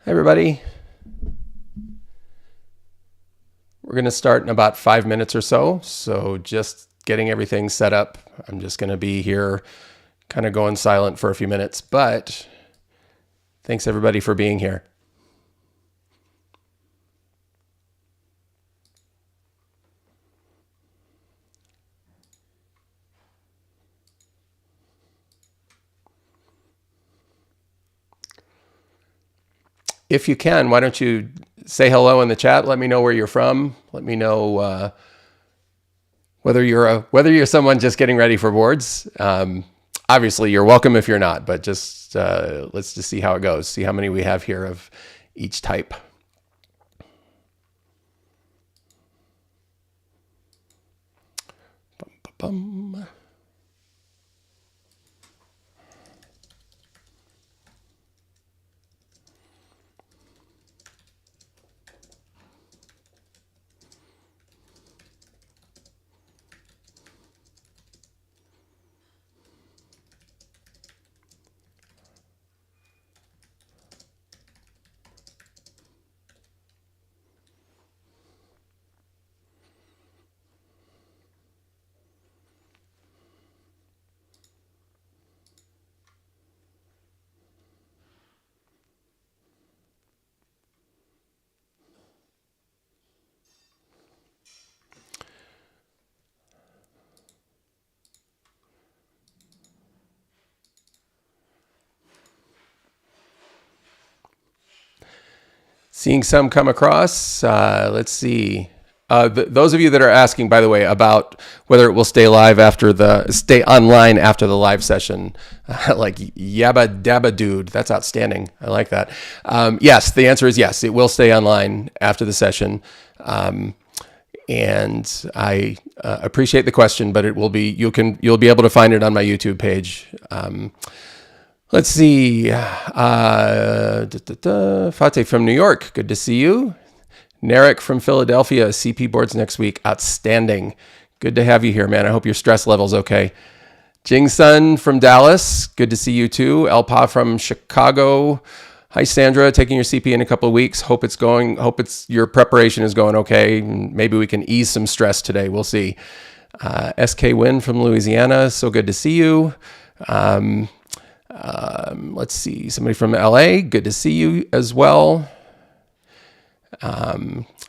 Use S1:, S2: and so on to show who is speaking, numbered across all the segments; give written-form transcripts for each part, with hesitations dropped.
S1: Hey everybody. We're going to start in about 5 minutes or so. So just getting everything set up. I'm just going to be here kind of going silent for a few minutes, but thanks everybody for being here. If you can, why don't you say hello in the chat? Let me know where you're from. Let me know whether you're someone just getting ready for boards. Obviously, you're welcome if you're not, but just let's just see how it goes. See how many we have here of each type. Bum, bum, bum. Seeing some come across. Let's see. Those of you that are asking, by the way, about whether it will stay online after the live session, like yabba dabba dude, that's outstanding. I like that. Yes, the answer is yes. It will stay online after the session, and I appreciate the question, but it will be you'll be able to find it on my YouTube page. Let's see. Fateh from New York. Good to see you. Narek from Philadelphia. CP boards next week. Outstanding. Good to have you here, man. I hope your stress level's okay. Jing Sun from Dallas. Good to see you too. Elpa from Chicago. Hi, Sandra. Taking your CP in a couple of weeks. Hope your preparation is going okay. Maybe we can ease some stress today. We'll see. SK Win from Louisiana. So good to see you. Let's see, somebody from LA. Good to see you as well.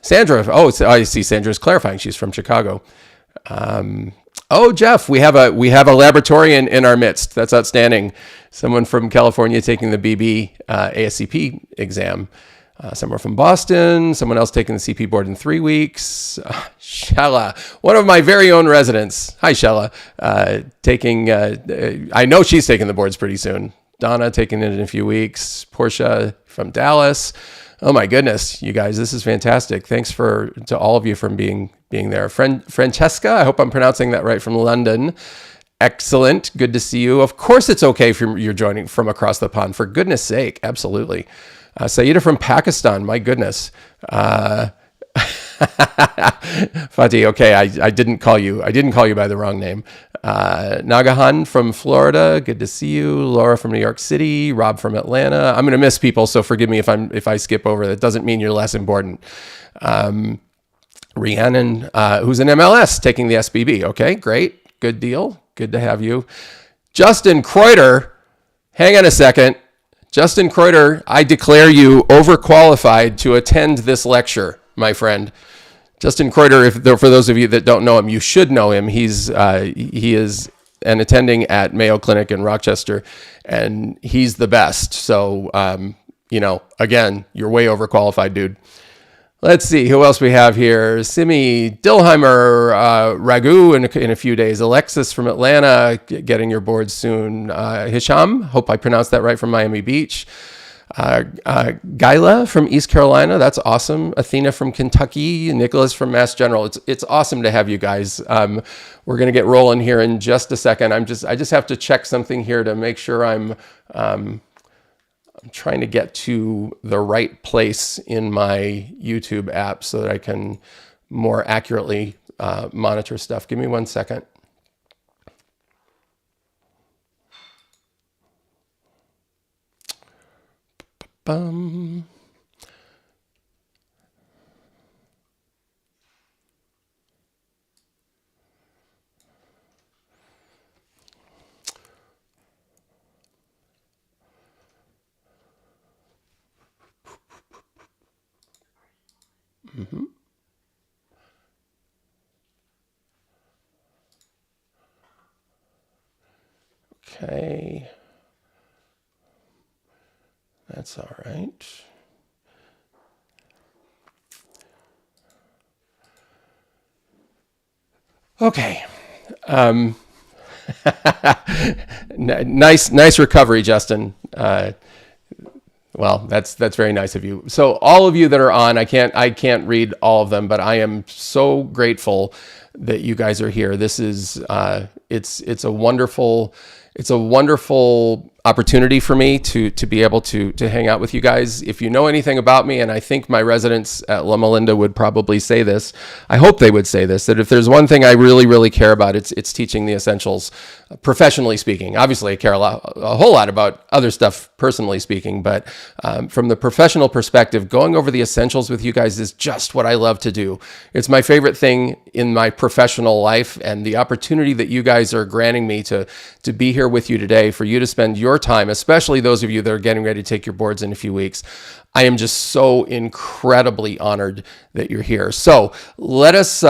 S1: Sandra. I see Sandra's clarifying. She's from Chicago. Jeff, we have a laboratorian in our midst. That's outstanding. Someone from California taking the BB ASCP exam. Someone from Boston. Someone else taking the CP board in 3 weeks. Shella, one of my very own residents. Hi, Shella. I know she's taking the boards pretty soon. Donna taking it in a few weeks. Portia from Dallas. Oh my goodness, you guys, this is fantastic. Thanks to all of you for being there. Francesca, I hope I'm pronouncing that right, from London. Excellent. Good to see you. Of course, it's okay if you're joining from across the pond. For goodness sake, absolutely. Saida from Pakistan. My goodness. Fatih, okay, I didn't call you by the wrong name. Nagahan from Florida. Good to see you. Laura from New York City. Rob from Atlanta. I'm going to miss people, so forgive me if I skip over. That doesn't mean you're less important. Rhiannon, who's an MLS, taking the SBB. Okay, great. Good deal. Good to have you. Justin Kreuter. Hang on a second. Justin Kreuter, I declare you overqualified to attend this lecture, my friend. Justin Kreuter, for those of you that don't know him, you should know him. He is an attending at Mayo Clinic in Rochester, and he's the best. So, again, you're way overqualified, dude. Let's see who else we have here. Simi Dilheimer, Raghu in a few days. Alexis from Atlanta, getting your board soon. Hisham, hope I pronounced that right, from Miami Beach. Gyla from East Carolina, that's awesome. Athena from Kentucky. Nicholas from Mass General. It's awesome to have you guys. We're gonna get rolling here in just a second. I just have to check something here to make sure I'm trying to get to the right place in my YouTube app so that I can more accurately monitor stuff. Give me 1 second. Okay. That's all right. Okay. Nice recovery, Justin. Well, that's very nice of you. So all of you that are on, I can't read all of them, but I am so grateful that you guys are here. This is it's a wonderful opportunity for me to be able to hang out with you guys. If you know anything about me, and I think my residents at Loma Linda would probably say this, I hope they would say this, that if there's one thing I really care about, it's teaching the essentials, professionally speaking. Obviously, I care a whole lot about other stuff, personally speaking, but from the professional perspective, going over the essentials with you guys is just what I love to do. It's my favorite thing in my professional life, and the opportunity that you guys are granting me to be here with you today, for you to spend your time, especially those of you that are getting ready to take your boards in a few weeks. I am just so incredibly honored that you're here. So let us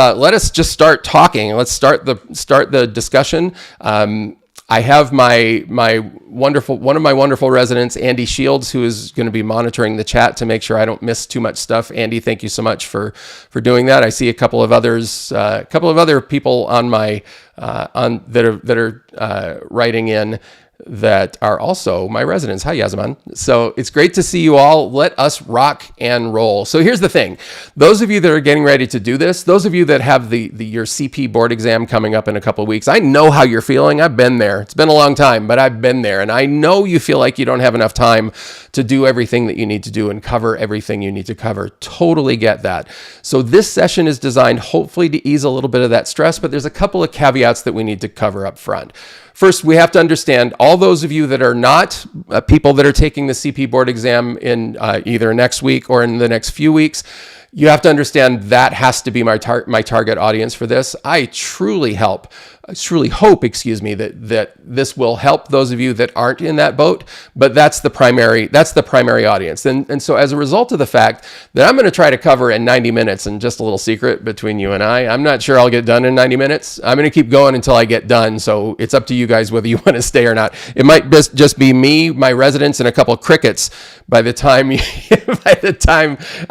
S1: just start talking. Let's start the discussion. I have one of my wonderful residents, Andy Shields, who is going to be monitoring the chat to make sure I don't miss too much stuff. Andy, thank you so much for doing that. I see a couple of other people on my that are writing in that are also my residents. Hi, Yazaman. So it's great to see you all. Let us rock and roll. So here's the thing. Those of you that are getting ready to do this, those of you that have your CP board exam coming up in a couple of weeks, I know how you're feeling. I've been there. It's been a long time, but I've been there. And I know you feel like you don't have enough time to do everything that you need to do and cover everything you need to cover. Totally get that. So this session is designed hopefully to ease a little bit of that stress, but there's a couple of caveats that we need to cover up front. First, we have to understand, all those of you that are not people that are taking the CP board exam in either next week or in the next few weeks, you have to understand that has to be my target audience for this. I truly hope, that this will help those of you that aren't in that boat, but that's the primary audience. And so as a result of the fact that I'm going to try to cover in 90 minutes, and just a little secret between you and I'm not sure I'll get done in 90 minutes. I'm going to keep going until I get done. So it's up to you guys whether you want to stay or not. It might just be me, my residents, and a couple of crickets by the time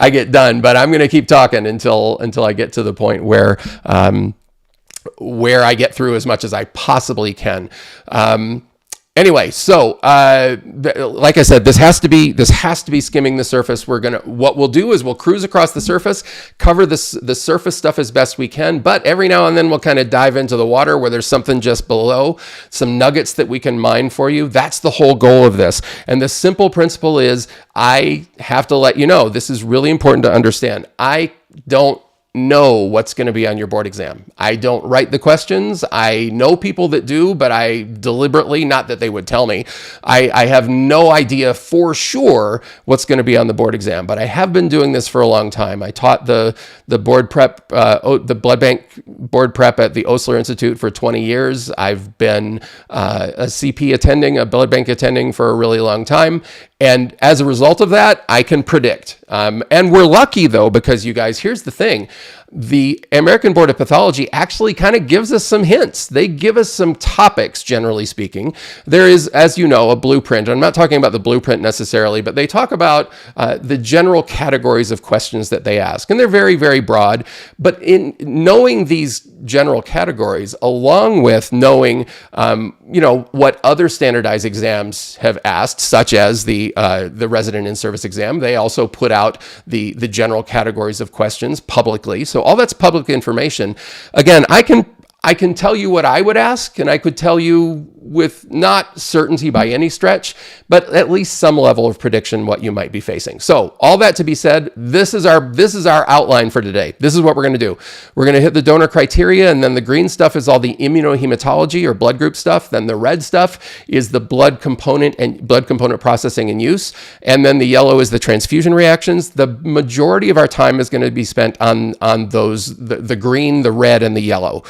S1: I get done, but I'm going to keep talking until I get to the point where I get through as much as I possibly can. Anyway, so like I said, this has to be skimming the surface. What we'll do is we'll cruise across the surface, cover the surface stuff as best we can, but every now and then we'll kind of dive into the water where there's something just below, some nuggets that we can mine for you. That's the whole goal of this. And the simple principle is, I have to let you know, this is really important to understand. I don't know what's going to be on your board exam. I don't write the questions. I know people that do, but I deliberately, not that they would tell me, I have no idea for sure what's going to be on the board exam, but I have been doing this for a long time. I taught the board prep, the blood bank board prep at the Osler Institute for 20 years. I've been a CP attending, a blood bank attending for a really long time. And as a result of that, I can predict. And we're lucky though, because you guys, here's the thing. The American Board of Pathology actually kind of gives us some hints. They give us some topics, generally speaking. There is, as you know, a blueprint. I'm not talking about the blueprint necessarily, but they talk about the general categories of questions that they ask. And they're very, very broad. But in knowing these general categories, along with knowing, what other standardized exams have asked, such as the resident in-service exam, they also put out the general categories of questions publicly. So all that's public information. Again, I can tell you what I would ask, and I could tell you with not certainty by any stretch, but at least some level of prediction what you might be facing. So all that to be said, this is our outline for today. This is what we're going to do. We're going to hit the donor criteria, and then the green stuff is all the immunohematology or blood group stuff. Then the red stuff is the blood component and blood component processing and use. And then the yellow is the transfusion reactions. The majority of our time is going to be spent on those, the green, the red, and the yellow,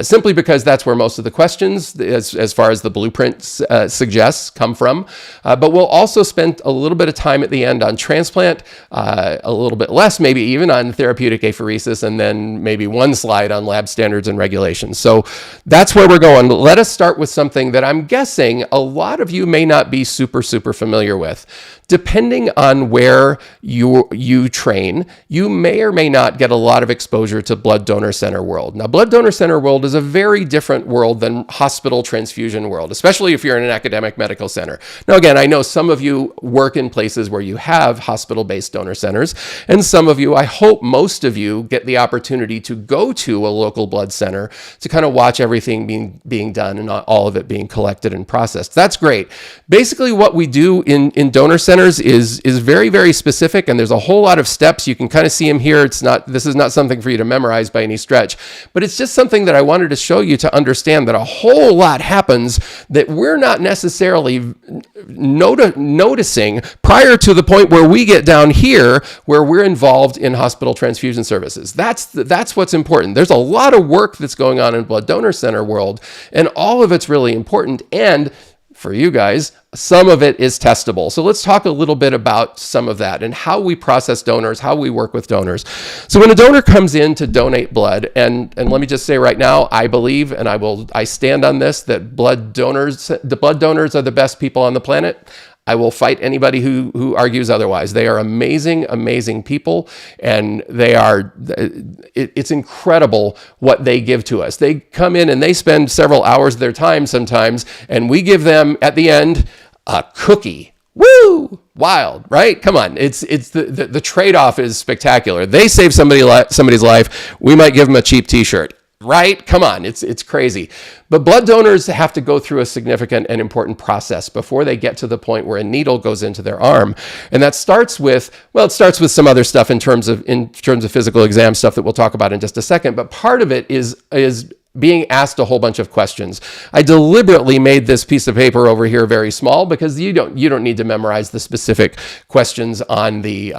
S1: simply because that's where most of the questions, as far as as the blueprint suggests, come from. But we'll also spend a little bit of time at the end on transplant, a little bit less maybe even on therapeutic apheresis, and then maybe one slide on lab standards and regulations. So that's where we're going. Let us start with something that I'm guessing a lot of you may not be super familiar with. Depending on where you train, you may or may not get a lot of exposure to blood donor center world. Now, blood donor center world is a very different world than hospital transfusion world, especially if you're in an academic medical center. Now, again, I know some of you work in places where you have hospital-based donor centers, and some of you, I hope most of you, get the opportunity to go to a local blood center to kind of watch everything being done and all of it being collected and processed. That's great. Basically, what we do in donor centers is very specific, and there's a whole lot of steps. You can kind of see them here. This is not something for you to memorize by any stretch, but it's just something that I wanted to show you to understand that a whole lot happens that we're not necessarily noticing prior to the point where we get down here where we're involved in hospital transfusion services. That's what's important. There's a lot of work that's going on in blood donor center world, and all of it's really important. And for you guys, some of it is testable. So let's talk a little bit about some of that and how we process donors, how we work with donors. So when a donor comes in to donate blood, and let me just say right now, I believe, and I stand on this, that the blood donors are the best people on the planet. I will fight anybody who argues otherwise. They are amazing people, and it's incredible what they give to us. They come in and they spend several hours of their time sometimes, and we give them at the end a cookie. Woo! Wild, right? Come on. It's the trade-off is spectacular. They save somebody's life. We might give them a cheap t-shirt. Right? Come on, it's crazy. But blood donors have to go through a significant and important process before they get to the point where a needle goes into their arm. And that starts with some other stuff in terms of physical exam stuff that we'll talk about in just a second. But part of it is being asked a whole bunch of questions. I deliberately made this piece of paper over here very small because you don't need to memorize the specific questions on the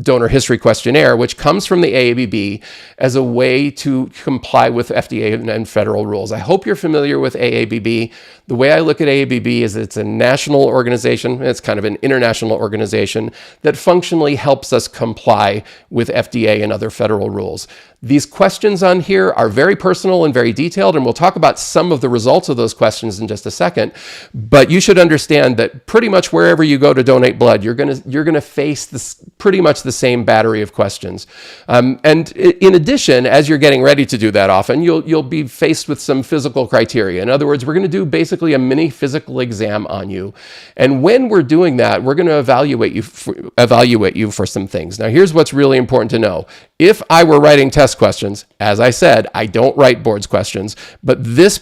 S1: donor history questionnaire, which comes from the AABB as a way to comply with FDA and federal rules. I hope you're familiar with AABB. The way I look at AABB is it's a national organization. It's kind of an international organization that functionally helps us comply with FDA and other federal rules. These questions on here are very personal and very detailed, and we'll talk about some of the results of those questions in just a second. But you should understand that pretty much wherever you go to donate blood, you're gonna face pretty much the same battery of questions. And in addition, as you're getting ready to do that, often you'll be faced with some physical criteria. In other words, we're going to do basically a mini physical exam on you, and when we're doing that, we're going to evaluate you for some things. Now, here's what's really important to know. If I were writing test questions, as I said, I don't write boards questions, but this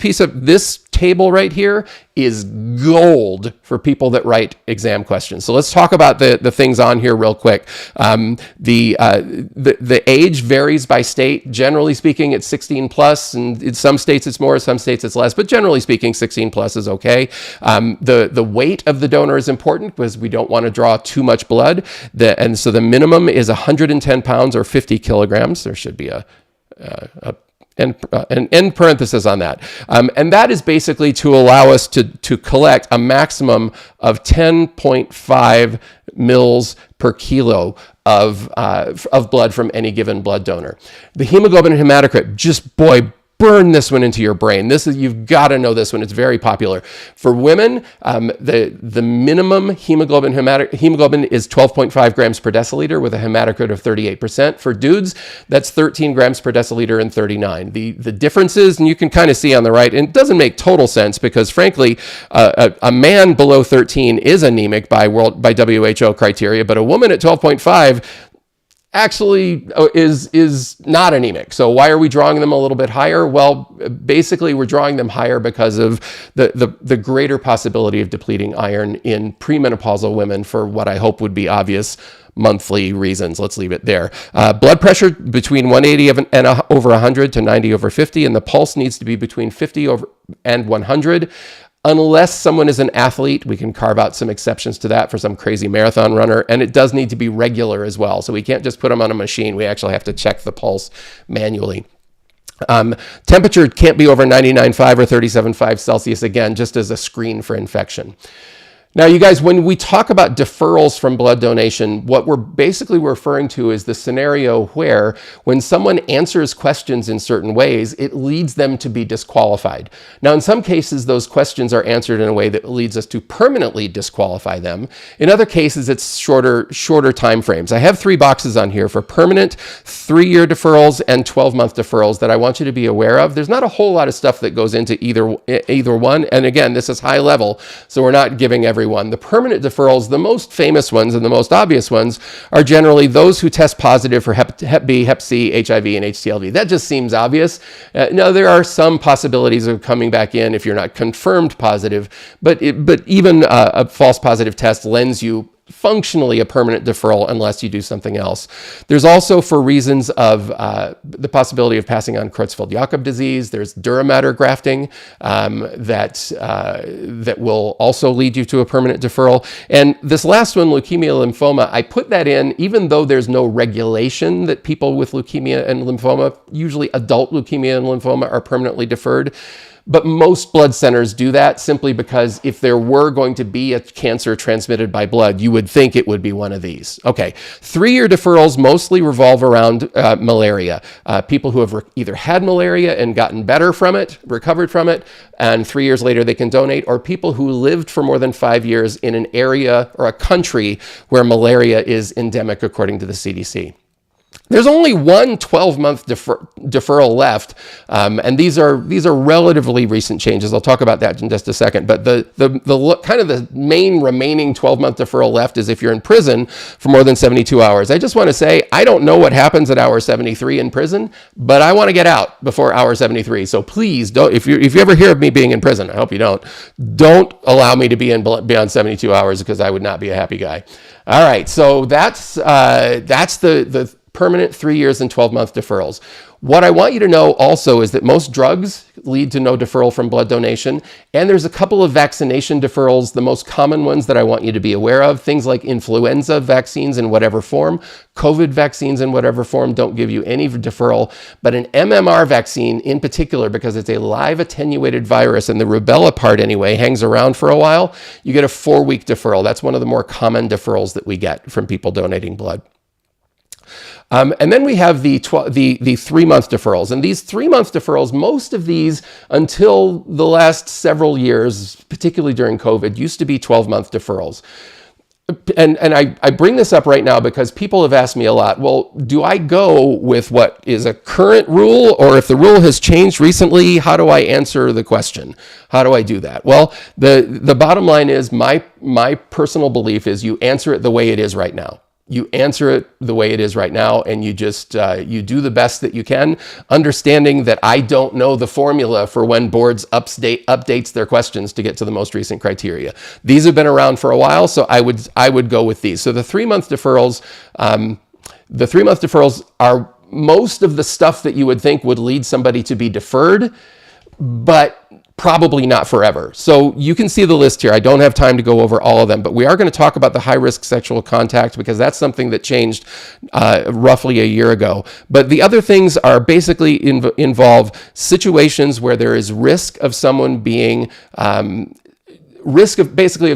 S1: table right here is gold for people that write exam questions. So let's talk about the things on here real quick. The age varies by state. Generally speaking, it's 16 plus, and in some states it's more, some states it's less, but generally speaking, 16 plus is okay. The weight of the donor is important because we don't want to draw too much blood. And so the minimum is 110 pounds or 50 kilograms. There should be an end parenthesis on that. And that is basically to allow us to collect a maximum of 10.5 mils per kilo of blood from any given blood donor. The hemoglobin and hematocrit, burn this one into your brain. You've got to know this one. It's very popular. For women, the minimum hemoglobin is 12.5 grams per deciliter with a hematocrit of 38%. For dudes, that's 13 grams per deciliter and 39. The differences, and you can kind of see on the right, and it doesn't make total sense because frankly, a man below 13 is anemic by WHO criteria, but a woman at 12.5 actually is not anemic. So why are we drawing them a little bit higher? Well, basically we're drawing them higher because of the greater possibility of depleting iron in premenopausal women for what I hope would be obvious monthly reasons. Let's leave it there. Blood pressure between 180 and over 100 to 90 over 50, and the pulse needs to be between 50 and 100. Unless someone is an athlete, we can carve out some exceptions to that for some crazy marathon runner. And it does need to be regular as well. So we can't just put them on a machine. We actually have to check the pulse manually. Temperature can't be over 99.5 or 37.5 Celsius, again, just as a screen for infection. Now, you guys, when we talk about deferrals from blood donation, what we're basically referring to is the scenario where when someone answers questions in certain ways, it leads them to be disqualified. Now, in some cases, those questions are answered in a way that leads us to permanently disqualify them. In other cases, it's shorter time frames. I have 3 boxes on here for permanent 3-year deferrals and 12-month deferrals that I want you to be aware of. There's not a whole lot of stuff that goes into either one. And again, this is high level, so we're not giving everyone. The permanent deferrals, the most famous ones and the most obvious ones, are generally those who test positive for Hep B, Hep C, HIV, and HTLV. That just seems obvious. Now, there are some possibilities of coming back in if you're not confirmed positive, but even a false positive test lends you functionally a permanent deferral unless you do something else. There's also, for reasons of the possibility of passing on Creutzfeldt-Jakob disease, there's dura mater grafting that will also lead you to a permanent deferral. And this last one, leukemia, lymphoma, I put that in even though there's no regulation that people with leukemia and lymphoma, usually adult leukemia and lymphoma, are permanently deferred. But most blood centers do that simply because if there were going to be a cancer transmitted by blood, you would think it would be one of these. Okay, 3-year deferrals mostly revolve around malaria. People who have either had malaria and gotten better from it, recovered from it, and 3 years later they can donate, or people who lived for more than 5 years in an area or a country where malaria is endemic according to the CDC. There's only one 12-month deferral left, and these are relatively recent changes. I'll talk about that in just a second. But the kind of the main remaining 12-month deferral left is if you're in prison for more than 72 hours. I just want to say I don't know what happens at hour 73 in prison, but I want to get out before hour 73. So please don't. If you ever hear of me being in prison, I hope you don't allow me to be in beyond 72 hours because I would not be a happy guy. All right, so that's the permanent 3 years and 12-month deferrals. What I want you to know also is that most drugs lead to no deferral from blood donation, and there's a couple of vaccination deferrals, the most common ones that I want you to be aware of, things like influenza vaccines in whatever form, COVID vaccines in whatever form don't give you any deferral, but an MMR vaccine in particular, because it's a live attenuated virus and the rubella part anyway hangs around for a while, you get a 4-week deferral. That's one of the more common deferrals that we get from people donating blood. And then we have the 3-month deferrals. And these 3-month deferrals, most of these until the last several years, particularly during COVID, used to be 12-month deferrals. And I bring this up right now because people have asked me a lot, well, do I go with what is a current rule, or if the rule has changed recently, how do I answer the question? How do I do that? Well, the bottom line is my personal belief is you answer it the way it is right now. You answer it the way it is right now, and you just you do the best that you can, understanding that I don't know the formula for when boards updates their questions to get to the most recent criteria. These have been around for a while, so I would go with these. So the 3-month deferrals, are most of the stuff that you would think would lead somebody to be deferred, but probably not forever. So you can see the list here. I don't have time to go over all of them, but we are going to talk about the high-risk sexual contact because that's something that changed roughly a year ago. But the other things are basically involve situations where there is risk of someone being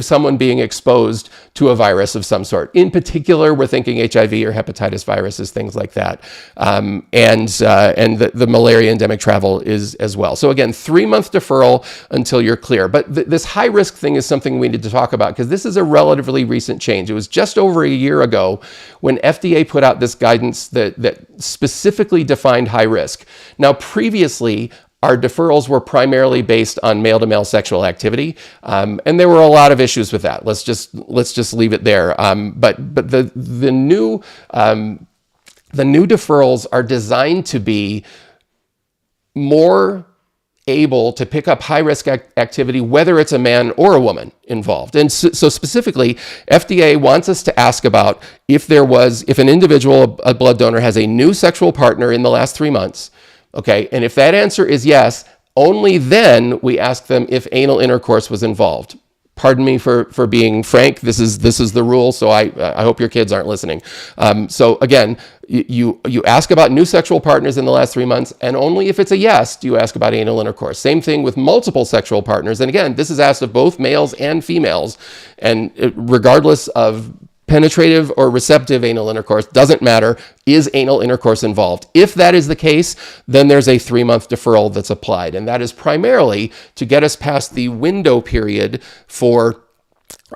S1: someone being exposed to a virus of some sort. In particular, we're thinking HIV or hepatitis viruses, things like that. And the malaria endemic travel is as well. So again, 3-month deferral until you're clear. But this high risk thing is something we need to talk about because this is a relatively recent change. It was just over a year ago when FDA put out this guidance that specifically defined high risk. Now, previously, our deferrals were primarily based on male-to-male sexual activity, and there were a lot of issues with that. Let's just leave it there. But the new deferrals are designed to be more able to pick up high-risk activity, whether it's a man or a woman involved. And so specifically, FDA wants us to ask about if an individual, a blood donor, has a new sexual partner in the last 3 months. Okay, and if that answer is yes, only then we ask them if anal intercourse was involved. Pardon me for being frank. This is the rule. So I hope your kids aren't listening. So again, you ask about new sexual partners in the last 3 months, and only if it's a yes do you ask about anal intercourse. Same thing with multiple sexual partners. And again, this is asked of both males and females, and regardless of penetrative or receptive anal intercourse, doesn't matter, is anal intercourse involved. If that is the case, then there's a 3-month deferral that's applied. And that is primarily to get us past the window period for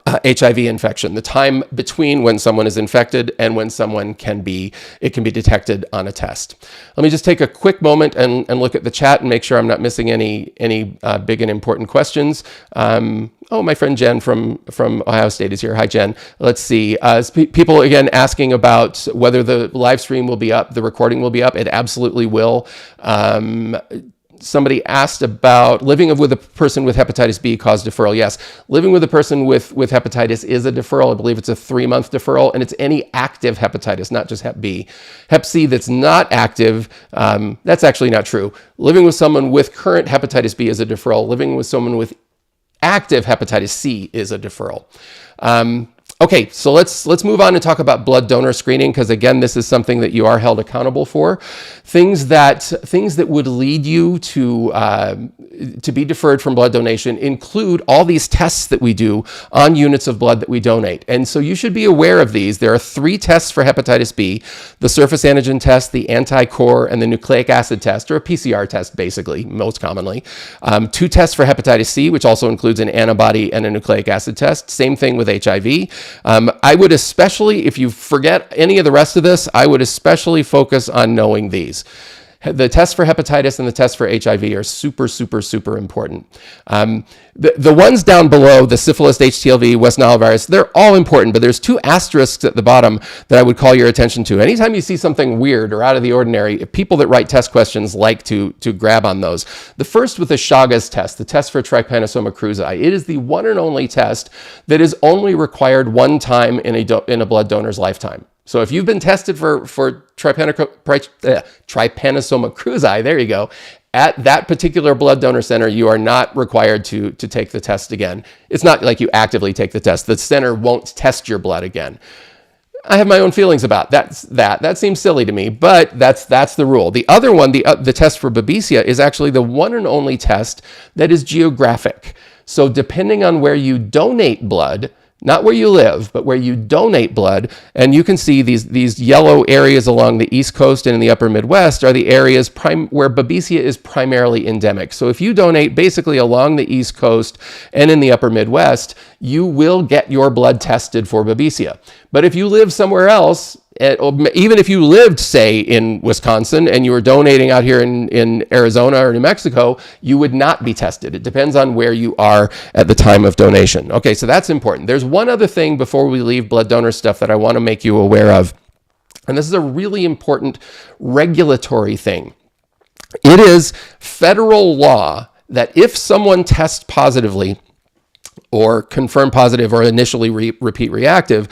S1: HIV infection, the time between when someone is infected and when someone can be detected on a test. Let me just take a quick moment and look at the chat and make sure I'm not missing any big and important questions. Oh, my friend Jen from Ohio State is here. Hi, Jen. Let's see. People, again, asking about whether the live stream will be up, the recording will be up. It absolutely will. Somebody asked about living with a person with hepatitis B caused deferral. Yes, living with a person with hepatitis is a deferral. I believe it's a 3-month deferral, and it's any active hepatitis, not just Hep B. Hep C that's not active, that's actually not true. Living with someone with current hepatitis B is a deferral. Living with someone with active hepatitis C is a deferral. Okay, so let's move on and talk about blood donor screening, because again, this is something that you are held accountable for. Things that would lead you to be deferred from blood donation include all these tests that we do on units of blood that we donate. And so you should be aware of these. There are 3 tests for hepatitis B: the surface antigen test, the anti-core, and the nucleic acid test, or a PCR test, basically, most commonly. 2 tests for hepatitis C, which also includes an antibody and a nucleic acid test. Same thing with HIV. I would especially, if you forget any of the rest of this, I would especially focus on knowing these. The test for hepatitis and the test for HIV are super, super, super important. The ones down below, the syphilis, HTLV, West Nile virus, they're all important, but there's 2 asterisks at the bottom that I would call your attention to. Anytime you see something weird or out of the ordinary, people that write test questions like to grab on those. The first with the Chagas test, the test for Trypanosoma cruzi. It is the one and only test that is only required one time in a blood donor's lifetime. So if you've been tested for Trypanosoma cruzi, there you go, at that particular blood donor center, you are not required to take the test again. It's not like you actively take the test. The center won't test your blood again. I have my own feelings about that. That seems silly to me, but that's the rule. The other one, the test for Babesia, is actually the one and only test that is geographic. So depending on where you donate blood, not where you live, but where you donate blood. And you can see these yellow areas along the East Coast and in the upper Midwest are the areas where Babesia is primarily endemic. So if you donate basically along the East Coast and in the upper Midwest, you will get your blood tested for Babesia. But if you live somewhere else, even if you lived, say, in Wisconsin and you were donating out here in Arizona or New Mexico, you would not be tested. It depends on where you are at the time of donation. Okay, so that's important. There's one other thing before we leave blood donor stuff that I want to make you aware of. And this is a really important regulatory thing. It is federal law that if someone tests positively or confirmed positive or initially repeat reactive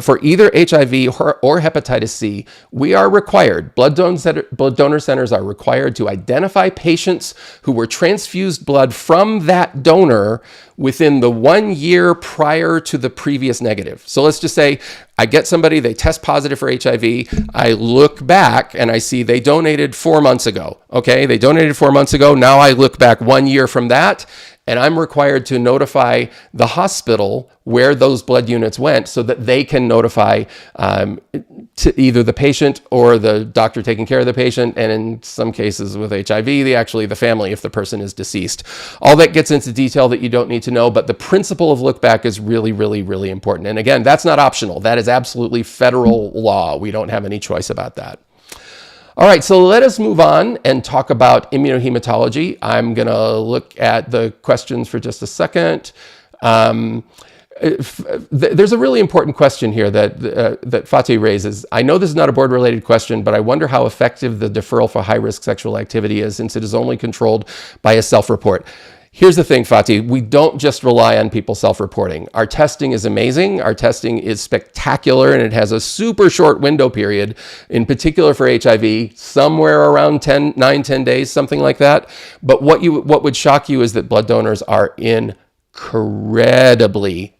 S1: for either HIV or hepatitis C, we are required, blood donor centers are required to identify patients who were transfused blood from that donor within the 1 year prior to the previous negative. So let's just say I get somebody, they test positive for HIV. I look back and I see they donated 4 months ago. Okay, they donated 4 months ago. Now I look back 1 year from that, and I'm required to notify the hospital where those blood units went so that they can notify to either the patient or the doctor taking care of the patient, and in some cases with HIV, the family if the person is deceased. All that gets into detail that you don't need to know, but the principle of look back is really, really, really important. And again, that's not optional. That is absolutely federal law. We don't have any choice about that. All right, so let us move on and talk about immunohematology. I'm going to look at the questions for just a second. There's a really important question here that Fatih raises. I know this is not a board-related question, but I wonder how effective the deferral for high-risk sexual activity is, since it is only controlled by a self-report. Here's the thing, Fatih, we don't just rely on people self-reporting. Our testing is amazing. Our testing is spectacular, and it has a super short window period, in particular for HIV, somewhere around 9-10 days, something like that. But what would shock you is that blood donors are incredible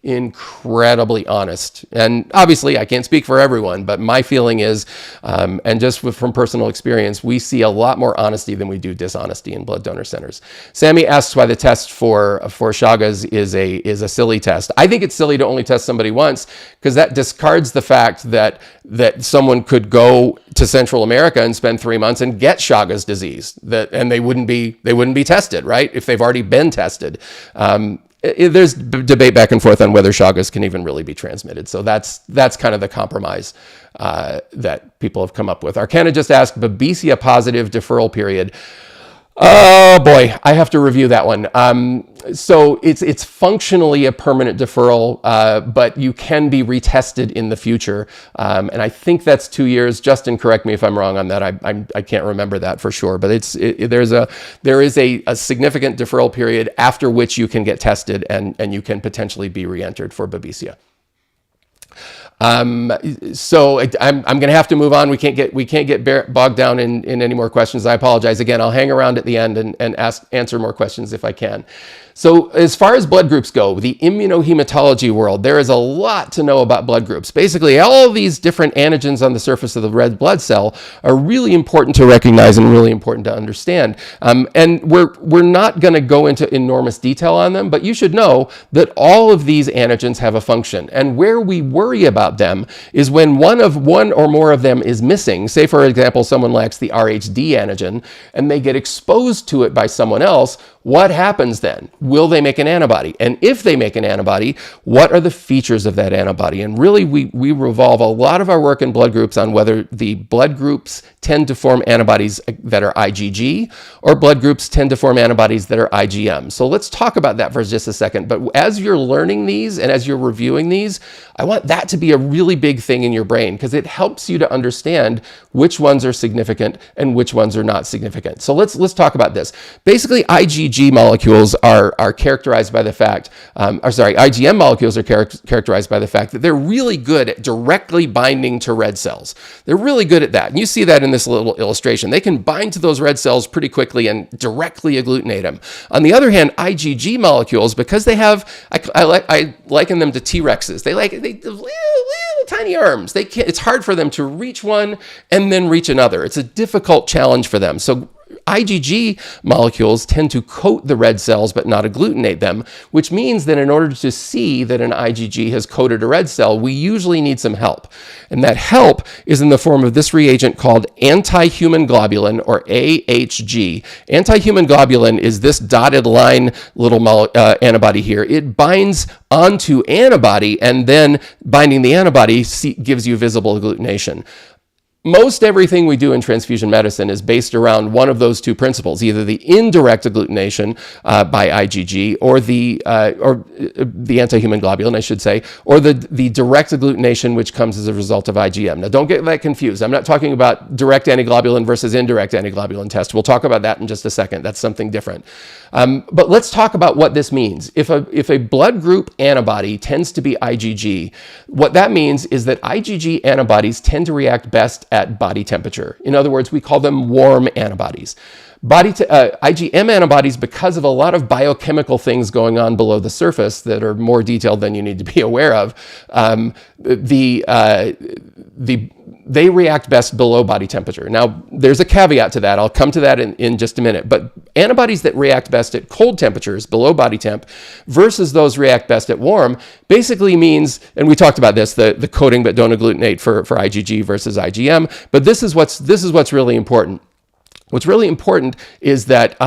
S1: incredibly honest. And obviously I can't speak for everyone, but my feeling is, and just from personal experience, we see a lot more honesty than we do dishonesty in blood donor centers. Sammy asks why the test for Chagas is a silly test. I think it's silly to only test somebody once, because that discards the fact that someone could go to Central America and spend 3 months and get Chagas disease, and they wouldn't be tested, right? If they've already been tested. There's debate back and forth on whether Chagas can even really be transmitted. So that's kind of the compromise that people have come up with. Arcana just asked, Babesia positive deferral period. Oh boy, I have to review that one. So it's functionally a permanent deferral, but you can be retested in the future. And I think that's 2 years. Justin, correct me if I'm wrong on that. I can't remember that for sure, but there is a significant deferral period after which you can get tested and you can potentially be re-entered for Babesia. So I'm going to have to move on. We can't get bogged down in any more questions. I apologize. Again, I'll hang around at the end and answer more questions if I can. So as far as blood groups go, the immunohematology world, there is a lot to know about blood groups. Basically, all these different antigens on the surface of the red blood cell are really important to recognize and really important to understand. And we're not going to go into enormous detail on them, but you should know that all of these antigens have a function. And where we worry about them is when one or more of them is missing. Say, for example, someone lacks the RHD antigen and they get exposed to it by someone else. What happens then? Will they make an antibody? And if they make an antibody, what are the features of that antibody? And really, we revolve a lot of our work in blood groups on whether the blood groups tend to form antibodies that are IgG or blood groups tend to form antibodies that are IgM. So let's talk about that for just a second. But as you're learning these and as you're reviewing these, I want that to be a really big thing in your brain because it helps you to understand which ones are significant and which ones are not significant. So let's talk about this. Basically, IgG molecules are characterized by the fact, IgM molecules are characterized by the fact that they're really good at directly binding to red cells. They're really good at that. And you see that in this little illustration. They can bind to those red cells pretty quickly and directly agglutinate them. On the other hand, IgG molecules, because they have, I liken them to T-Rexes. They little tiny arms. It's hard for them to reach one and then reach another. It's a difficult challenge for them. So IgG molecules tend to coat the red cells but not agglutinate them, which means that in order to see that an IgG has coated a red cell, we usually need some help. And that help is in the form of this reagent called anti-human globulin, or AHG. Anti-human globulin is this dotted line little antibody here. It binds onto antibody, and then binding the antibody gives you visible agglutination. Most everything we do in transfusion medicine is based around one of those two principles, either the indirect agglutination by IgG or the anti-human globulin, I should say, or the direct agglutination which comes as a result of IgM. Now, don't get that confused. I'm not talking about direct antiglobulin versus indirect antiglobulin test. We'll talk about that in just a second. That's something different. But let's talk about what this means. If a blood group antibody tends to be IgG, what that means is that IgG antibodies tend to react best at body temperature. In other words, we call them warm antibodies. IgM antibodies, because of a lot of biochemical things going on below the surface that are more detailed than you need to be aware of, they react best below body temperature. Now, there's a caveat to that. I'll come to that in just a minute. But antibodies that react best at cold temperatures, below body temp, versus those react best at warm, basically means, and we talked about this, the coating but don't agglutinate for IgG versus IgM. But this is what's really important. What's really important is that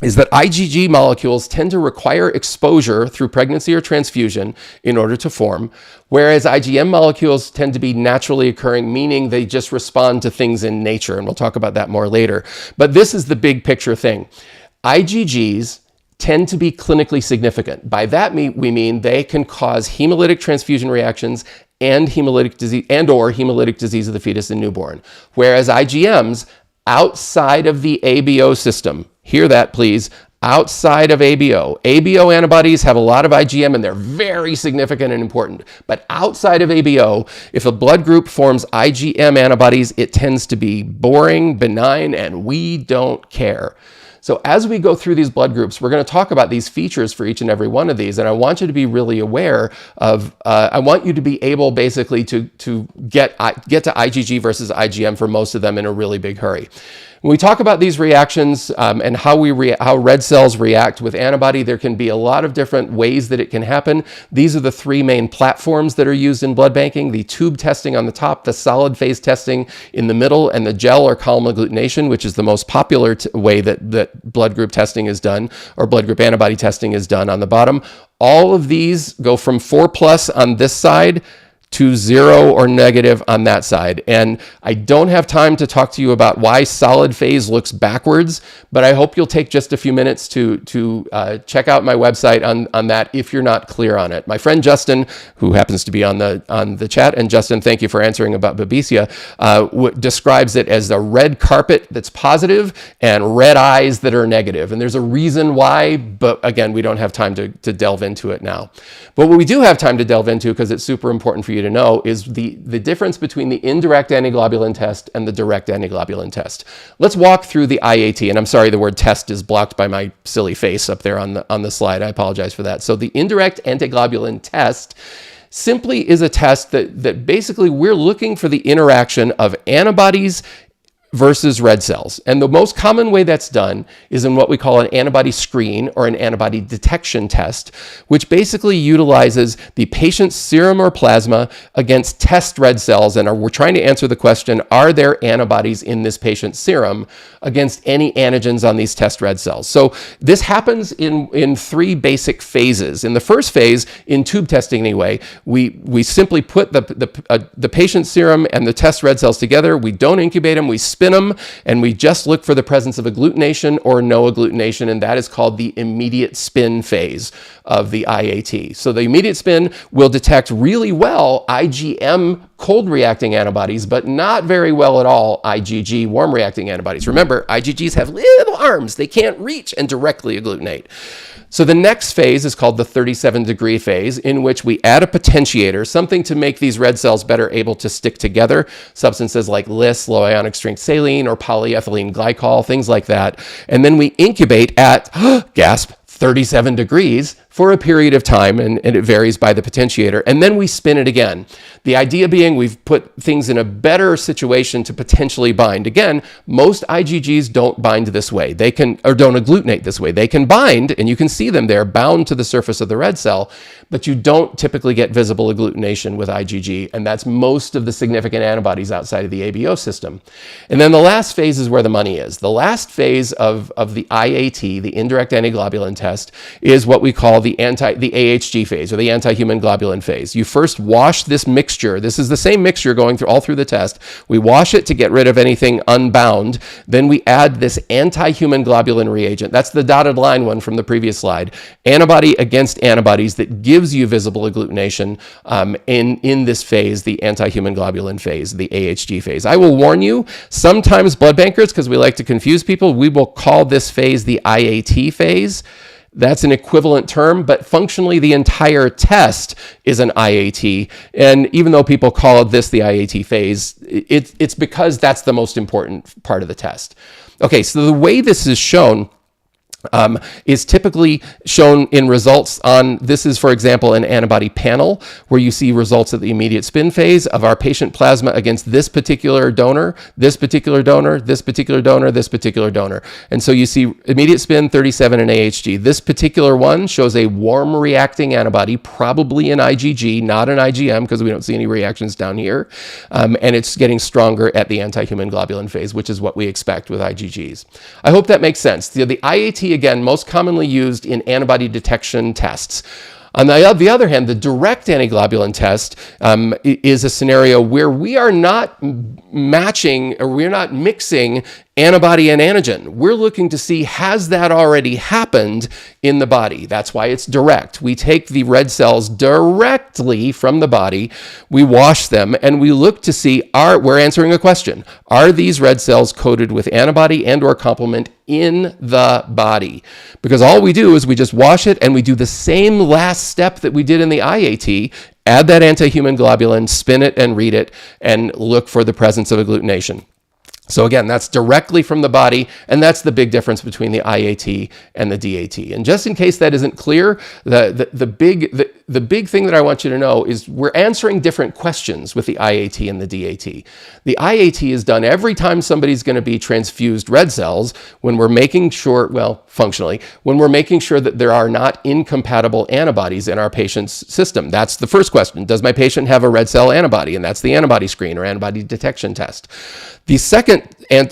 S1: IgG molecules tend to require exposure through pregnancy or transfusion in order to form, whereas IgM molecules tend to be naturally occurring, meaning they just respond to things in nature, and we'll talk about that more later. But this is the big picture thing. IgGs tend to be clinically significant. By that we mean they can cause hemolytic transfusion reactions and hemolytic disease or hemolytic disease of the fetus in newborn, whereas IgMs outside of the ABO system, hear that please, outside of ABO. ABO antibodies have a lot of IgM and they're very significant and important. But outside of ABO, if a blood group forms IgM antibodies, it tends to be boring, benign, and we don't care. So as we go through these blood groups, we're going to talk about these features for each and every one of these. And I want you to be really aware of, I want you to be able basically to get to IgG versus IgM for most of them in a really big hurry. When we talk about these reactions and how red cells react with antibody, there can be a lot of different ways that it can happen. These are the three main platforms that are used in blood banking: the tube testing on the top, the solid phase testing in the middle, and the gel or column agglutination, which is the most popular way that blood group testing is done, or blood group antibody testing is done on the bottom. All of these go from 4+ on this side to 0 or negative on that side. And I don't have time to talk to you about why solid phase looks backwards, but I hope you'll take just a few minutes to check out my website on that if you're not clear on it. My friend Justin, who happens to be on the chat, and Justin, thank you for answering about Babesia, describes it as a red carpet that's positive and red eyes that are negative. And there's a reason why, but again, we don't have time to delve into it now. But what we do have time to delve into, because it's super important for you to know, is the difference between the indirect antiglobulin test and the direct antiglobulin test. Let's walk through the IAT, and I'm sorry the word test is blocked by my silly face up there on the slide. I apologize for that. So the indirect antiglobulin test simply is a test that basically we're looking for the interaction of antibodies versus red cells. And the most common way that's done is in what we call an antibody screen or an antibody detection test, which basically utilizes the patient's serum or plasma against test red cells. And we're trying to answer the question, are there antibodies in this patient's serum against any antigens on these test red cells? So this happens in three basic phases. In the first phase, in tube testing anyway, we simply put the patient's serum and the test red cells together. We don't incubate them, we spin them, and we just look for the presence of agglutination or no agglutination, and that is called the immediate spin phase of the IAT. So the immediate spin will detect really well IgM cold reacting antibodies, but not very well at all IgG warm reacting antibodies. Remember, IgGs have little arms. They can't reach and directly agglutinate. So the next phase is called the 37-degree phase, in which we add a potentiator, something to make these red cells better able to stick together, substances like LIS, low ionic strength saline, or polyethylene glycol, things like that. And then we incubate at, gasp, 37 degrees for a period of time, and it varies by the potentiator, and then we spin it again. The idea being we've put things in a better situation to potentially bind. Again, most IgGs don't bind this way. They can, or don't agglutinate this way. They can bind, and you can see them there bound to the surface of the red cell, but you don't typically get visible agglutination with IgG, and that's most of the significant antibodies outside of the ABO system. And then the last phase is where the money is. The last phase of the IAT, the indirect antiglobulin test, is what we call the AHG phase, or the anti-human globulin phase. You first wash this mixture. This is the same mixture going through all through the test. We wash it to get rid of anything unbound. Then we add this anti-human globulin reagent. That's the dotted line one from the previous slide. Antibody against antibodies that gives you visible agglutination in this phase, the anti-human globulin phase, the AHG phase. I will warn you, sometimes blood bankers, because we like to confuse people, we will call this phase the IAT phase. That's an equivalent term, but functionally the entire test is an IAT. And even though people call this the IAT phase, it's because that's the most important part of the test. Okay, so the way this is shown is typically shown in results on, this is, for example, an antibody panel where you see results at the immediate spin phase of our patient plasma against this particular donor, this particular donor, this particular donor, this particular donor. And so you see immediate spin, 37, and AHG. This particular one shows a warm reacting antibody, probably an IgG, not an IgM, because we don't see any reactions down here. And it's getting stronger at the anti-human globulin phase, which is what we expect with IgGs. I hope that makes sense. The IAT, again, most commonly used in antibody detection tests. On the other hand, the direct antiglobulin test is a scenario where we are not matching, or we're not mixing antibody and antigen. We're looking to see, has that already happened in the body? That's why it's direct. We take the red cells directly from the body, we wash them, and we look to see, we're answering a question. Are these red cells coated with antibody and or complement in the body? Because all we do is we just wash it, and we do the same last step that we did in the IAT, add that anti-human globulin, spin it and read it, and look for the presence of agglutination. So again, that's directly from the body, and that's the big difference between the IAT and the DAT. And just in case that isn't clear, the big thing that I want you to know is we're answering different questions with the IAT and the DAT. The IAT is done every time somebody's going to be transfused red cells when we're making sure, well, functionally, when we're making sure that there are not incompatible antibodies in our patient's system. That's the first question. Does my patient have a red cell antibody? And that's the antibody screen or antibody detection test. The second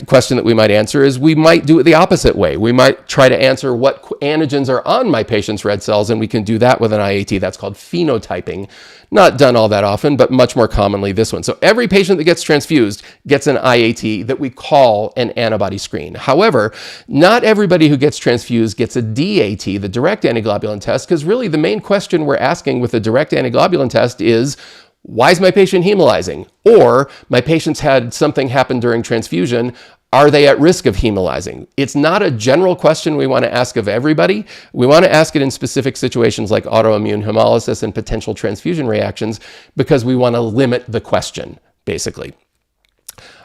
S1: question that we might answer is we might do it the opposite way. We might try to answer what antigens are on my patient's red cells, and we can do that with an IAT. That's called phenotyping. Not done all that often, but much more commonly this one. So every patient that gets transfused gets an IAT that we call an antibody screen. However, not everybody who gets transfused gets a DAT, the direct antiglobulin test, because really the main question we're asking with the direct antiglobulin test is, why is my patient hemolyzing? Or my patient's had something happen during transfusion. Are they at risk of hemolyzing? It's not a general question we want to ask of everybody. We want to ask it in specific situations like autoimmune hemolysis and potential transfusion reactions because we want to limit the question, basically.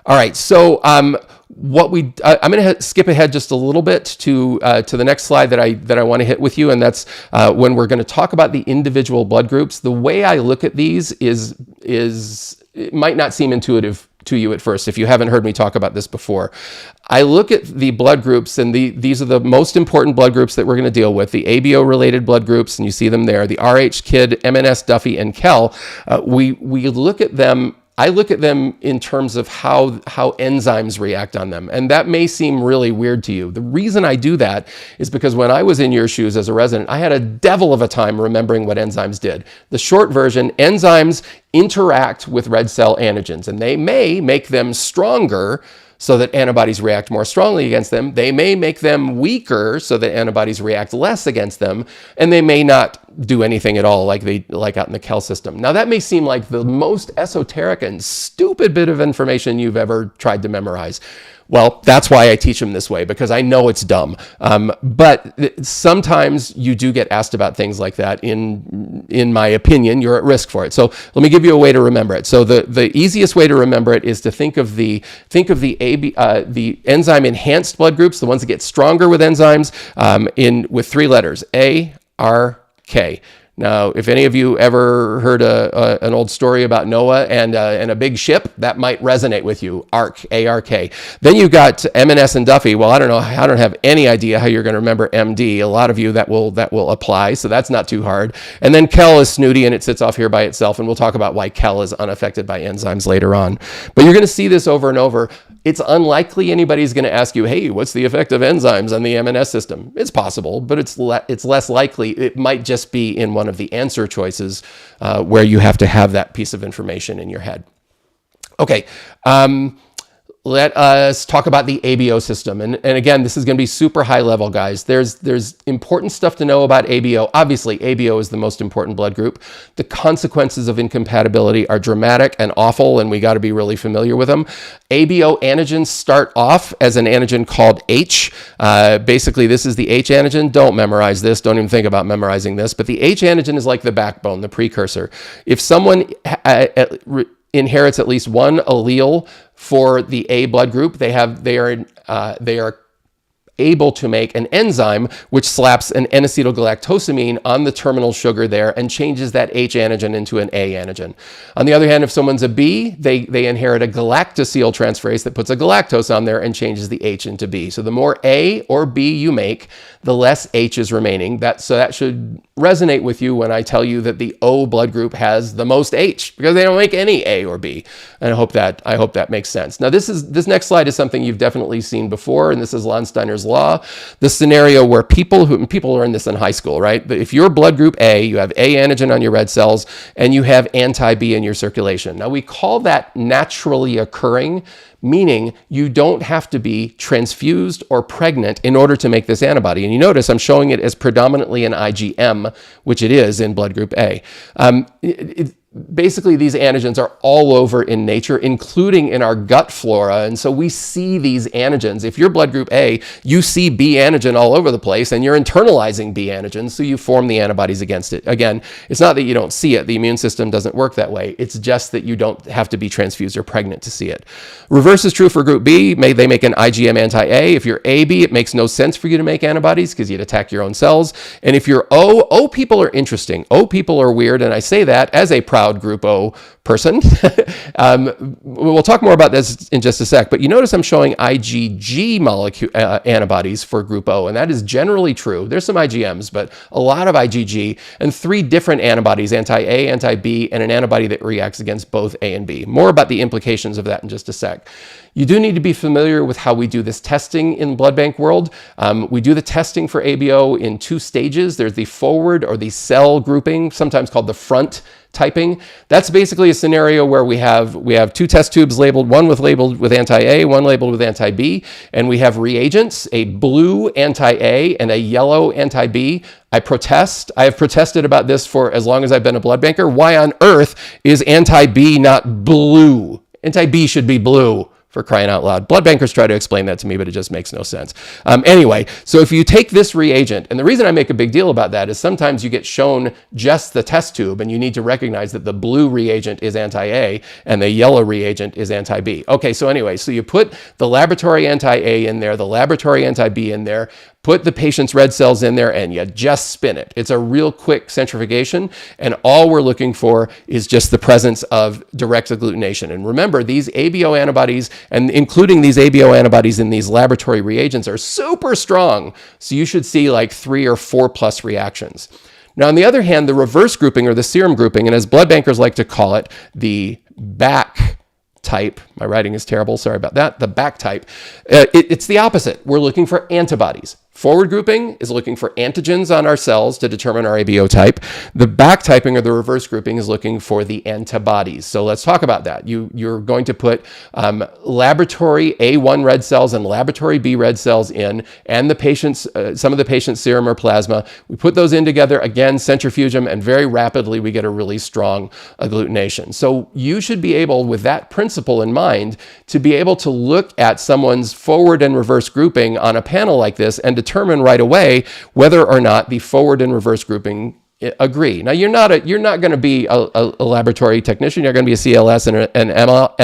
S1: All right, so I'm going to skip ahead just a little bit to the next slide that I want to hit with you, and that's when we're going to talk about the individual blood groups. The way I look at these is it might not seem intuitive to you at first if you haven't heard me talk about this before. I look at the blood groups, and these are the most important blood groups that we're going to deal with, the ABO-related blood groups, and you see them there, the RH, KID, MNS, Duffy, and KEL. We look at them. I look at them in terms of how enzymes react on them. And that may seem really weird to you. The reason I do that is because when I was in your shoes as a resident, I had a devil of a time remembering what enzymes did. The short version, enzymes interact with red cell antigens, and they may make them stronger so that antibodies react more strongly against them. They may make them weaker so that antibodies react less against them, and they may not do anything at all like out in the KEL system. Now that may seem like the most esoteric and stupid bit of information you've ever tried to memorize. Well, that's why I teach them this way, because I know it's dumb. But sometimes you do get asked about things like that. In my opinion, you're at risk for it. So let me give you a way to remember it. So the easiest way to remember it is to think of the enzyme enhanced blood groups, the ones that get stronger with enzymes, with three letters: A, R, K. Now, if any of you ever heard an old story about Noah and a big ship, that might resonate with you. ARK, A-R-K. Then you've got MNS and Duffy. Well, I don't know. I don't have any idea how you're going to remember MD. A lot of you that will apply, so that's not too hard. And then KEL is snooty and it sits off here by itself, and we'll talk about why KEL is unaffected by enzymes later on. But you're going to see this over and over. It's unlikely anybody's going to ask you, hey, what's the effect of enzymes on the MNS system? It's possible, but it's less likely. It might just be in one of the answer choices where you have to have that piece of information in your head. Okay, let us talk about the ABO system. And again, this is going to be super high level, guys. There's important stuff to know about ABO. Obviously, ABO is the most important blood group. The consequences of incompatibility are dramatic and awful, and we got to be really familiar with them. ABO antigens start off as an antigen called H. Basically, this is the H antigen. Don't memorize this. Don't even think about memorizing this. But the H antigen is like the backbone, the precursor. If someone inherits at least one allele for the A blood group, they are able to make an enzyme which slaps an N-acetylgalactosamine on the terminal sugar there and changes that H antigen into an A antigen. On the other hand, if someone's a B, they inherit a galactosyltransferase that puts a galactose on there and changes the H into B. So the more A or B you make, the less H is remaining. So that should resonate with you when I tell you that the O blood group has the most H, because they don't make any A or B. And I hope that makes sense. Now this next slide is something you've definitely seen before, and this is Landsteiner's law. The scenario where people learn this in high school, right? But if you're blood group A, you have A antigen on your red cells, and you have anti-B in your circulation. Now we call that naturally occurring, meaning you don't have to be transfused or pregnant in order to make this antibody. And you notice I'm showing it as predominantly an IgM, which it is in blood group A. basically these antigens are all over in nature, including in our gut flora. And so we see these antigens. If you're blood group A, you see B antigen all over the place and you're internalizing B antigens, so you form the antibodies against it. Again, it's not that you don't see it. The immune system doesn't work that way. It's just that you don't have to be transfused or pregnant to see it. Reverse is true for group B. They make an IgM anti-A. If you're AB, it makes no sense for you to make antibodies because you'd attack your own cells. And if you're O people are interesting. O people are weird, and I say that as a proud group O person. We'll talk more about this in just a sec, but you notice I'm showing IgG molecule antibodies for group O, and that is generally true. There's some IgMs, but a lot of IgG, and 3 different antibodies, anti-A, anti-B, and an antibody that reacts against both A and B. More about the implications of that in just a sec. You do need to be familiar with how we do this testing in blood bank world. We do the testing for ABO in 2 stages. There's the forward or the cell grouping, sometimes called the front typing. That's basically a scenario where we have 2 test tubes labeled, one labeled with anti-A, one labeled with anti-B, and we have reagents, a blue anti-A and a yellow anti-B. I have protested about this for as long as I've been a blood banker. Why on earth is anti-B not blue? Anti-B should be blue. For crying out loud. Blood bankers try to explain that to me, but it just makes no sense. Anyway, so if you take this reagent, and the reason I make a big deal about that is sometimes you get shown just the test tube and you need to recognize that the blue reagent is anti-A and the yellow reagent is anti-B. Okay, so anyway, so you put the laboratory anti-A in there, the laboratory anti-B in there, put the patient's red cells in there, and you just spin it. It's a real quick centrifugation, and all we're looking for is just the presence of direct agglutination. And remember, these ABO antibodies, and including these ABO antibodies in these laboratory reagents, are super strong. So you should see like 3 or 4 plus reactions. Now, on the other hand, the reverse grouping or the serum grouping, and as blood bankers like to call it, the back type, my writing is terrible, sorry about that, the back type, it's the opposite. We're looking for antibodies. Forward grouping is looking for antigens on our cells to determine our ABO type. The back typing or the reverse grouping is looking for the antibodies. So let's talk about that. You're going to put laboratory A1 red cells and laboratory B red cells in, and the patient's some of the patient's serum or plasma. We put those in together, again, centrifuge them, and very rapidly we get a really strong agglutination. So you should be able, with that principle in mind, to be able to look at someone's forward and reverse grouping on a panel like this and determine right away whether or not the forward and reverse grouping agree. Now, you're not going to be a laboratory technician. You're going to be a CLS and an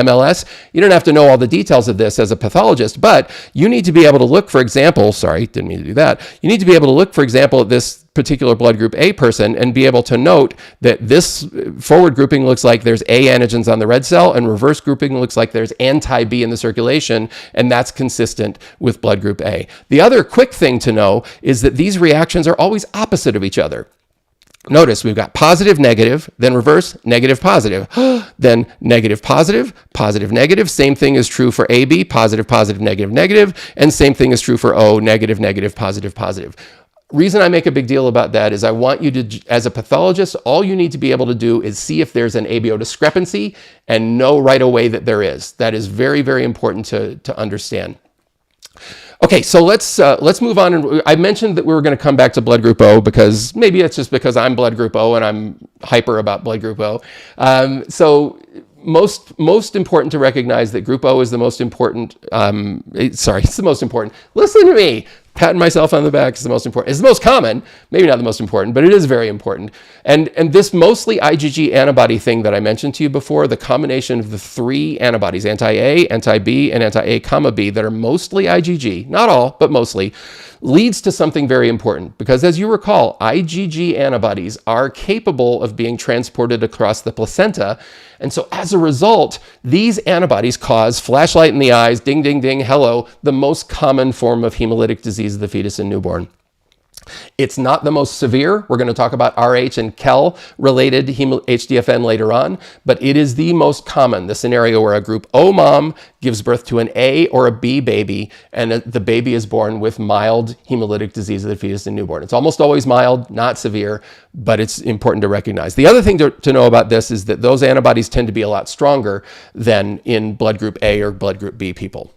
S1: MLS. You don't have to know all the details of this as a pathologist, but you need to be able to look, for example, sorry, didn't mean to do that. You need to be able to look, for example, at this particular blood group A person and be able to note that this forward grouping looks like there's A antigens on the red cell, and reverse grouping looks like there's anti-B in the circulation, and that's consistent with blood group A. The other quick thing to know is that these reactions are always opposite of each other. Notice we've got positive, negative, then reverse, negative, positive, then negative, positive, positive, negative. Same thing is true for AB, positive, positive, negative, negative, and same thing is true for O, negative, negative, positive, positive. Reason I make a big deal about that is I want you to, as a pathologist, all you need to be able to do is see if there's an ABO discrepancy and know right away that there is. That is very, very important to understand. Okay, so let's move on. And I mentioned that we were going to come back to blood group O because maybe it's just because I'm blood group O and I'm hyper about blood group O. So most important to recognize that group O is the most important. It's the most important. Listen to me. Patting myself on the back is the most important. It's the most common, maybe not the most important, but it is very important. And this mostly IgG antibody thing that I mentioned to you before, the combination of the 3 antibodies, anti-A, anti-B, and anti-A comma B that are mostly IgG, not all, but mostly, leads to something very important. Because as you recall, IgG antibodies are capable of being transported across the placenta. And so as a result, these antibodies cause flashlight in the eyes, ding, ding, ding, hello, the most common form of hemolytic disease of the fetus and newborn. It's not the most severe. We're going to talk about Rh and KEL related HDFN later on, but it is the most common, the scenario where a group O mom gives birth to an A or a B baby, and the baby is born with mild hemolytic disease of the fetus and newborn. It's almost always mild, not severe, but it's important to recognize. The other thing to know about this is that those antibodies tend to be a lot stronger than in blood group A or blood group B people.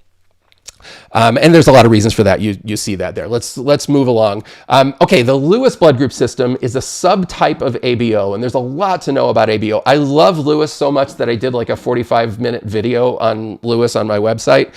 S1: And there's a lot of reasons for that. You see that there. Let's move along. Okay, the Lewis blood group system is a subtype of ABO, and there's a lot to know about ABO. I love Lewis so much that I did like a 45-minute video on Lewis on my website.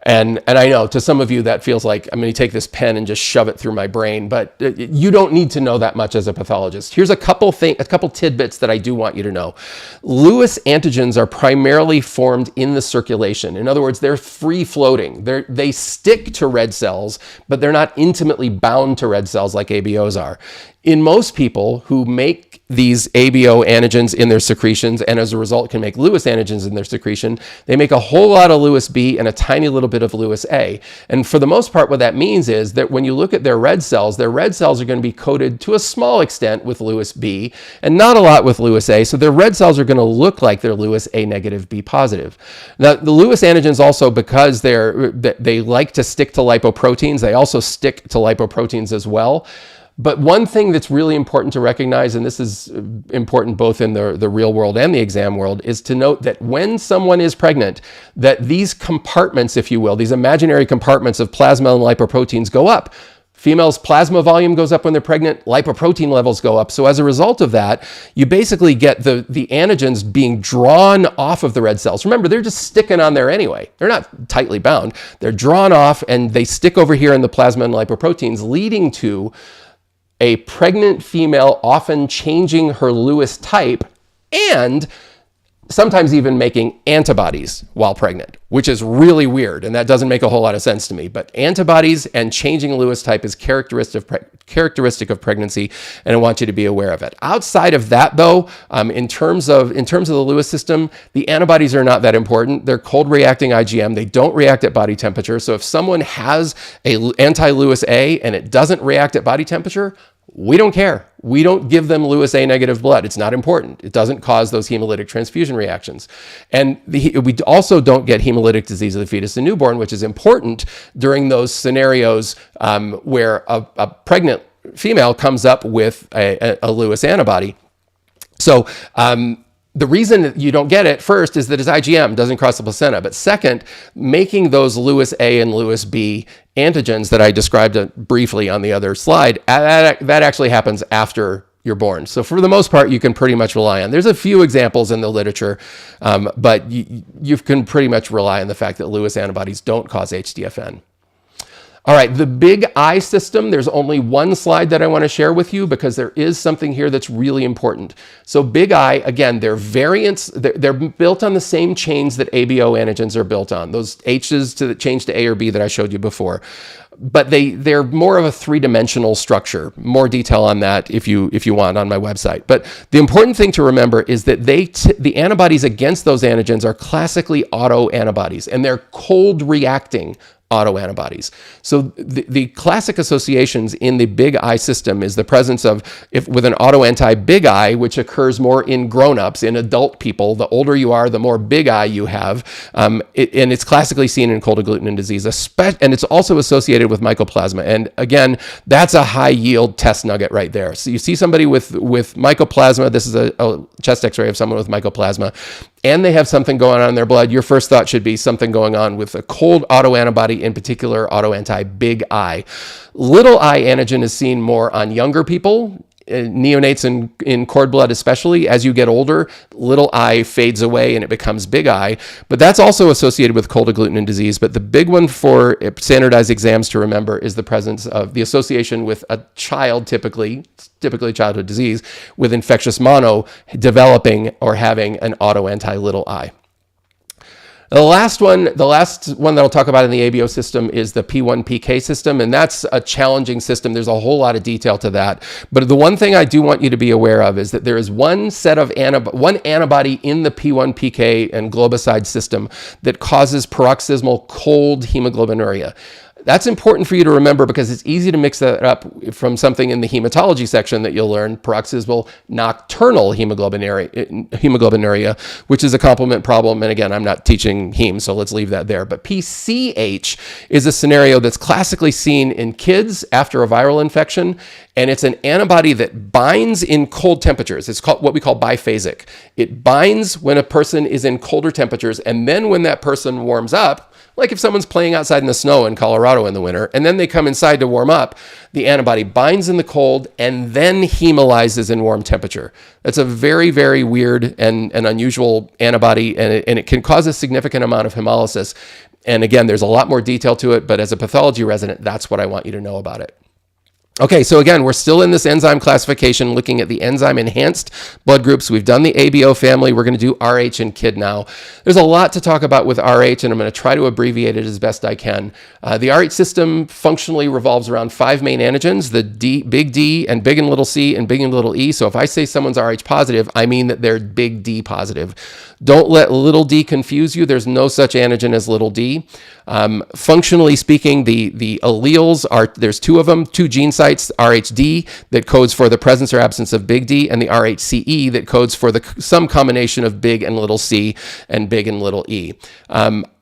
S1: And I know to some of you that feels like I'm going to take this pen and just shove it through my brain, but you don't need to know that much as a pathologist. Here's a couple tidbits that I do want you to know. Lewis antigens are primarily formed in the circulation. In other words, they're free floating. They stick to red cells, but they're not intimately bound to red cells like ABOs are. In most people who make these ABO antigens in their secretions and as a result can make Lewis antigens in their secretion, they make a whole lot of Lewis B and a tiny little bit of Lewis A. And for the most part, what that means is that when you look at their red cells are going to be coated to a small extent with Lewis B and not a lot with Lewis A. So their red cells are going to look like they're Lewis A negative, B positive. Now, the Lewis antigens also, because they like to stick to lipoproteins, they also stick to lipoproteins as well. But one thing that's really important to recognize, and this is important both in the real world and the exam world, is to note that when someone is pregnant, that these compartments, if you will, these imaginary compartments of plasma and lipoproteins go up. Females' plasma volume goes up when they're pregnant, lipoprotein levels go up. So as a result of that, you basically get the antigens being drawn off of the red cells. Remember, they're just sticking on there anyway. They're not tightly bound. They're drawn off and they stick over here in the plasma and lipoproteins, leading to a pregnant female often changing her Lewis type and sometimes even making antibodies while pregnant, which is really weird. And that doesn't make a whole lot of sense to me. But antibodies and changing Lewis type is characteristic of pregnancy, and I want you to be aware of it. Outside of that, though, in terms of the Lewis system, the antibodies are not that important. They're cold reacting IgM. They don't react at body temperature. So if someone has a anti-Lewis A and it doesn't react at body temperature, we don't care. We don't give them Lewis A negative blood. It's not important. It doesn't cause those hemolytic transfusion reactions. And we also don't get hemolytic disease of the fetus and newborn, which is important during those scenarios where a pregnant female comes up with a Lewis antibody. So the reason that you don't get it, first, is that it's IgM, doesn't cross the placenta. But second, making those Lewis A and Lewis B antigens that I described briefly on the other slide, that actually happens after you're born. So for the most part, you can pretty much rely on. There's a few examples in the literature, but you can pretty much rely on the fact that Lewis antibodies don't cause HDFN. All right, the big I system, there's only one slide that I want to share with you because there is something here that's really important. So big I, again, they're variants, they're built on the same chains that ABO antigens are built on, those H's to the change to A or B that I showed you before. But they're more of a three-dimensional structure. More detail on that if you want on my website. But the important thing to remember is that the antibodies against those antigens are classically autoantibodies, and they're cold reacting autoantibodies. So the classic associations in the big I system is the presence of, with an autoanti big I, which occurs more in grown-ups, in adult people. The older you are, the more big I you have. And it's classically seen in cold agglutinin disease, and it's also associated with mycoplasma. And again, that's a high yield test nugget right there. So you see somebody with mycoplasma, this is a chest x-ray of someone with mycoplasma, and they have something going on in their blood, your first thought should be something going on with a cold autoantibody, in particular autoanti big I. Little I antigen is seen more on younger people, neonates in cord blood especially. As you get older, little I fades away and it becomes big I, but that's also associated with cold agglutinin disease. But the big one for standardized exams to remember is the presence of the association with a child, typically childhood disease, with infectious mono developing or having an autoanti little I. The last one that I'll talk about in the ABO system is the P1PK system, and that's a challenging system. There's a whole lot of detail to that. But the one thing I do want you to be aware of is that there is one antibody in the P1PK and globicide system that causes paroxysmal cold hemoglobinuria. That's important for you to remember because it's easy to mix that up from something in the hematology section that you'll learn, paroxysmal nocturnal hemoglobinuria, which is a complement problem. And again, I'm not teaching heme, so let's leave that there. But PCH is a scenario that's classically seen in kids after a viral infection, and it's an antibody that binds in cold temperatures. It's called what we call biphasic. It binds when a person is in colder temperatures, and then when that person warms up, like if someone's playing outside in the snow in Colorado in the winter, and then they come inside to warm up, the antibody binds in the cold and then hemolyzes in warm temperature. That's a very, very weird and unusual antibody, and it can cause a significant amount of hemolysis. And again, there's a lot more detail to it, but as a pathology resident, that's what I want you to know about it. Okay, so again, we're still in this enzyme classification, looking at the enzyme-enhanced blood groups. We've done the ABO family. We're going to do RH in kid now. There's a lot to talk about with RH, and I'm going to try to abbreviate it as best I can. The RH system functionally revolves around 5 main antigens, the big D and big and little C and big and little E. So if I say someone's RH positive, I mean that they're big D positive. Don't let little d confuse you. There's no such antigen as little d. Functionally speaking, the alleles are, there's 2 of them, 2 gene sites, RHD that codes for the presence or absence of big D, and the RHCE that codes for some combination of big and little c and big and little e.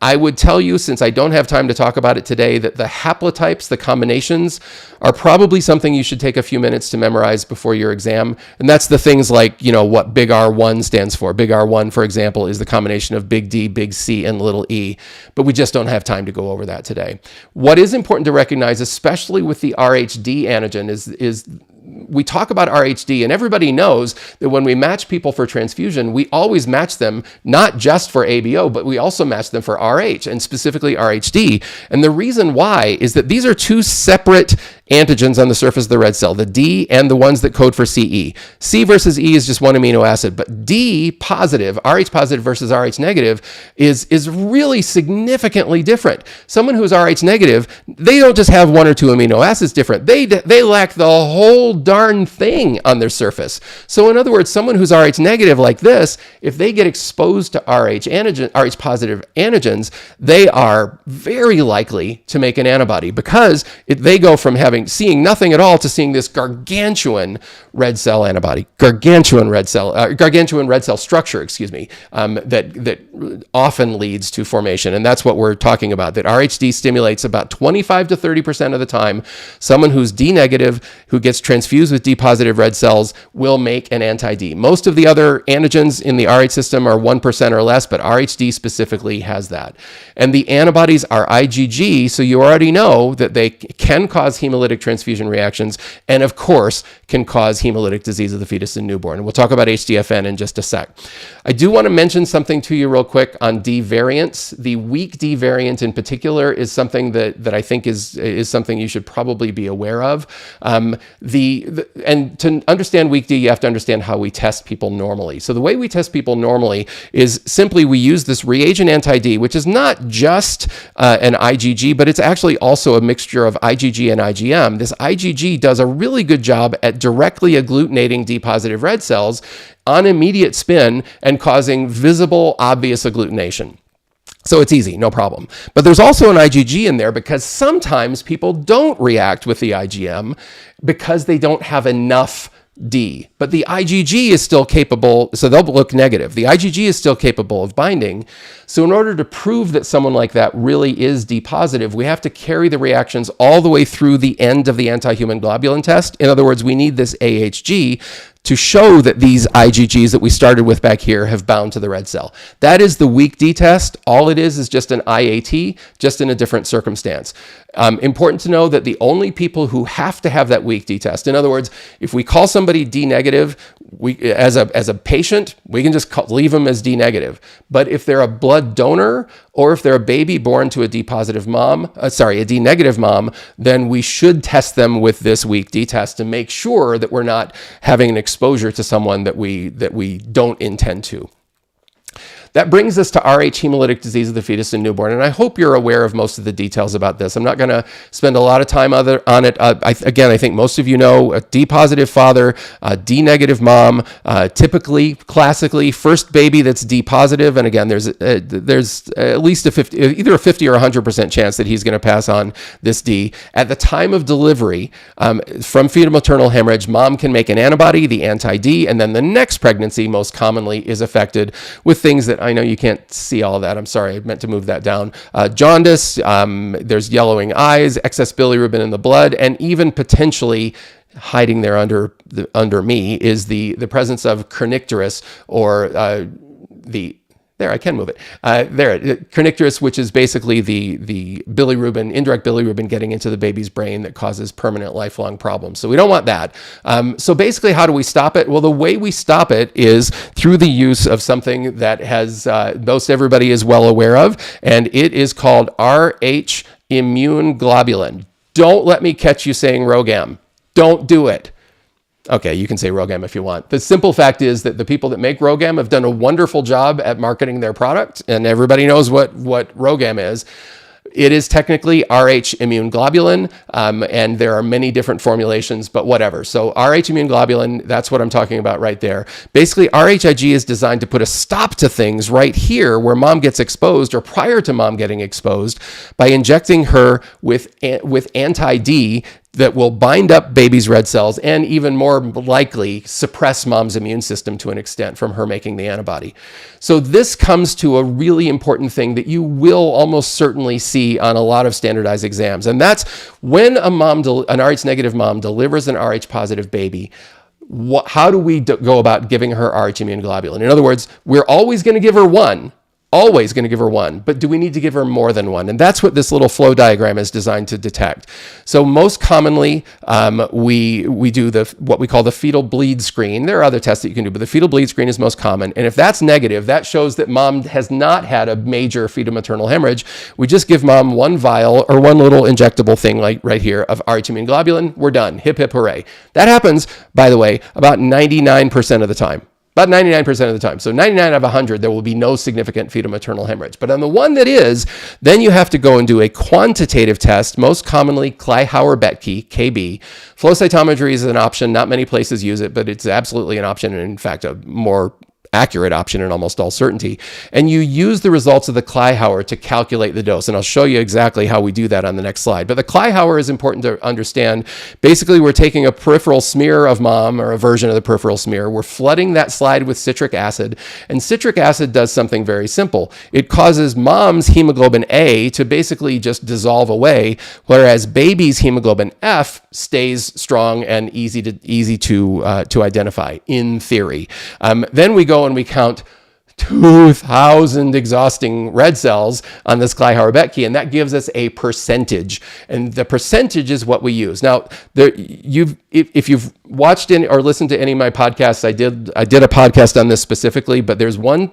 S1: I would tell you, since I don't have time to talk about it today, that the haplotypes, the combinations, are probably something you should take a few minutes to memorize before your exam. And that's the things like, what big R1 stands for. Big R1, for example, is the combination of big D, big C, and little e. But we just don't have time to go over that today. What is important to recognize, especially with the RHD antigen, is we talk about RHD, and everybody knows that when we match people for transfusion, we always match them not just for ABO, but we also match them for RH, and specifically RHD. And the reason why is that these are 2 separate antigens on the surface of the red cell, the D and the ones that code for CE. C versus E is just 1 amino acid, but D positive, RH positive versus RH negative is really significantly different. Someone who's RH negative, they don't just have 1 or 2 amino acids different. They lack the whole darn thing on their surface. So in other words, someone who's RH negative like this, if they get exposed to RH positive antigens, they are very likely to make an antibody because they go from seeing nothing at all to seeing this gargantuan red cell antibody, gargantuan red cell structure, that often leads to formation. And that's what we're talking about, that RHD stimulates about 25 to 30% of the time. Someone who's D negative, who gets transfused with D positive red cells, will make an anti-D. Most of the other antigens in the RH system are 1% or less, but RHD specifically has that. And the antibodies are IgG, so you already know that they can cause hemolytic transfusion reactions, and of course can cause hemolytic disease of the fetus and newborn. And we'll talk about HDFN in just a sec. I do want to mention something to you real quick on D variants. The weak D variant in particular is something that I think is something you should probably be aware of. And to understand weak D, you have to understand how we test people normally. So the way we test people normally is simply we use this reagent anti-D, which is not just an IgG, but it's actually also a mixture of IgG and IgM. This IgG does a really good job at directly agglutinating D positive red cells on immediate spin and causing visible, obvious agglutination. So it's easy, no problem. But there's also an IgG in there because sometimes people don't react with the IgM because they don't have enough D. But the IgG is still capable, so they'll look negative. The IgG is still capable of binding. So in order to prove that someone like that really is D positive, we have to carry the reactions all the way through the end of the anti-human globulin test. In other words, we need this AHG to show that these IgGs that we started with back here have bound to the red cell. That is the weak D test. All it is just an IAT, just in a different circumstance. Important to know that the only people who have to have that weak D test, in other words, if we call somebody D negative, as a patient, we can just leave them as D negative. But if they're a blood donor or if they're a baby born to a D positive mom, a D negative mom, then we should test them with this weak D test to make sure that we're not having an exposure to someone that we don't intend to. That brings us to Rh hemolytic disease of the fetus and newborn. And I hope you're aware of most of the details about this. I'm not going to spend a lot of time on it. I think most of you know a D positive father, a D negative mom, typically, classically, first baby that's D positive. And again, there's at least either a 50 or 100% chance that he's going to pass on this D. At the time of delivery, from fetal maternal hemorrhage, mom can make an antibody, the anti-D, and then the next pregnancy most commonly is affected with things that I know you can't see all of that. I'm sorry, I meant to move that down. Jaundice, there's yellowing eyes, excess bilirubin in the blood, and even potentially hiding there under me is the presence of kernicterus, or I can move it. Kernicterus, which is basically the bilirubin, indirect bilirubin getting into the baby's brain that causes permanent lifelong problems. So we don't want that. So basically, how do we stop it? Well, the way we stop it is through the use of something that has most everybody is well aware of, and it is called Rh immune globulin. Don't let me catch you saying RhoGAM. Don't do it. Okay, you can say RhoGAM if you want. The simple fact is that the people that make RhoGAM have done a wonderful job at marketing their product, and everybody knows what RhoGAM is. It is technically Rh immune globulin, and there are many different formulations, but whatever. So Rh immune globulin, that's what I'm talking about right there. Basically, RHIG is designed to put a stop to things right here where mom gets exposed, or prior to mom getting exposed, by injecting her with anti-D that will bind up baby's red cells and even more likely suppress mom's immune system to an extent from her making the antibody. So this comes to a really important thing that you will almost certainly see on a lot of standardized exams. And that's when an Rh negative mom delivers an Rh positive baby, how do we go about giving her Rh immune globulin? In other words, we're always going to give her one. Always going to give her one, but do we need to give her more than one? And that's what this little flow diagram is designed to detect. So most commonly, we do what we call the fetal bleed screen. There are other tests that you can do, but the fetal bleed screen is most common. And if that's negative, that shows that mom has not had a major fetal maternal hemorrhage. We just give mom one vial or one little injectable thing like right here of Rh immune globulin. We're done. Hip, hip, hooray. That happens, by the way, about 99% of the time. About 99% of the time. So 99 out of 100, there will be no significant fetal maternal hemorrhage. But on the one that is, then you have to go and do a quantitative test, most commonly Kleihauer-Betke, KB. Flow cytometry is an option. Not many places use it, but it's absolutely an option, and in fact, a more accurate option in almost all certainty. And you use the results of the Kleihauer to calculate the dose. And I'll show you exactly how we do that on the next slide. But the Kleihauer is important to understand. Basically, we're taking a peripheral smear of mom, or a version of the peripheral smear. We're flooding that slide with citric acid. And citric acid does something very simple. It causes mom's hemoglobin A to basically just dissolve away, whereas baby's hemoglobin F stays strong and easy to identify, in theory. Then we go and we count 2,000 exhausting red cells on this Kleihauer-Betke, and that gives us a percentage. And the percentage is what we use. Now, if you've watched or listened to any of my podcasts, I did a podcast on this specifically, but there's one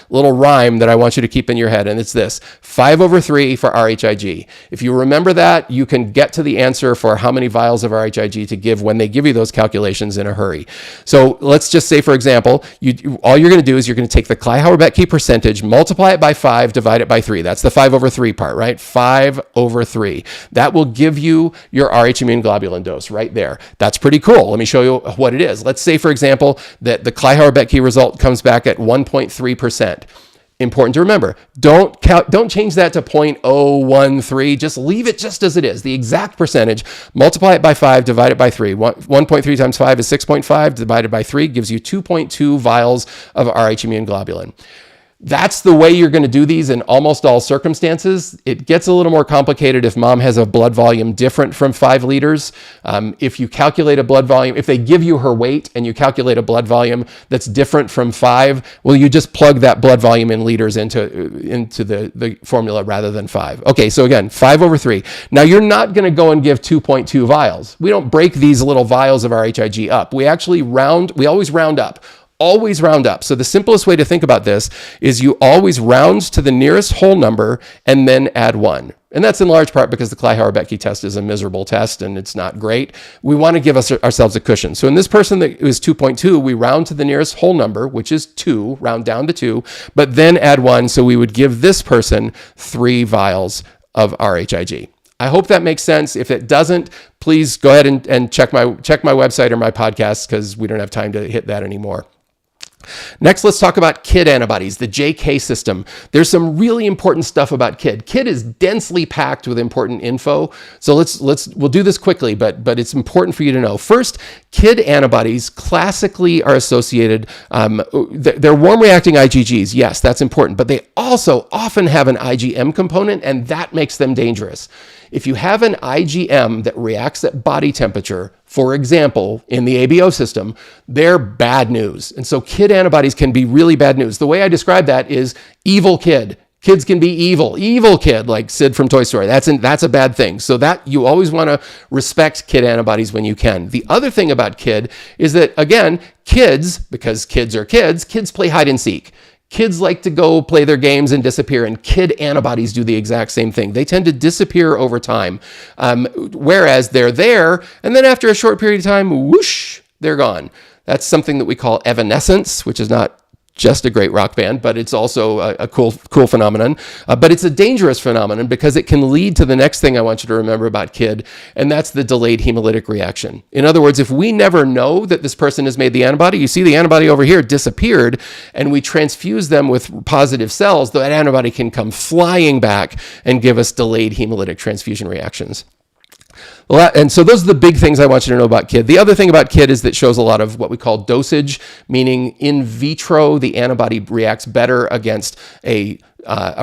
S1: little rhyme that I want you to keep in your head, and it's this: 5/3 for RHIG. If you remember that, you can get to the answer for how many vials of RHIG to give when they give you those calculations in a hurry. So let's just say, for example, all you're going to do is you're going to take the Kleihauer-Betke percentage, multiply it by 5, divide it by 3. That's the 5/3 part, right? 5/3. That will give you your Rh immune globulin dose right there. That's pretty cool. Let me show you what it is. Let's say, for example, that the Kleihauer-Betke result comes back at 1.3%. Important to remember, don't change that to 0.013. Just leave it just as it is, the exact percentage. Multiply it by 5, divide it by 3. 1.3 times 5 is 6.5, divided by 3 gives you 2.2 vials of Rh immune globulin. That's the way you're going to do these in almost all circumstances. It gets a little more complicated if mom has a blood volume different from 5 liters. If you calculate a blood volume, if they give you her weight and you calculate a blood volume that's different from 5, well, you just plug that blood volume in liters into the formula rather than 5. Okay, so again, 5/3. Now, you're not going to go and give 2.2 vials. We don't break these little vials of RHIG up. We always round up. always round up. So the simplest way to think about this is you always round to the nearest whole number and then add 1. And that's in large part because the Kleihauer-Betke test is a miserable test and it's not great. We want to give ourselves a cushion. So in this person that was 2.2, we round to the nearest whole number, which is 2, round down to 2, but then add 1. So we would give this person 3 vials of RHIG. I hope that makes sense. If it doesn't, please go ahead and check my website or my podcast, because we don't have time to hit that anymore. Next, let's talk about KID antibodies, the JK system. There's some really important stuff about KID. KID is densely packed with important info. So we'll do this quickly, but it's important for you to know. First, KID antibodies classically are associated, they're warm reacting IgGs. Yes, that's important, but they also often have an IgM component, and that makes them dangerous. If you have an IgM that reacts at body temperature, for example, in the ABO system, they're bad news. And so KID antibodies can be really bad news. The way I describe that is evil KID. Kids can be evil kid, like Sid from Toy Story. That's a bad thing. So that you always want to respect KID antibodies when you can. The other thing about KID is that, again, kids, because kids are kids, kids play hide and seek. Kids like to go play their games and disappear, and KID antibodies do the exact same thing. They tend to disappear over time, whereas they're there, and then after a short period of time, whoosh, they're gone. That's something that we call evanescence, which is not just a great rock band, but it's also a cool phenomenon. But it's a dangerous phenomenon because it can lead to the next thing I want you to remember about KID, and that's the delayed hemolytic reaction. In other words, if we never know that this person has made the antibody, you see the antibody over here disappeared, and we transfuse them with positive cells, that antibody can come flying back and give us delayed hemolytic transfusion reactions. And so those are the big things I want you to know about KID. The other thing about KID is that it shows a lot of what we call dosage, meaning in vitro, the antibody reacts better against a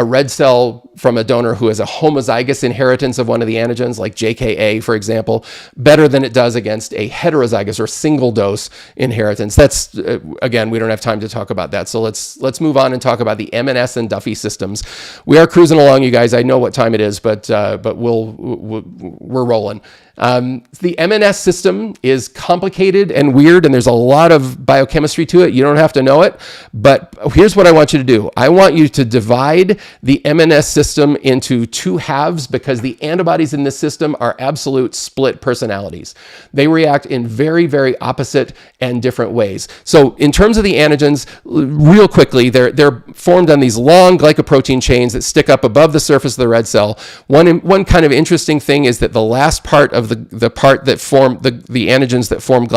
S1: red cell from a donor who has a homozygous inheritance of one of the antigens, like JKA, for example, better than it does against a heterozygous or single dose inheritance. That's, again, we don't have time to talk about that. So let's move on and talk about the MNS and Duffy systems. We are cruising along, you guys. I know what time it is, but we're rolling. The MNS system is complicated and weird, and there's a lot of biochemistry to it. You don't have to know it, but here's what I want you to do. I want you to divide the MNS system into 2 halves, because the antibodies in this system are absolute split personalities. They react in very, very opposite and different ways. So in terms of the antigens, real quickly, they're formed on these long glycoprotein chains that stick up above the surface of the red cell. One kind of interesting thing is that the last part of the part that form the antigens that form the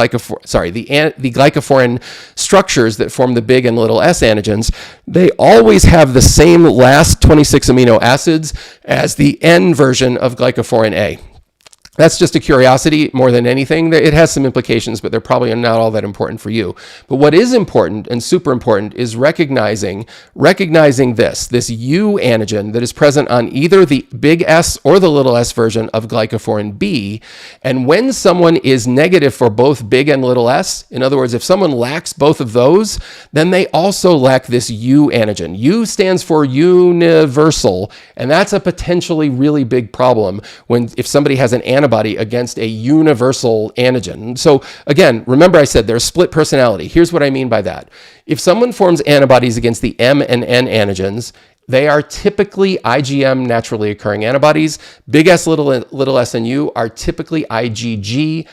S1: glycophorin structures that form the big and little S antigens, they always have the same last 26 amino acids as the N version of glycophorin A. That's just a curiosity more than anything. It has some implications, but they're probably not all that important for you. But what is important and super important is recognizing this U antigen that is present on either the big S or the little s version of glycophorin B. And when someone is negative for both big and little s, in other words, if someone lacks both of those, then they also lack this U antigen. U stands for universal, and that's a potentially really big problem if somebody has an antibody against a universal antigen. So again, remember I said there's split personality. Here's what I mean by that. If someone forms antibodies against the M and N antigens, they are typically IgM naturally occurring antibodies. Big S, little s, and U are typically IgG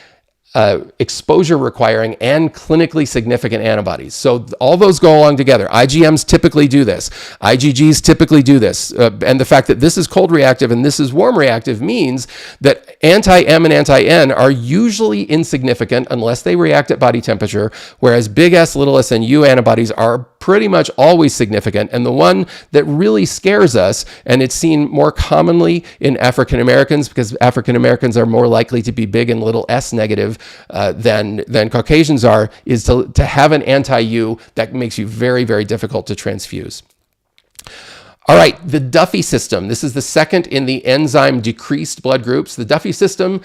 S1: exposure requiring and clinically significant antibodies. So all those go along together. IgMs typically do this. IgGs typically do this. And the fact that this is cold reactive and this is warm reactive means that anti-M and anti-N are usually insignificant unless they react at body temperature, whereas big S, little s, and U antibodies are pretty much always significant. And the one that really scares us, and it's seen more commonly in African Americans, because African Americans are more likely to be big and little s negative than Caucasians are, is to have an anti-U that makes you very, very difficult to transfuse. All right, the Duffy system. This is the second in the enzyme decreased blood groups. The Duffy system,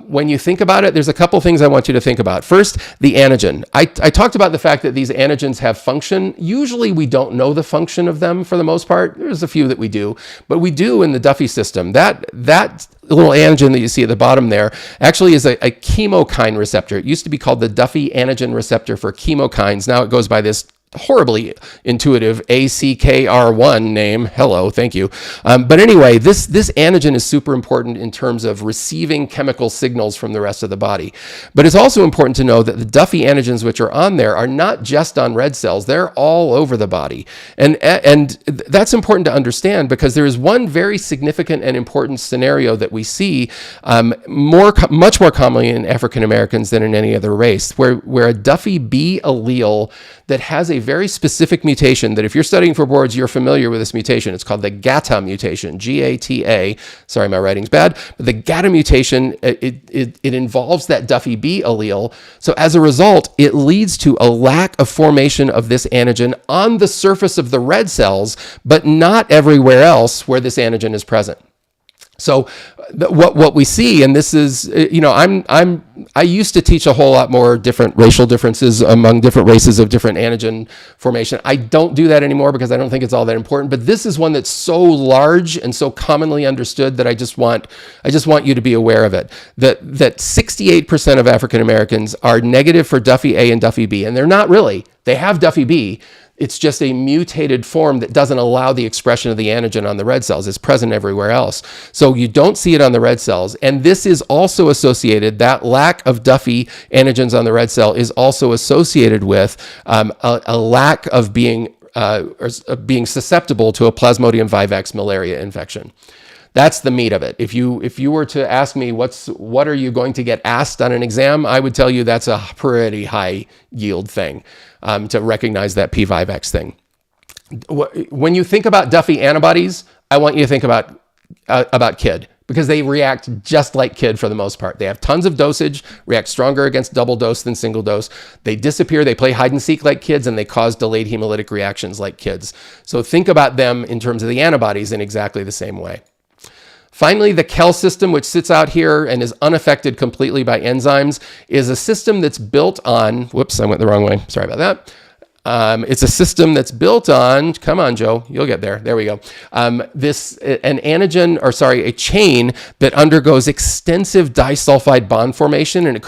S1: when you think about it, there's a couple things I want you to think about. First, the antigen. I talked about the fact that these antigens have function. Usually we don't know the function of them for the most part. There's a few that we do, but we do in the Duffy system. That little antigen that you see at the bottom there actually is a chemokine receptor. It used to be called the Duffy antigen receptor for chemokines. Now it goes by this horribly intuitive ACKR1 name. Hello, thank you. But anyway, this antigen is super important in terms of receiving chemical signals from the rest of the body. But it's also important to know that the Duffy antigens which are on there are not just on red cells, they're all over the body. And that's important to understand because there is one very significant and important scenario that we see much more commonly in African Americans than in any other race, where a Duffy B allele that has a very specific mutation that if you're studying for boards, you're familiar with this mutation. It's called the GATA mutation, G-A-T-A. Sorry, my writing's bad. But the GATA mutation, it involves that Duffy B allele. So as a result, it leads to a lack of formation of this antigen on the surface of the red cells, but not everywhere else where this antigen is present. So what we see, and this is, I used to teach a whole lot more different racial differences among different races of different antigen formation. I don't do that anymore because I don't think it's all that important, but this is one that's so large and so commonly understood that I just want you to be aware of it. That 68% of African Americans are negative for Duffy A and Duffy B, and they're not really. They have Duffy B. It's just a mutated form that doesn't allow the expression of the antigen on the red cells. It's present everywhere else. So you don't see it on the red cells. And this is also associated, that lack of Duffy antigens on the red cell is also associated with a lack of being susceptible to a Plasmodium vivax malaria infection. That's the meat of it. If you were to ask me what are you going to get asked on an exam, I would tell you that's a pretty high yield thing to recognize that P vivax thing. When you think about Duffy antibodies, I want you to think about KID because they react just like KID for the most part. They have tons of dosage, react stronger against double dose than single dose. They disappear, they play hide and seek like KIDs, and they cause delayed hemolytic reactions like KIDs. So think about them in terms of the antibodies in exactly the same way. Finally, the KEL system, which sits out here and is unaffected completely by enzymes, is a system that's built on, whoops, I went the wrong way. Sorry about that. It's a system that's built on, come on, Joe, you'll get there. There we go. A chain that undergoes extensive disulfide bond formation, and it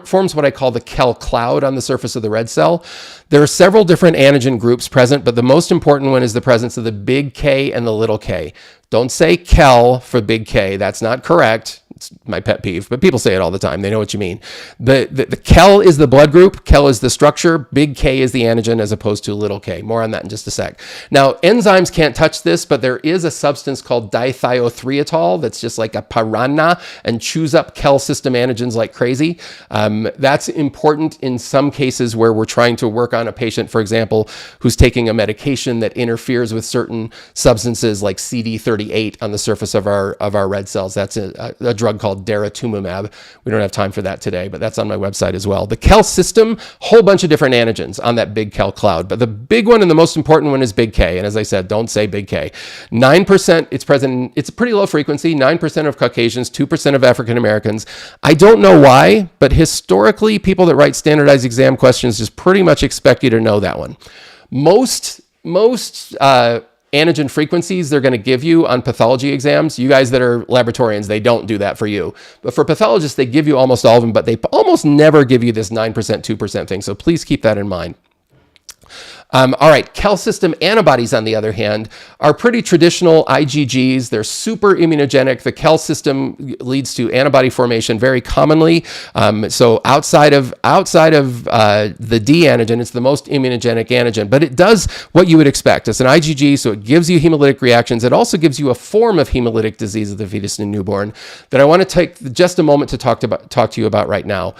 S1: forms what I call the KEL cloud on the surface of the red cell. There are several different antigen groups present, but the most important one is the presence of the big K and the little k. Don't say KEL for big K. That's not correct. It's my pet peeve, but people say it all the time. They know what you mean. The KEL is the blood group. KEL is the structure. Big K is the antigen as opposed to little k. More on that in just a sec. Now, enzymes can't touch this, but there is a substance called dithiothreatol that's just like a piranha and chews up KEL system antigens like crazy. That's important in some cases where we're trying to work on a patient, for example, who's taking a medication that interferes with certain substances like CD38 on the surface of our red cells. That's a drug called daratumumab. We don't have time for that today, but that's on my website as well. The KEL system, whole bunch of different antigens on that big KEL cloud, but the big one and the most important one is big K. And as I said, don't say big K. 9%, it's present, it's a pretty low frequency, 9% of Caucasians, 2% of African Americans. I don't know why, but historically, people that write standardized exam questions just pretty much expect you to know that one. Most antigen frequencies they're going to give you on pathology exams. You guys that are laboratorians, they don't do that for you. But for pathologists, they give you almost all of them, but they almost never give you this 9%, 2% thing. So please keep that in mind. All right, KEL system antibodies, on the other hand, are pretty traditional IgGs. They're super immunogenic. The KEL system leads to antibody formation very commonly. So outside of the D antigen, it's the most immunogenic antigen, but it does what you would expect. It's an IgG, so it gives you hemolytic reactions. It also gives you a form of hemolytic disease of the fetus and newborn that I want to take just a moment to talk to you about right now.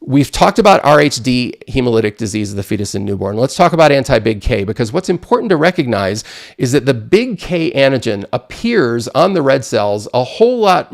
S1: We've talked about RHD, hemolytic disease of the fetus and newborn. Let's talk about anti-big K, because what's important to recognize is that the big K antigen appears on the red cells a whole lot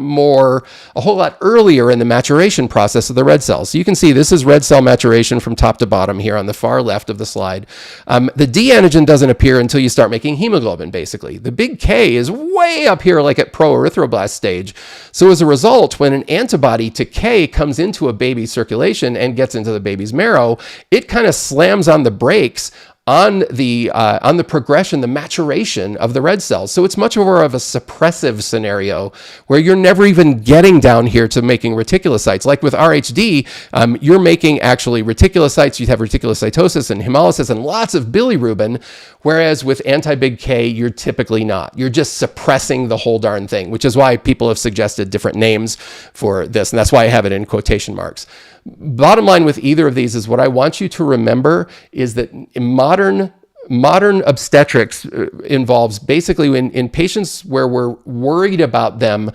S1: earlier in the maturation process of the red cells. So you can see this is red cell maturation from top to bottom here on the far left of the slide. The D antigen doesn't appear until you start making hemoglobin, basically. The big K is way up here, like at pro-erythroblast stage. So as a result, when an antibody to K comes into a baby's circulation and gets into the baby's marrow, it kind of slams on the brakes on the progression, the maturation of the red cells. So it's much more of a suppressive scenario where you're never even getting down here to making reticulocytes. Like with RHD, you're making actually reticulocytes. You have reticulocytosis and hemolysis and lots of bilirubin, whereas with anti-big K, you're typically not. You're just suppressing the whole darn thing, which is why people have suggested different names for this, and that's why I have it in quotation marks. Bottom line with either of these is what I want you to remember is that modern obstetrics involves basically in patients where we're worried about them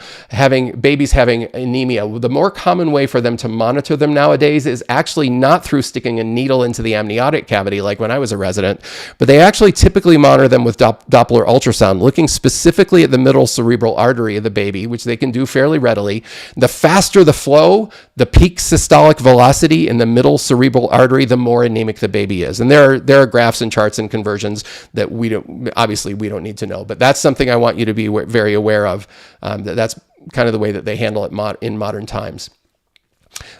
S1: babies having anemia. The more common way for them to monitor them nowadays is actually not through sticking a needle into the amniotic cavity like when I was a resident, but they actually typically monitor them with Doppler ultrasound, looking specifically at the middle cerebral artery of the baby, which they can do fairly readily. The faster the flow, the peak systolic velocity in the middle cerebral artery, the more anemic the baby is. And there are graphs and charts and conversions that we don't need to know, but that's something I want you to be very aware of. That's kind of the way that they handle it in modern times.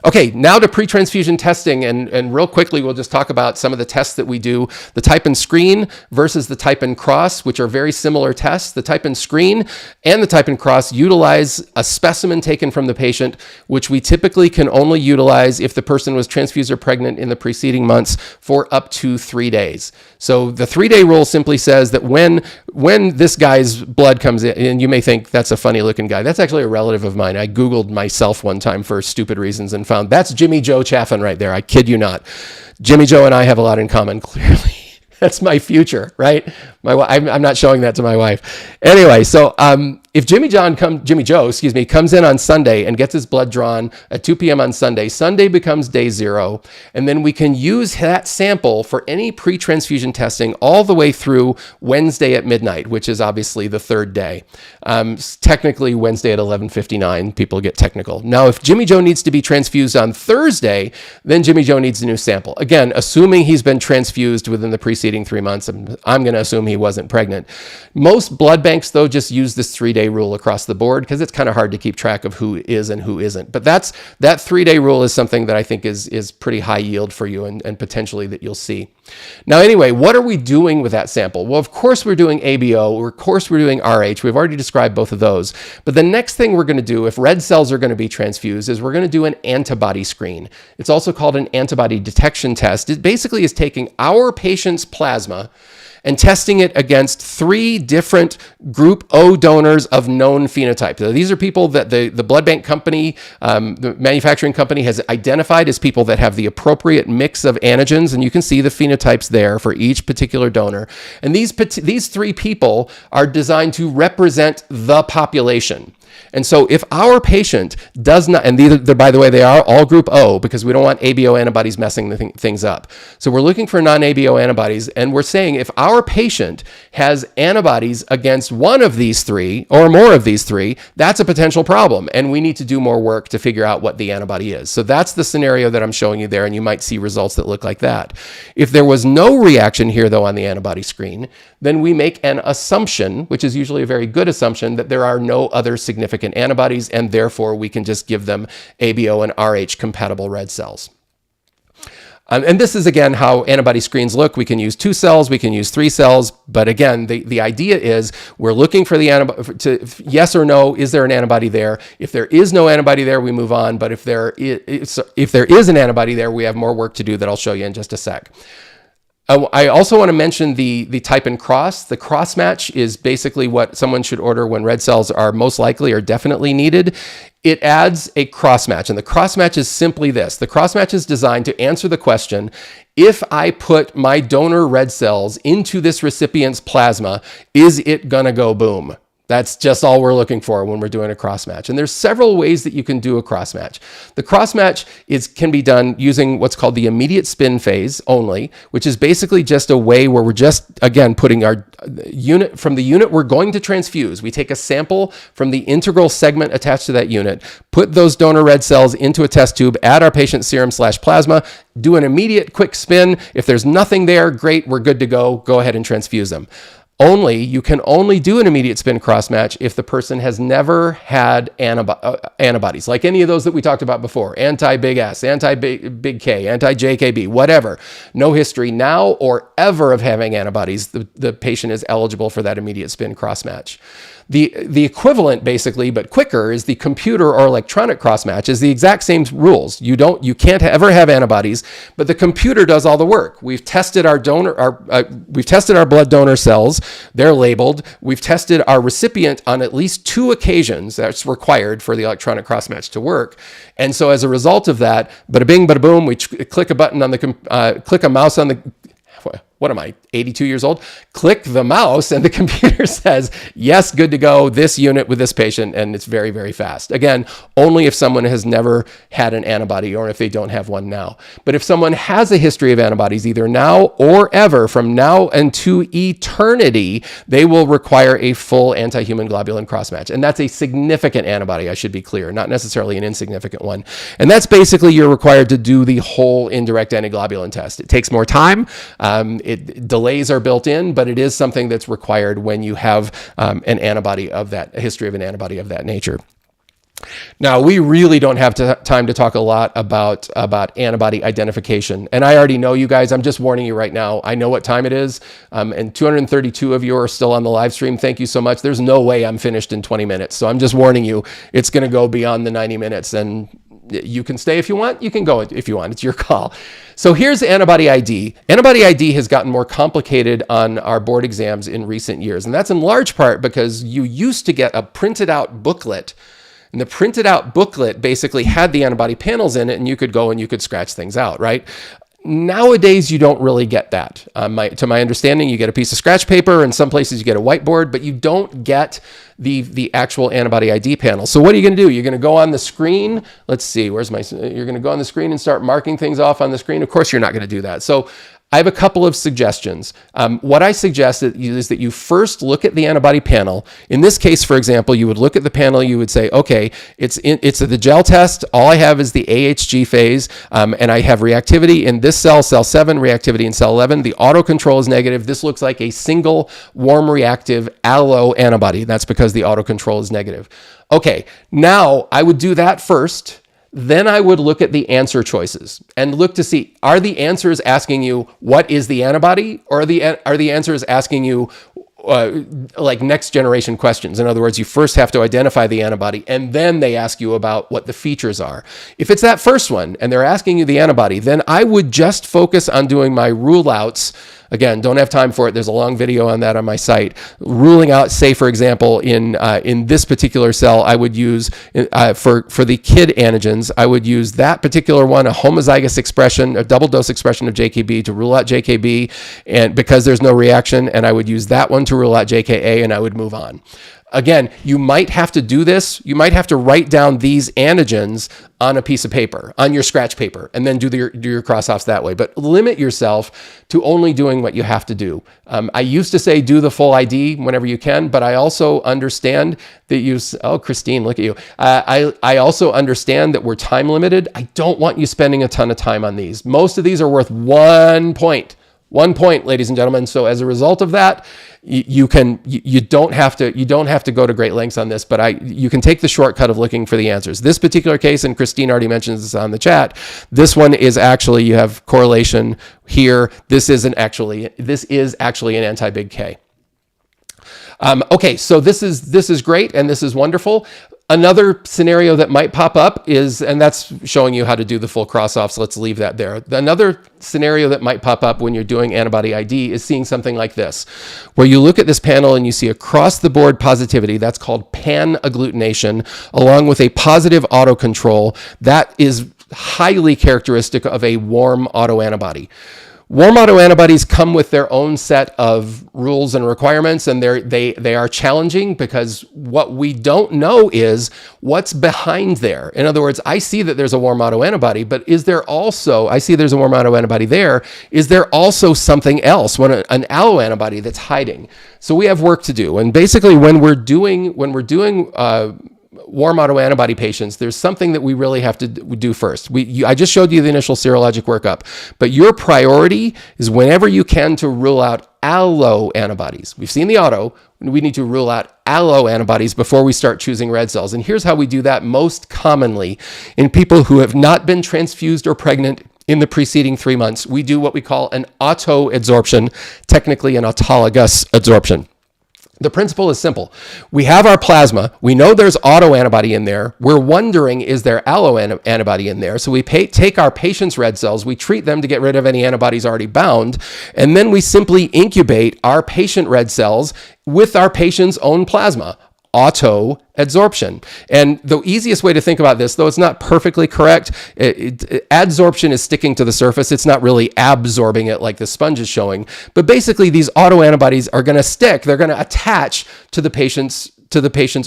S1: Okay, now to pre-transfusion testing, and real quickly, we'll just talk about some of the tests that we do. The type and screen versus the type and cross, which are very similar tests. The type and screen and the type and cross utilize a specimen taken from the patient, which we typically can only utilize if the person was transfused or pregnant in the preceding months for up to 3 days. So the 3-day rule simply says that when this guy's blood comes in, and you may think that's a funny looking guy, that's actually a relative of mine. I Googled myself one time for stupid reasons and found that's Joe Chaffin right there. I kid you not. Joe and I have a lot in common, clearly. That's my future, right? I'm not showing that to my wife. Anyway, so if Jimmy Joe, comes in on Sunday and gets his blood drawn at 2 p.m. on Sunday, Sunday becomes day 0, and then we can use that sample for any pre-transfusion testing all the way through Wednesday at midnight, which is obviously the 3rd day. Technically Wednesday at 11:59, people get technical. Now, if Jimmy Joe needs to be transfused on Thursday, then Jimmy Joe needs a new sample. Again, assuming he's been transfused within the preceding 3 months, I'm going to assume he wasn't pregnant. Most blood banks, though, just use this 3-day rule across the board because it's kind of hard to keep track of who is and who isn't. But that 3-day rule is something that I think is pretty high yield for you and potentially that you'll see. Now, anyway, what are we doing with that sample? Well, of course, we're doing ABO. Of course, we're doing RH. We've already described both of those. But the next thing we're going to do, if red cells are going to be transfused, is we're going to do an antibody screen. It's also called an antibody detection test. It basically is taking our patient's plasma and testing it against 3 different group O donors of known phenotype. So these are people that the blood bank company, the manufacturing company has identified as people that have the appropriate mix of antigens, and you can see the phenotypes there for each particular donor. And these 3 people are designed to represent the population. And so if our patient does not, and these, by the way, they are all group O because we don't want ABO antibodies messing things up. So we're looking for non-ABO antibodies, and we're saying if our patient has antibodies against one of these 3 or more of these 3, that's a potential problem, and we need to do more work to figure out what the antibody is. So that's the scenario that I'm showing you there, and you might see results that look like that. If there was no reaction here, though, on the antibody screen, then we make an assumption, which is usually a very good assumption, that there are no other significant antibodies, and therefore we can just give them ABO and RH compatible red cells. And this is, again, how antibody screens look. We can use 2 cells, we can use 3 cells, but again, the idea is we're looking for the antibody, yes or no, is there an antibody there? If there is no antibody there, we move on, but if there is an antibody there, we have more work to do that I'll show you in just a sec. I also want to mention the type and cross. The cross match is basically what someone should order when red cells are most likely or definitely needed. It adds a cross match, and the cross match is simply this. The cross match is designed to answer the question, if I put my donor red cells into this recipient's plasma, is it gonna go boom? That's just all we're looking for when we're doing a cross match. And there's several ways that you can do a cross match. The cross match can be done using what's called the immediate spin phase only, which is basically just a way where we're just, again, putting our unit from the unit we're going to transfuse. We take a sample from the integral segment attached to that unit, put those donor red cells into a test tube, add our patient's serum/plasma, do an immediate quick spin. If there's nothing there, great, we're good to go. Go ahead and transfuse them. You can only do an immediate spin cross match if the person has never had antibodies, like any of those that we talked about before, anti-big S, anti-big K, anti-JKB, whatever. No history now or ever of having antibodies, the patient is eligible for that immediate spin cross match. The equivalent, basically, but quicker, is the computer or electronic cross match. Is the exact same rules. You can't ever have antibodies, but the computer does all the work. We've tested our blood donor cells. They're labeled. We've tested our recipient on at least 2 occasions. That's required for the electronic cross match to work. And so as a result of that, bada bing, bada boom, we click a button on click a mouse on the. What am I, 82 years old? Click the mouse and the computer says, yes, good to go, this unit with this patient, and it's very, very fast. Again, only if someone has never had an antibody or if they don't have one now. But if someone has a history of antibodies, either now or ever, from now into eternity, they will require a full anti-human globulin cross-match. And that's a significant antibody, I should be clear, not necessarily an insignificant one. And that's basically you're required to do the whole indirect antiglobulin test. It takes more time. Delays are built in, but it is something that's required when you have a history of an antibody of that nature. Now, we really don't have time to talk a lot about antibody identification. And I already know you guys. I'm just warning you right now. I know what time it is. And 232 of you are still on the live stream. Thank you so much. There's no way I'm finished in 20 minutes. So I'm just warning you, it's going to go beyond the 90 minutes. And you can stay if you want. You can go if you want. It's your call. So here's antibody ID. Antibody ID has gotten more complicated on our board exams in recent years. And that's in large part because you used to get a printed out booklet. And the printed out booklet basically had the antibody panels in it, and you could go and you could scratch things out, right? Nowadays, you don't really get that. To my understanding, you get a piece of scratch paper. In some places, you get a whiteboard, but you don't get the actual antibody ID panel. So what are you going to do? You're going to go on the screen. Let's see, you're going to go on the screen and start marking things off on the screen. Of course, you're not going to do that. So I have a couple of suggestions. What I suggest is that you first look at the antibody panel. In this case, for example, you would look at the panel, you would say, okay, it's the gel test. All I have is the AHG phase, and I have reactivity in this cell 7, reactivity in cell 11. The autocontrol is negative. This looks like a single warm reactive allo antibody. That's because the autocontrol is negative. Okay, now I would do that first. Then I would look at the answer choices and look to see, are the answers asking you, what is the antibody? Or are the answers asking you like next generation questions? In other words, you first have to identify the antibody and then they ask you about what the features are. If it's that first one and they're asking you the antibody, then I would just focus on doing my rule outs. Again, don't have time for it. There's a long video on that on my site. Ruling out, say, for example, in this particular cell, I would use, for the KID antigens, I would use that particular one, a homozygous expression, a double dose expression of JKB to rule out JKB, and because there's no reaction, and I would use that one to rule out JKA, and I would move on. Again, you might have to do this. You might have to write down these antigens on a piece of paper, on your scratch paper, and then do your cross-offs that way. But limit yourself to only doing what you have to do. I used to say do the full ID whenever you can, but I also understand that oh, Christine, look at you. I also understand that we're time limited. I don't want you spending a ton of time on these. Most of these are worth 1 point. 1 point, ladies and gentlemen. So as a result of that, you don't have to go to great lengths on this, but you can take the shortcut of looking for the answers. This particular case, and Christine already mentions this on the chat, this one is actually, you have correlation here. This is actually an anti-big K. Okay, so this is great and this is wonderful. Another scenario that might pop up is, and that's showing you how to do the full cross-off, so let's leave that there. Another scenario that might pop up when you're doing antibody ID is seeing something like this, where you look at this panel and you see across-the-board positivity. That's called pan-agglutination, along with a positive autocontrol. That is highly characteristic of a warm autoantibody. Warm autoantibodies come with their own set of rules and requirements, and they are challenging because what we don't know is what's behind there. In other words, I see that there's a warm autoantibody, but I see there's a warm autoantibody there. Is there also something else, an alloantibody that's hiding? So we have work to do. And basically, when we're doing warm autoantibody patients, there's something that we really have to do first. I just showed you the initial serologic workup, but your priority is whenever you can to rule out alloantibodies. We've seen the auto. We need to rule out alloantibodies before we start choosing red cells. And here's how we do that most commonly in people who have not been transfused or pregnant in the preceding 3 months. We do what we call an autoadsorption, technically an autologous adsorption. The principle is simple. We have our plasma. We know there's autoantibody in there. We're wondering, is there alloantibody in there? So we take our patient's red cells, we treat them to get rid of any antibodies already bound, and then we simply incubate our patient red cells with our patient's own plasma. Autoadsorption. And the easiest way to think about this, though it's not perfectly correct, adsorption is sticking to the surface. It's not really absorbing it like the sponge is showing. But basically, these autoantibodies are going to stick. They're going to attach to the patient's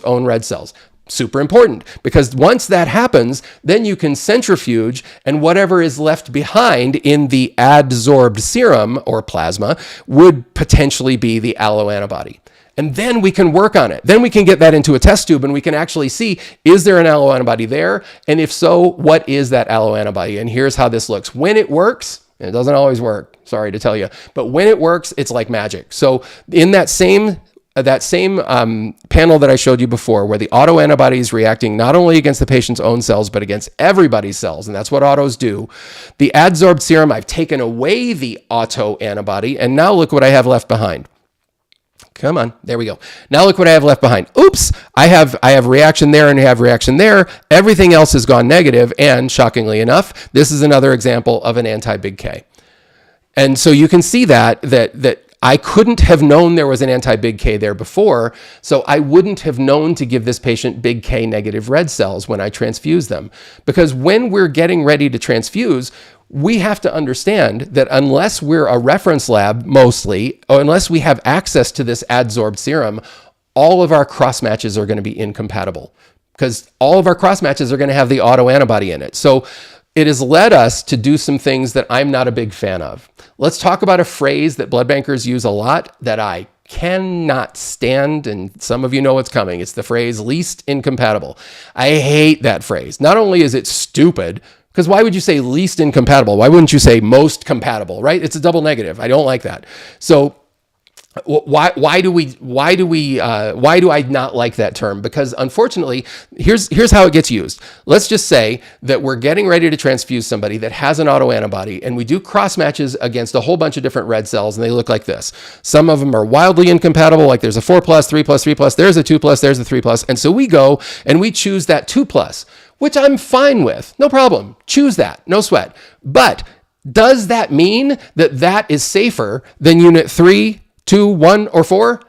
S1: own red cells. Super important, because once that happens, then you can centrifuge, and whatever is left behind in the adsorbed serum or plasma would potentially be the alloantibody. And then we can work on it. Then we can get that into a test tube and we can actually see, is there an alloantibody there? And if so, what is that alloantibody? And here's how this looks. When it works, and it doesn't always work, sorry to tell you, but when it works, it's like magic. So in that same panel that I showed you before, where the autoantibody is reacting not only against the patient's own cells, but against everybody's cells, and that's what autos do, the adsorbed serum, I've taken away the autoantibody, and now look what I have left behind. Come on, there we go. Now look what I have left behind. Oops, I have reaction there and I have reaction there. Everything else has gone negative, and shockingly enough, this is another example of an anti-big K. And so you can see that I couldn't have known there was an anti-big K there before, so I wouldn't have known to give this patient big K negative red cells when I transfuse them. Because when we're getting ready to transfuse, we have to understand that unless we're a reference lab mostly, or unless we have access to this adsorbed serum, all of our cross matches are going to be incompatible, because all of our cross matches are going to have the autoantibody in it. So it has led us to do some things that I'm not a big fan of. Let's talk about a phrase that blood bankers use a lot that I cannot stand, and some of you know what's coming. It's the phrase least incompatible. I hate that phrase. Not only is it stupid, because why would you say least incompatible? Why wouldn't you say most compatible, right? It's a double negative. I don't like that. So why do I not like that term? Because unfortunately, here's how it gets used. Let's just say that we're getting ready to transfuse somebody that has an autoantibody, and we do cross matches against a whole bunch of different red cells, and they look like this. Some of them are wildly incompatible, like there's a 4+, 3+, 3+, there's a 2+, there's a 3+, and so we go and we choose that 2+, which I'm fine with, no problem. Choose that, no sweat. But does that mean that that is safer than unit 3, 2, 1, or 4?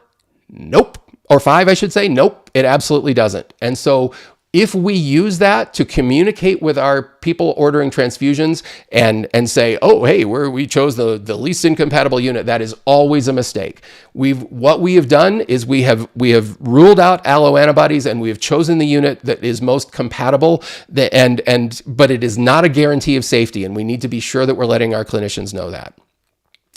S1: Nope. Or 5, I should say. Nope, it absolutely doesn't. And so if we use that to communicate with our people ordering transfusions and say, oh, hey, we chose the least incompatible unit, that is always a mistake. What we have done is we have ruled out alloantibodies, and we have chosen the unit that is most compatible, but it is not a guarantee of safety, and we need to be sure that we're letting our clinicians know that.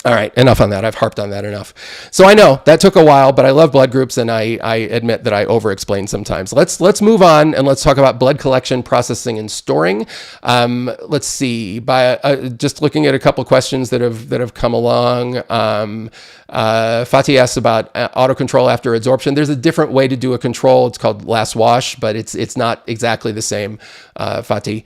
S1: All right, enough on that. I've harped on that enough. So I know that took a while, but I love blood groups, and I admit that I over-explain sometimes. Let's move on, and let's talk about blood collection, processing, and storing. Let's see. By just looking at a couple questions that have come along. Fatih asks about auto control after adsorption. There's a different way to do a control. It's called last wash, but it's not exactly the same, Fatih.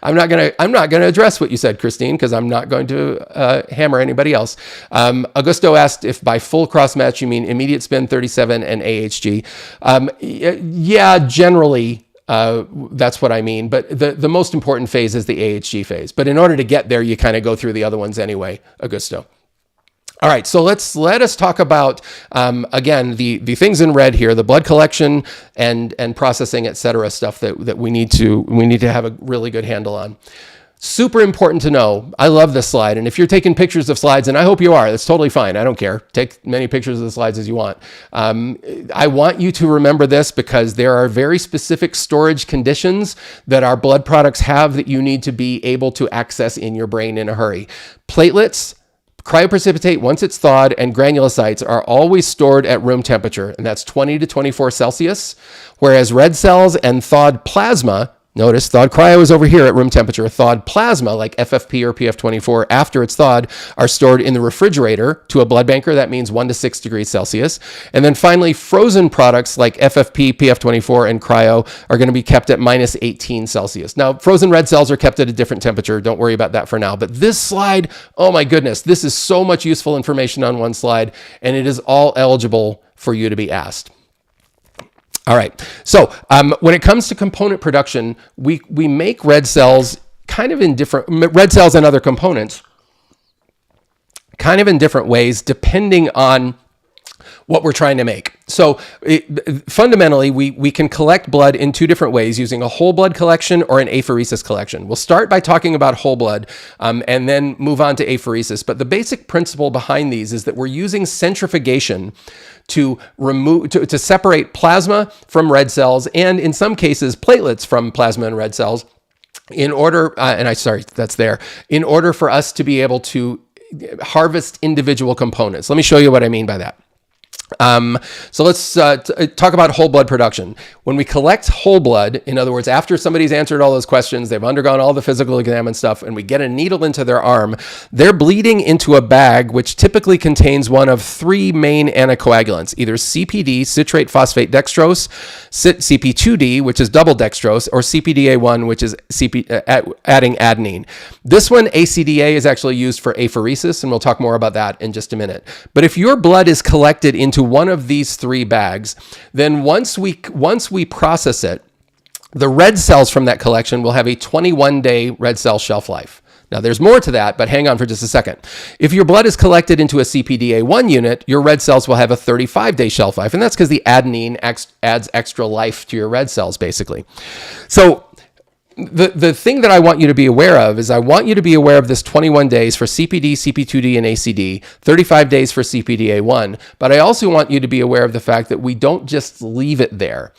S1: I'm not gonna address what you said, Christine, because I'm not going to hammer anybody else. Augusto asked if by full cross match you mean immediate spin 37 and AHG. Yeah, generally that's what I mean. But the most important phase is the AHG phase. But in order to get there, you kind of go through the other ones anyway, Augusto. All right, so let us talk about, again, the things in red here, the blood collection and processing, et cetera, stuff that we need to have a really good handle on. Super important to know. I love this slide. And if you're taking pictures of slides, and I hope you are, that's totally fine. I don't care. Take many pictures of the slides as you want. I want you to remember this because there are very specific storage conditions that our blood products have that you need to be able to access in your brain in a hurry. Platelets, cryoprecipitate once it's thawed, and granulocytes are always stored at room temperature, and that's 20 to 24 Celsius, whereas red cells and thawed plasma, notice thawed cryo is over here at room temperature. Thawed plasma, like FFP or PF24, after it's thawed, are stored in the refrigerator to a blood banker. That means 1 to 6 degrees Celsius. And then finally, frozen products like FFP, PF24, and cryo are going to be kept at minus 18 Celsius. Now, frozen red cells are kept at a different temperature. Don't worry about that for now. But this slide, oh my goodness, this is so much useful information on one slide, and it is all eligible for you to be asked. All right. So when it comes to component production, we make red cells kind of in different, red cells and other components kind of in different ways depending on what we're trying to make. So fundamentally, we can collect blood in two different ways, using a whole blood collection or an apheresis collection. We'll start by talking about whole blood and then move on to apheresis. But the basic principle behind these is that we're using centrifugation to separate plasma from red cells, and in some cases platelets from plasma and red cells, in order in order for us to be able to harvest individual components. Let me show you what I mean by that. So let's talk about whole blood production. When we collect whole blood, in other words, after somebody's answered all those questions, they've undergone all the physical exam and stuff, and we get a needle into their arm, they're bleeding into a bag which typically contains one of three main anticoagulants, either CPD, citrate phosphate dextrose, CP2D, which is double dextrose, or CPDA1, which is adding adenine. This one, ACDA, is actually used for apheresis, and we'll talk more about that in just a minute. But if your blood is collected into one of these three bags, then once we process it, the red cells from that collection will have a 21-day red cell shelf life. Now, there's more to that, but hang on for just a second. If your blood is collected into a CPDA1 unit, your red cells will have a 35-day shelf life, and that's because the adenine adds extra life to your red cells, basically. So the thing that I want you to be aware of is I want you to be aware of this 21 days for CPD, CP2D, and ACD, 35 days for CPDA1, but I also want you to be aware of the fact that we don't just leave it there.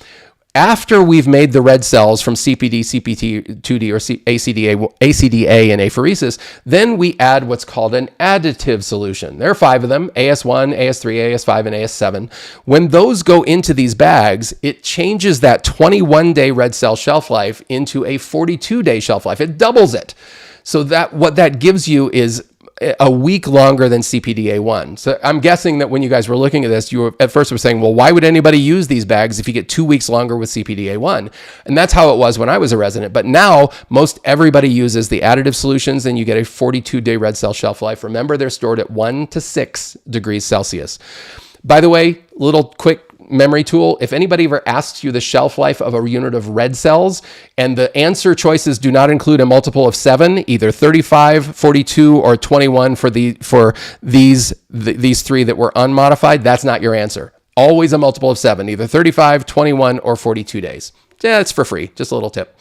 S1: After we've made the red cells from CPD, CP2D, or ACDA and apheresis, then we add what's called an additive solution. There are 5 of them, AS1, AS3, AS5, and AS7. When those go into these bags, it changes that 21-day red cell shelf life into a 42-day shelf life. It doubles it. So that what that gives you is a week longer than CPDA1. So I'm guessing that when you guys were looking at this, you were at first were saying, well, why would anybody use these bags if you get 2 weeks longer with CPDA1? And that's how it was when I was a resident. But now most everybody uses the additive solutions, and you get a 42-day red cell shelf life. Remember, they're stored at 1 to 6 degrees Celsius. By the way, little quick memory tool. If anybody ever asks you the shelf life of a unit of red cells and the answer choices do not include a multiple of 7, either 35, 42, or 21 for these three that were unmodified, that's not your answer. Always a multiple of 7, either 35, 21, or 42 days. Yeah, it's for free. Just a little tip.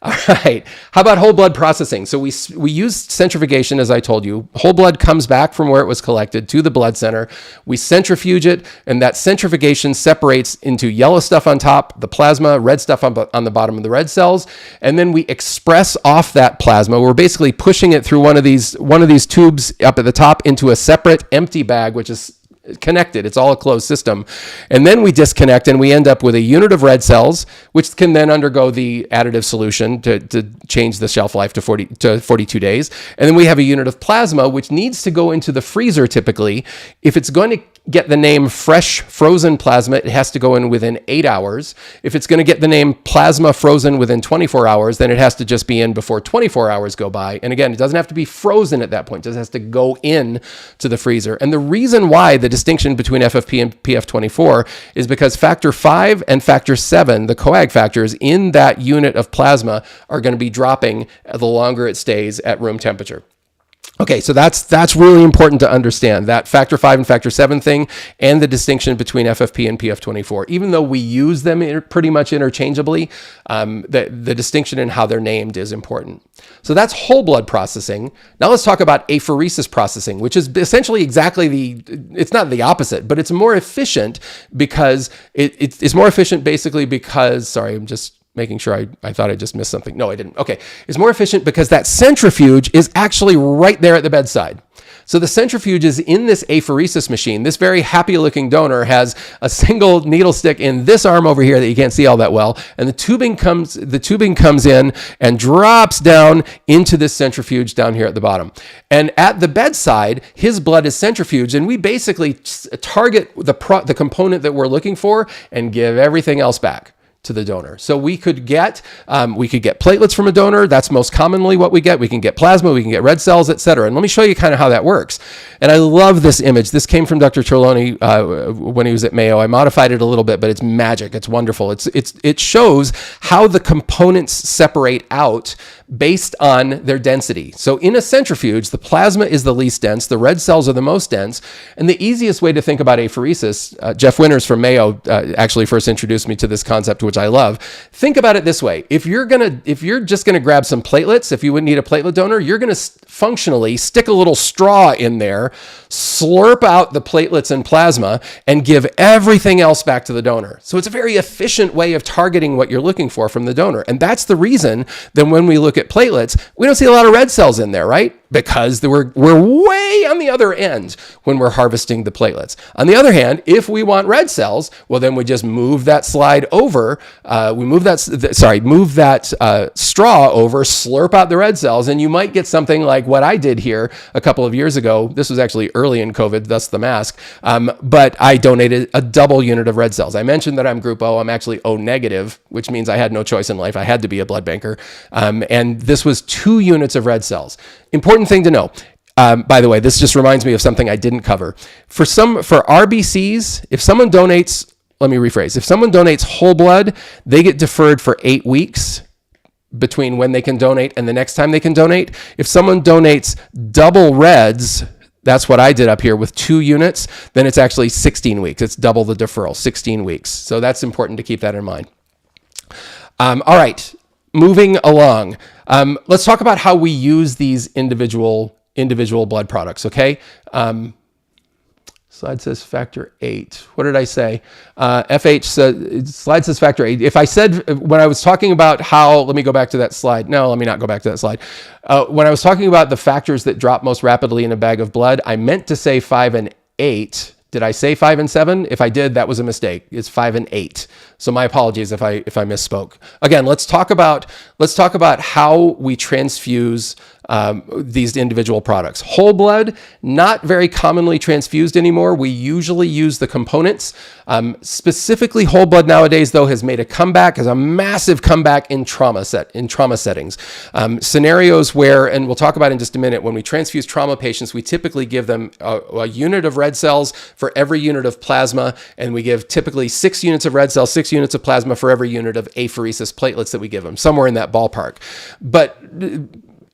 S1: All right. How about whole blood processing? So we use centrifugation, as I told you. Whole blood comes back from where it was collected to the blood center. We centrifuge it, and that centrifugation separates into yellow stuff on top, the plasma, red stuff on the bottom of the red cells, and then we express off that plasma. We're basically pushing it through one of these tubes up at the top into a separate empty bag, which is connected. It's all a closed system. And then we disconnect and we end up with a unit of red cells, which can then undergo the additive solution to change the shelf life to 42 days. And then we have a unit of plasma, which needs to go into the freezer typically. If it's going to get the name fresh frozen plasma, it has to go in within 8 hours. If it's going to get the name plasma frozen within 24 hours, then it has to just be in before 24 hours go by. And again, it doesn't have to be frozen at that point. It just has to go in to the freezer. And the reason why the distinction between FFP and PF24 is because factor 5 and factor 7, the coag factors in that unit of plasma, are going to be dropping the longer it stays at room temperature. Okay, so that's really important to understand, that factor 5 and factor 7 thing and the distinction between FFP and PF24. Even though we use them pretty much interchangeably, the distinction in how they're named is important. So that's whole blood processing. Now let's talk about apheresis processing, which is essentially exactly it's not the opposite, but it's more efficient because it's more efficient basically because, sorry, I'm just making sure I thought I just missed something. No, I didn't. Okay. It's more efficient because that centrifuge is actually right there at the bedside. So the centrifuge is in this apheresis machine. This very happy looking donor has a single needle stick in this arm over here that you can't see all that well. And the tubing comes in and drops down into this centrifuge down here at the bottom. And at the bedside, his blood is centrifuged, and we basically target the component that we're looking for and give everything else back to the donor. So we could get platelets from a donor. That's most commonly what we get. We can get plasma, we can get red cells, etc. And let me show you kind of how that works. And I love this image. This came from Dr. Trelawney when he was at Mayo. I modified it a little bit, but it's magic. It's wonderful. It shows how the components separate out based on their density. So in a centrifuge, the plasma is the least dense, the red cells are the most dense, and the easiest way to think about apheresis, Jeff Winters from Mayo actually first introduced me to this concept, which I love. Think about it this way. If you're just gonna grab some platelets, if you would need a platelet donor, you're gonna functionally stick a little straw in there, slurp out the platelets and plasma, and give everything else back to the donor. So it's a very efficient way of targeting what you're looking for from the donor. And that's the reason that when we look at platelets, we don't see a lot of red cells in there, right? Because we're way on the other end when we're harvesting the platelets. On the other hand, if we want red cells, well, then we just move that slide over. Move that straw over, slurp out the red cells, and you might get something like what I did here a couple of years ago. This was actually early in COVID, thus the mask. But I donated a double unit of red cells. I mentioned that I'm group O. I'm actually O negative, which means I had no choice in life. I had to be a blood banker. And this was 2 units of red cells. Important thing to know. By the way, this just reminds me of something I didn't cover. For RBCs, if someone donates, let me rephrase. If someone donates whole blood, they get deferred for 8 weeks between when they can donate and the next time they can donate. If someone donates double reds, that's what I did up here with 2 units, then it's actually 16 weeks. It's double the deferral, 16 weeks. So that's important to keep that in mind. All right, moving along. Let's talk about how we use these individual blood products, okay? Slide says factor 8. What did I say? FH says, slide says factor 8. If I said, when I was talking about how, let me go back to that slide. No, let me not go back to that slide. When I was talking about the factors that drop most rapidly in a bag of blood, I meant to say 5 and 8. Did I say 5 and 7? If I did, that was a mistake. It's 5 and 8. So my apologies if I misspoke. Again, let's talk about how we transfuse these individual products. Whole blood, not very commonly transfused anymore. We usually use the components. Specifically, whole blood nowadays, though, has made a comeback, has a massive comeback in trauma settings. Scenarios where, and we'll talk about in just a minute, when we transfuse trauma patients, we typically give them a unit of red cells for every unit of plasma, and we give typically 6 units of red cells, 6 units of plasma for every unit of apheresis platelets that we give them, somewhere in that ballpark. But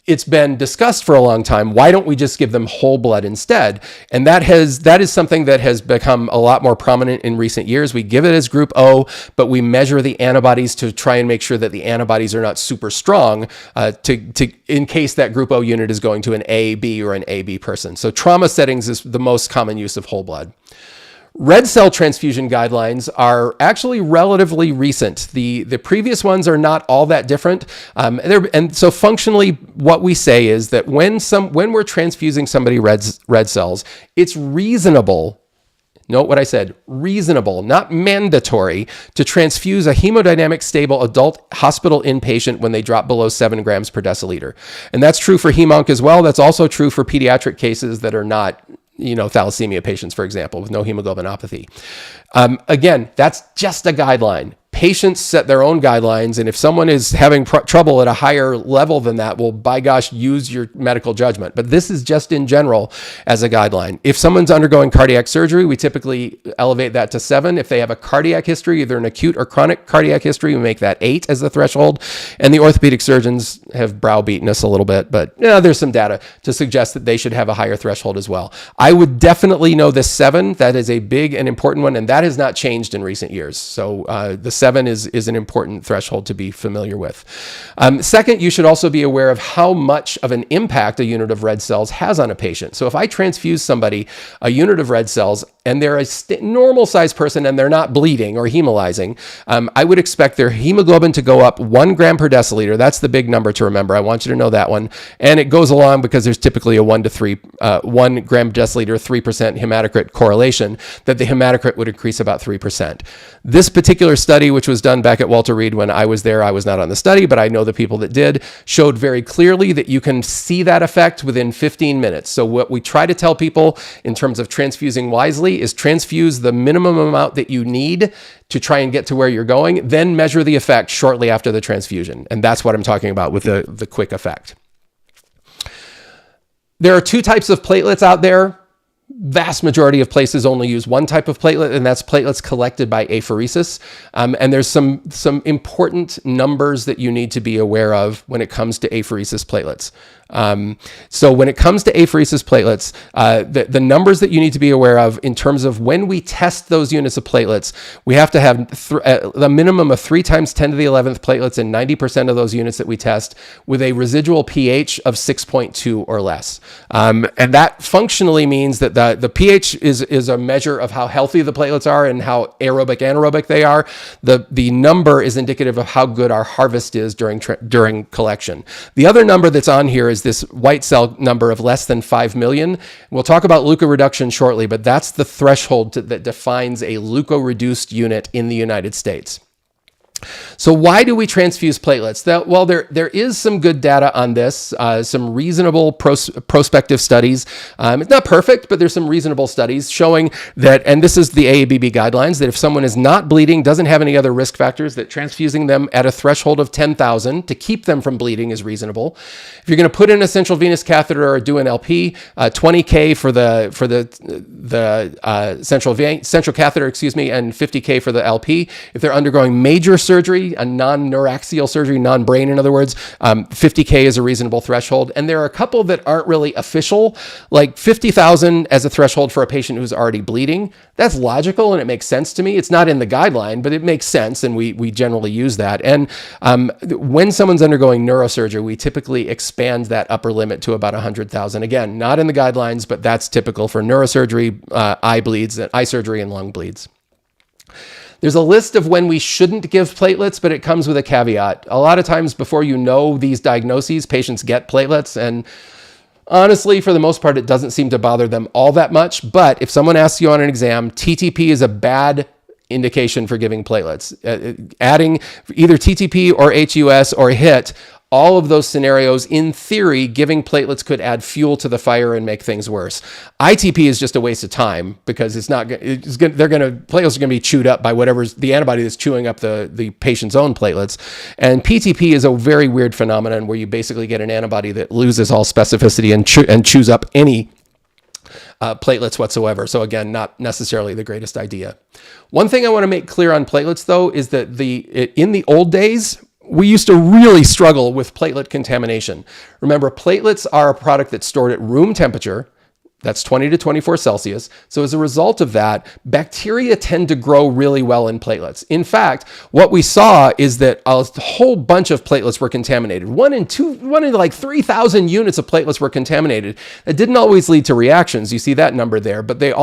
S1: it's been discussed for a long time. Why don't we just give them whole blood instead? And that is something that has become a lot more prominent in recent years. We give it as group O, but we measure the antibodies to try and make sure that the antibodies are not super strong in case that group O unit is going to an A, B, or an AB person. So trauma settings is the most common use of whole blood. Red cell transfusion guidelines are actually relatively recent. The previous ones are not all that different. And so functionally, what we say is that when we're transfusing somebody red cells, it's reasonable. Note what I said, reasonable, not mandatory, to transfuse a hemodynamic stable adult hospital inpatient when they drop below 7 grams per deciliter. And that's true for hemonc as well. That's also true for pediatric cases that are not, thalassemia patients, for example, with no hemoglobinopathy. Again, that's just a guideline. patients set their own guidelines, and if someone is having trouble at a higher level than that, well, by gosh, use your medical judgment. But this is just in general as a guideline. If someone's undergoing cardiac surgery, we typically elevate that to 7. If they have a cardiac history, either an acute or chronic cardiac history, we make that 8 as the threshold. And the orthopedic surgeons have browbeaten us a little bit, but there's some data to suggest that they should have a higher threshold as well. I would definitely know this 7. That is a big and important one, and that has not changed in recent years. So the 7 is an important threshold to be familiar with. Second, you should also be aware of how much of an impact a unit of red cells has on a patient. So if I transfuse somebody a unit of red cells and they're a normal sized person and they're not bleeding or hemolyzing, I would expect their hemoglobin to go up 1 gram per deciliter. That's the big number to remember. I want you to know that one. And it goes along because there's typically a 1 gram per deciliter, 3% hematocrit correlation, that the hematocrit would increase about 3%. This particular study, which was done back at Walter Reed when I was there, I was not on the study, but I know the people that did, showed very clearly that you can see that effect within 15 minutes. So what we try to tell people in terms of transfusing wisely is transfuse the minimum amount that you need to try and get to where you're going, then measure the effect shortly after the transfusion. And that's what I'm talking about with the quick effect. There are 2 types of platelets out there. Vast majority of places only use one type of platelet, and that's platelets collected by apheresis. And there's some important numbers that you need to be aware of when it comes to apheresis platelets. So when it comes to apheresis platelets, the numbers that you need to be aware of in terms of when we test those units of platelets, we have to have the minimum of 3 times 10 to the 11th platelets in 90% of those units that we test with a residual pH of 6.2 or less. And that functionally means that the pH is a measure of how healthy the platelets are and how anaerobic they are. The number is indicative of how good our harvest is during collection. The other number that's on here is this white cell number of less than 5 million. We'll talk about leukoreduction shortly, but that's the threshold that defines a leukoreduced unit in the United States. So why do we transfuse platelets? Well, there is some good data on this, some reasonable prospective studies. It's not perfect, but there's some reasonable studies showing that, and this is the AABB guidelines, that if someone is not bleeding, doesn't have any other risk factors, that transfusing them at a threshold of 10,000 to keep them from bleeding is reasonable. If you're going to put in a central venous catheter or do an LP, 20K for the central catheter, and 50K for the LP. If they're undergoing major surgery, a non-neuraxial surgery, non-brain in other words, 50K is a reasonable threshold. And there are a couple that aren't really official, like 50,000 as a threshold for a patient who's already bleeding. That's logical and it makes sense to me. It's not in the guideline, but it makes sense, and we generally use that. And when someone's undergoing neurosurgery, we typically expand that upper limit to about 100,000. Again, not in the guidelines, but that's typical for neurosurgery, eye bleeds, eye surgery, and lung bleeds. There's a list of when we shouldn't give platelets, but it comes with a caveat. A lot of times before you know these diagnoses, patients get platelets, and honestly, for the most part, it doesn't seem to bother them all that much. But if someone asks you on an exam, TTP is a bad indication for giving platelets. Adding either TTP or HUS or HIT, all of those scenarios, in theory, giving platelets could add fuel to the fire and make things worse. ITP is just a waste of time because platelets are going to be chewed up by whatever's the antibody that's chewing up the patient's own platelets. And PTP is a very weird phenomenon where you basically get an antibody that loses all specificity and chews up any platelets whatsoever. So again, not necessarily the greatest idea. One thing I want to make clear on platelets, though, is that in the old days, we used to really struggle with platelet contamination. Remember, platelets are a product that's stored at room temperature. That's 20 to 24 Celsius. So as a result of that, bacteria tend to grow really well in platelets. In fact, what we saw is that a whole bunch of platelets were contaminated. One in like 3,000 units of platelets were contaminated. It didn't always lead to reactions. You see that number there, but the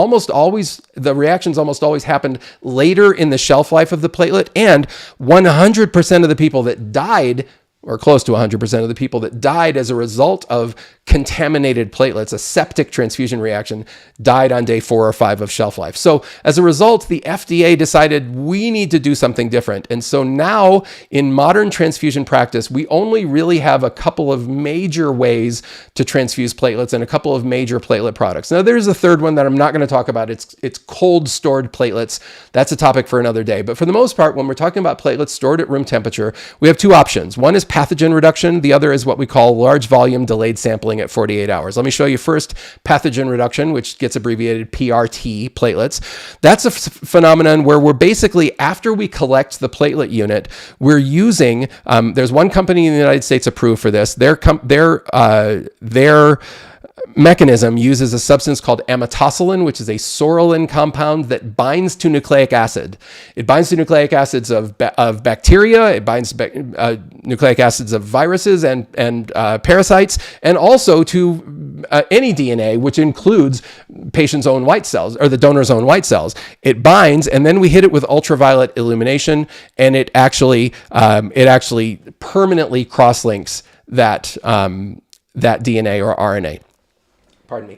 S1: reactions almost always happened later in the shelf life of the platelet, and 100% of the people that died, or close to 100% of the people that died as a result of contaminated platelets, a septic transfusion reaction, died on day 4 or 5 of shelf life. So as a result, the FDA decided we need to do something different. And so now in modern transfusion practice, we only really have a couple of major ways to transfuse platelets and a couple of major platelet products. Now there's a third one that I'm not going to talk about. It's cold stored platelets. That's a topic for another day. But for the most part, when we're talking about platelets stored at room temperature, we have two options. One is pathogen reduction. The other is what we call large volume delayed sampling at 48 hours. Let me show you first pathogen reduction, which gets abbreviated PRT, platelets. That's a phenomenon where we're basically, after we collect the platelet unit, we're using, there's one company in the United States approved for this. Their mechanism uses a substance called amotosalen, which is a sorolin compound that binds to nucleic acid. It binds to nucleic acids of bacteria, it binds nucleic acids of viruses and parasites, and also to any DNA, which includes patient's own white cells, or the donor's own white cells. It binds, and then we hit it with ultraviolet illumination, and it actually permanently cross-links that DNA or RNA. Pardon me.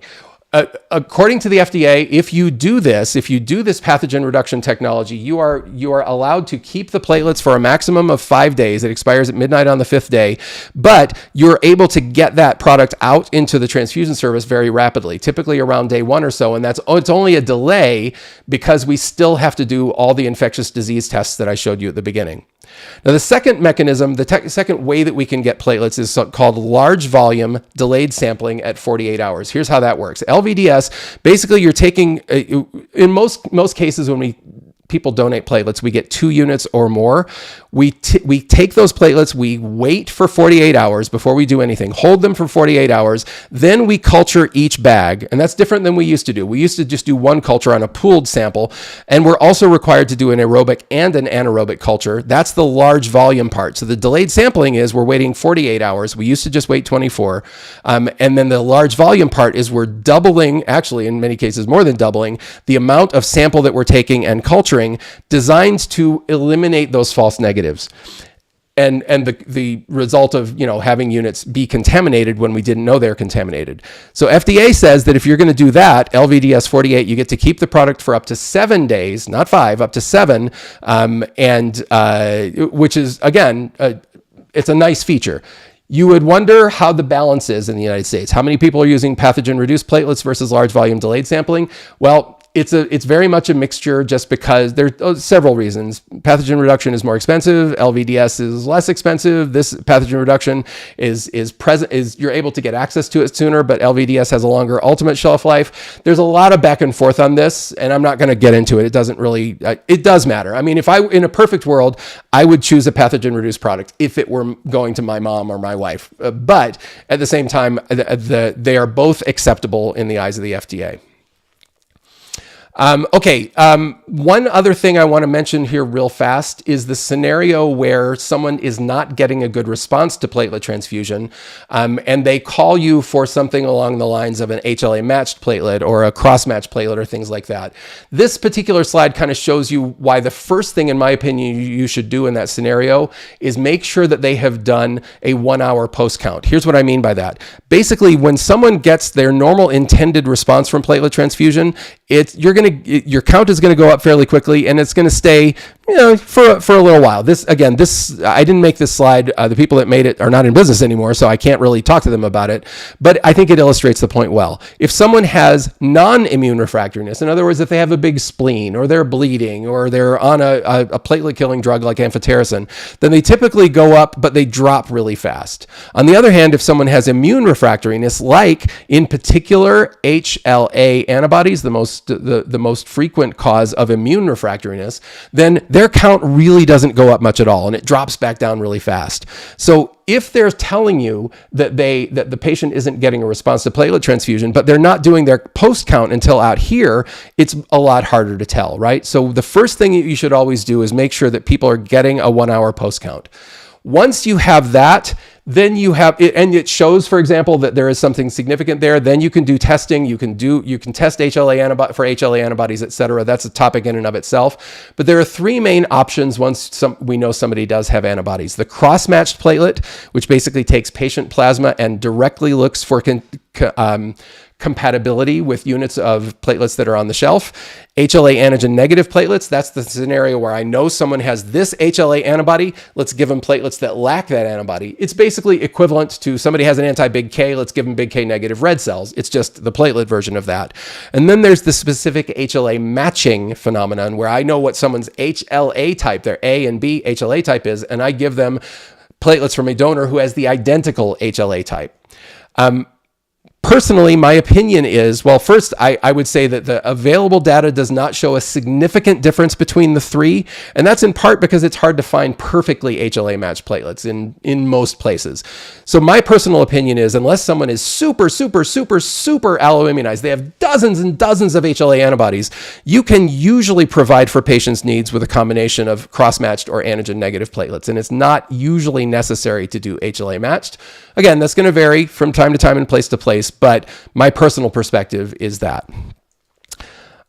S1: According to the FDA, if you do this pathogen reduction technology, you are allowed to keep the platelets for a maximum of 5 days. It expires at midnight on the 5th day, but you're able to get that product out into the transfusion service very rapidly, typically around day 1 or so. And it's only a delay because we still have to do all the infectious disease tests that I showed you at the beginning. Now, the second mechanism, the second way that we can get platelets is called large volume delayed sampling at 48 hours. Here's how that works. LVDS, basically you're taking, in most cases when people donate platelets, we get 2 units or more. We take those platelets, we wait for 48 hours before we do anything, hold them for 48 hours, then we culture each bag. And that's different than we used to do. We used to just do one culture on a pooled sample, and we're also required to do an aerobic and an anaerobic culture. That's the large volume part. So the delayed sampling is we're waiting 48 hours. We used to just wait 24. And then the large volume part is we're doubling, actually in many cases more than doubling, the amount of sample that we're taking and culturing, designed to eliminate those false negatives. And the result of having units be contaminated when we didn't know they're contaminated. So FDA says that if you're going to do that, LVDS 48, you get to keep the product for up to 7 days, not 5, up to 7, which is again, it's a nice feature. You would wonder how the balance is in the United States. How many people are using pathogen-reduced platelets versus large volume delayed sampling? Well, it's very much a mixture, just because there are several reasons. Pathogen reduction is more expensive. LVDS is less expensive. This pathogen reduction is you're able to get access to it sooner, but LVDS has a longer ultimate shelf life. There's a lot of back and forth on this, and I'm not going to get into it. It doesn't really, it does matter. I mean, if in a perfect world, I would choose a pathogen reduced product if it were going to my mom or my wife. But at the same time, they are both acceptable in the eyes of the FDA. One other thing I want to mention here real fast is the scenario where someone is not getting a good response to platelet transfusion, and they call you for something along the lines of an HLA matched platelet or a cross-matched platelet or things like that. This particular slide kind of shows you why the first thing, in my opinion, you should do in that scenario is make sure that they have done a 1-hour post count. Here's what I mean by that. Basically, when someone gets their normal intended response from platelet transfusion, your count is going to go up fairly quickly, and it's going to stay, for a little while. I didn't make this slide. The people that made it are not in business anymore, so I can't really talk to them about it. But I think it illustrates the point well. If someone has non-immune refractoriness, in other words, if they have a big spleen, or they're bleeding, or they're on a platelet-killing drug like amphotericin, then they typically go up, but they drop really fast. On the other hand, if someone has immune refractoriness, like in particular HLA antibodies, the most frequent cause of immune refractoriness, then their count really doesn't go up much at all, and it drops back down really fast. So if they're telling you that the patient isn't getting a response to platelet transfusion, but they're not doing their post count until out here, it's a lot harder to tell, right? So the first thing you should always do is make sure that people are getting a 1-hour post count. Once you have that, Then you have it, and it shows, for example, that there is something significant there. Then you can do testing. You can test HLA antibody for HLA antibodies, et cetera. That's a topic in and of itself. But there are three main options once we know somebody does have antibodies. The cross-matched platelet, which basically takes patient plasma and directly looks for compatibility with units of platelets that are on the shelf. HLA antigen negative platelets, that's the scenario where I know someone has this HLA antibody, let's give them platelets that lack that antibody. It's basically equivalent to somebody has an anti-big K, let's give them big K negative red cells. It's just the platelet version of that. And then there's the specific HLA matching phenomenon where I know what someone's HLA type, their A and B HLA type is, and I give them platelets from a donor who has the identical HLA type. Personally, my opinion is, well, first, I would say that the available data does not show a significant difference between the three, and that's in part because it's hard to find perfectly HLA-matched platelets in most places. So my personal opinion is, unless someone is super alloimmunized, they have dozens and dozens of HLA antibodies, you can usually provide for patients' needs with a combination of cross-matched or antigen-negative platelets, and it's not usually necessary to do HLA-matched. Again, that's going to vary from time to time and place to place, but my personal perspective is that.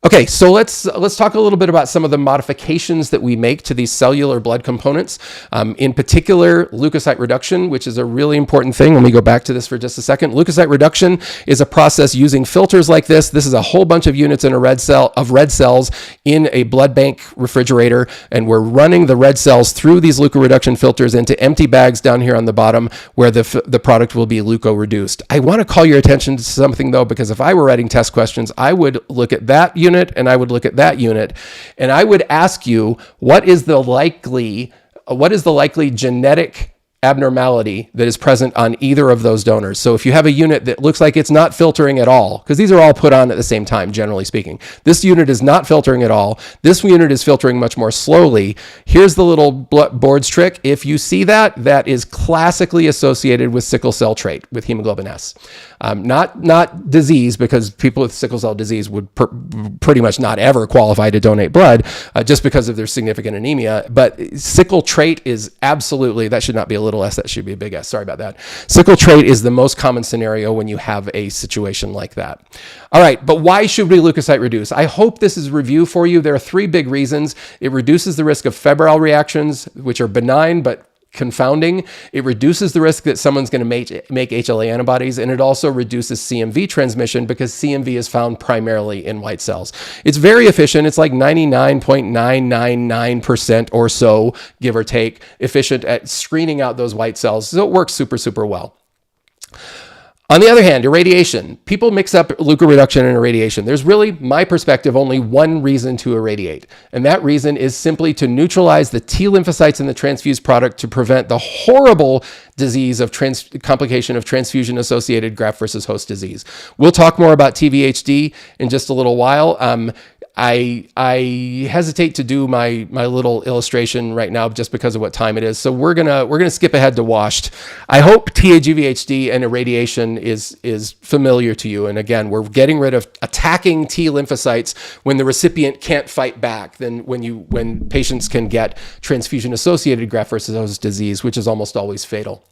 S1: Okay, so let's talk a little bit about some of the modifications that we make to these cellular blood components. In particular, leukocyte reduction, which is a really important thing. Let me go back to this for just a second. Leukocyte reduction is a process using filters like this. This is a whole bunch of units in a red cells in a blood bank refrigerator, and we're running the red cells through these leukoreduction filters into empty bags down here on the bottom where the product will be leukoreduced. I want to call your attention to something though, because if I were writing test questions, I would look at that unit and I would look at that unit and I would ask you, what is the likely genetic abnormality that is present on either of those donors? So if you have a unit that looks like it's not filtering at all, because these are all put on at the same time, generally speaking, this unit is not filtering at all. This unit is filtering much more slowly. Here's the little boards trick. If you see that, that is classically associated with sickle cell trait, with hemoglobin S. Not disease, because people with sickle cell disease would pretty much not ever qualify to donate blood just because of their significant anemia. But sickle trait is absolutely, that should not be a little s, that should be a big S. Sorry about that. Sickle trait is the most common scenario when you have a situation like that. All right, but why should we leukocyte reduce? I hope this is a review for you. There are three big reasons. It reduces the risk of febrile reactions, which are benign but confounding. It reduces the risk that someone's going to make HLA antibodies, and it also reduces CMV transmission because CMV is found primarily in white cells. It's very efficient. It's like 99.999% or so, give or take, efficient at screening out those white cells. So it works super well. On the other hand, irradiation. People mix up leukoreduction and irradiation. There's really, my perspective, only one reason to irradiate. And that reason is simply to neutralize the T lymphocytes in the transfused product to prevent the horrible disease of complication of transfusion-associated graft versus host disease. We'll talk more about TVHD in just a little while. I hesitate to do my little illustration right now just because of what time it is. So we're gonna skip ahead to washed. I hope TAGVHD and irradiation is familiar to you. And again, we're getting rid of attacking T lymphocytes when the recipient can't fight back. Then when patients can get transfusion-associated graft versus host disease, which is almost always fatal.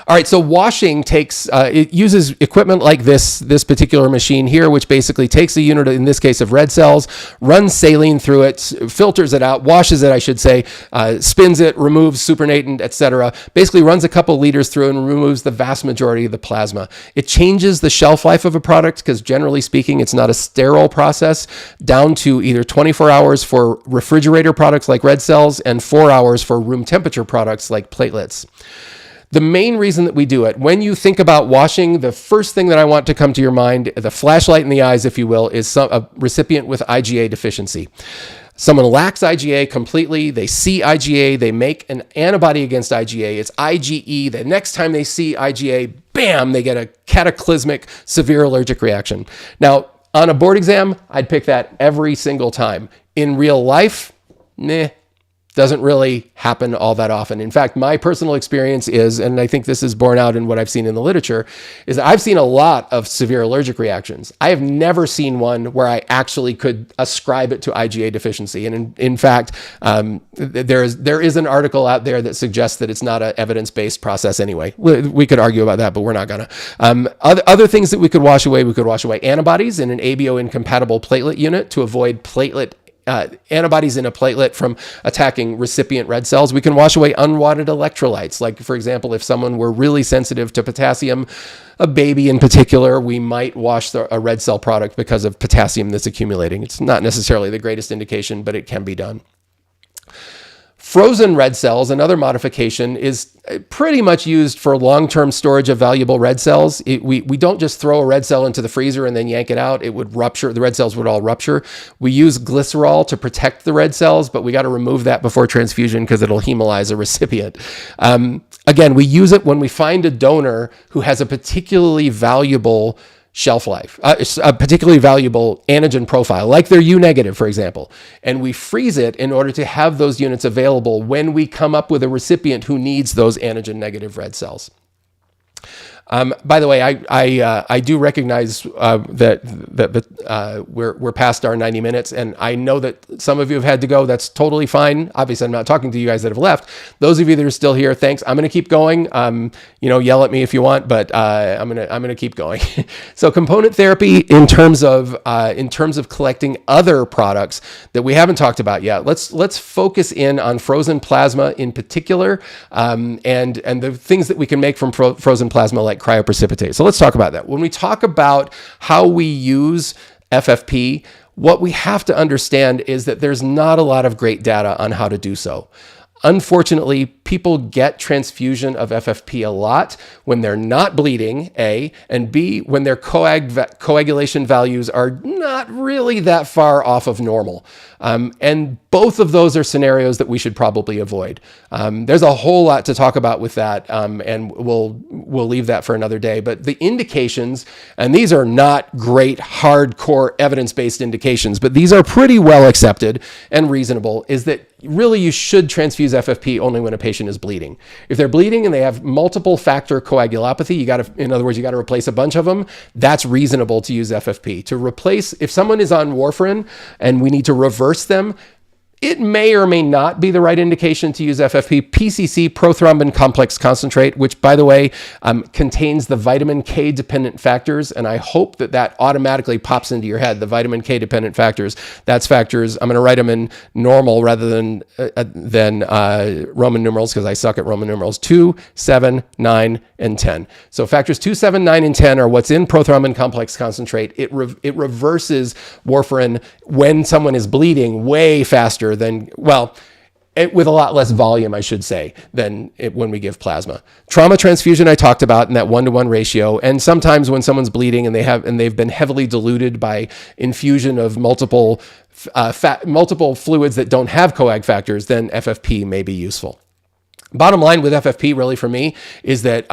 S1: All right, so washing takes, it uses equipment like this particular machine here, which basically takes a unit, in this case of red cells, runs saline through it, filters it out, washes it, I should say, spins it, removes supernatant, etc. Basically runs a couple liters through and removes the vast majority of the plasma. It changes the shelf life of a product because generally speaking, it's not a sterile process, down to either 24 hours for refrigerator products like red cells and 4 hours for room temperature products like platelets. The main reason that we do it, when you think about washing, the first thing that I want to come to your mind, the flashlight in the eyes, if you will, is a recipient with IgA deficiency. Someone lacks IgA completely, they see IgA, they make an antibody against IgA, it's IgE, the next time they see IgA, bam, they get a cataclysmic severe allergic reaction. Now, on a board exam, I'd pick that every single time. In real life, Doesn't really happen all that often. In fact, my personal experience is, and I think this is borne out in what I've seen in the literature, is that I've seen a lot of severe allergic reactions. I have never seen one where I actually could ascribe it to IgA deficiency. And in fact, there is an article out there that suggests that it's not an evidence-based process anyway. We could argue about that, but we're not gonna. Other things that we could wash away antibodies in an ABO incompatible platelet unit to avoid antibodies in a platelet from attacking recipient red cells. We can wash away unwanted electrolytes. Like, for example, if someone were really sensitive to potassium, a baby in particular, we might wash a red cell product because of potassium that's accumulating. It's not necessarily the greatest indication, but it can be done. Frozen red cells, another modification, is pretty much used for long-term storage of valuable red cells. We don't just throw a red cell into the freezer and then yank it out. It would rupture. The red cells would all rupture. We use glycerol to protect the red cells, but we got to remove that before transfusion because it'll hemolyze a recipient. Again, we use it when we find a donor who has a particularly valuable shelf life, a particularly valuable antigen profile, like their U negative, for example. And we freeze it in order to have those units available when we come up with a recipient who needs those antigen negative red cells. By the way, I do recognize that we're past our 90 minutes, and I know that some of you have had to go. That's totally fine. Obviously, I'm not talking to you guys that have left. Those of you that are still here, thanks. I'm going to keep going. Yell at me if you want, but I'm gonna keep going. So, component therapy in terms of collecting other products that we haven't talked about yet. Let's focus in on frozen plasma in particular, and the things that we can make from frozen plasma, like cryoprecipitate. So let's talk about that. When we talk about how we use FFP, what we have to understand is that there's not a lot of great data on how to do so. Unfortunately, people get transfusion of FFP a lot when they're not bleeding, A, and B, when their coagulation values are not really that far off of normal. And both of those are scenarios that we should probably avoid. There's a whole lot to talk about with that, and we'll leave that for another day. But the indications, and these are not great, hardcore, evidence-based indications, but these are pretty well accepted and reasonable, is that really you should transfuse FFP only when a patient is bleeding. If they're bleeding and they have multiple factor coagulopathy, in other words, you got to replace a bunch of them, that's reasonable to use FFP. To replace, if someone is on warfarin and we need to reverse them, it may or may not be the right indication to use FFP. PCC, prothrombin complex concentrate, which, by the way, contains the vitamin K dependent factors. And I hope that automatically pops into your head, the vitamin K dependent factors. That's factors, I'm going to write them in normal rather than Roman numerals, because I suck at Roman numerals, 2, 7, 9, and 10. So factors 2, 7, 9, and 10 are what's in prothrombin complex concentrate. It reverses warfarin when someone is bleeding way faster than, with a lot less volume, I should say, than when we give plasma. Trauma transfusion I talked about in that 1-to-1 ratio, and sometimes when someone's bleeding and they've been heavily diluted by infusion of multiple fluids that don't have coag factors, then FFP may be useful. Bottom line with FFP, really, for me, is that